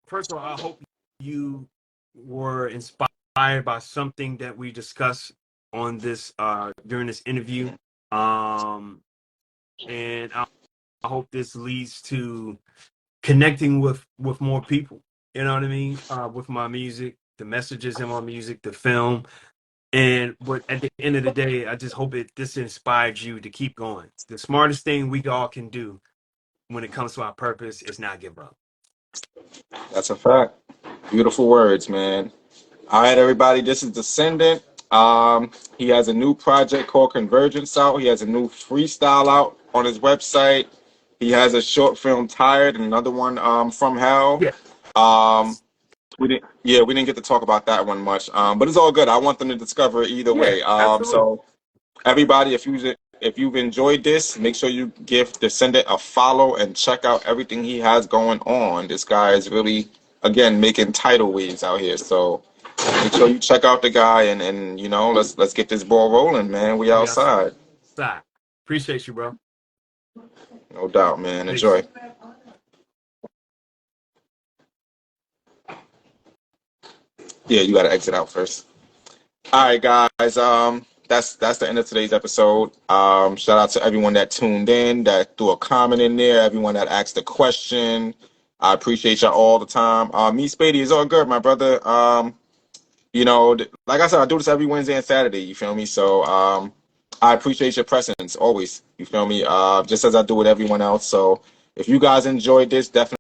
First of all, I hope you were inspired by something that we discussed on this during this interview. Um, and I hope this leads to connecting with more people. You know what I mean? With my music, the messages in my music, the film, but at the end of the day, I just hope this inspired you to keep going. The smartest thing we all can do when it comes to our purpose is not give up. That's a fact. Beautiful words, man. All right, everybody. This is Descendant. He has a new project called Convergence out. He has a new freestyle out on his website. He has a short film, Tired, and another one, From Hell. Yeah, Um, we didn't get to talk about that one much. But it's all good. I want them to discover it either yeah, way. absolutely. So everybody, if you've enjoyed this, make sure you give Descendant a follow and check out everything he has going on. This guy is really, again, making tidal waves out here. So make sure you check out the guy and you know, let's get this ball rolling, man. We We outside. outside. Appreciate you, bro. No doubt, man. Peace. Enjoy. Yeah, you gotta exit out first. All right, guys. That's the end of today's episode. Shout out to everyone that tuned in, that threw a comment in there, everyone that asked a question. I appreciate y'all all the time. Me, Spady, is all good, my brother. You know, like I said, I do this every Wednesday and Saturday. You feel me? So, I appreciate your presence always. You feel me? Just as I do with everyone else. So, if you guys enjoyed this, definitely.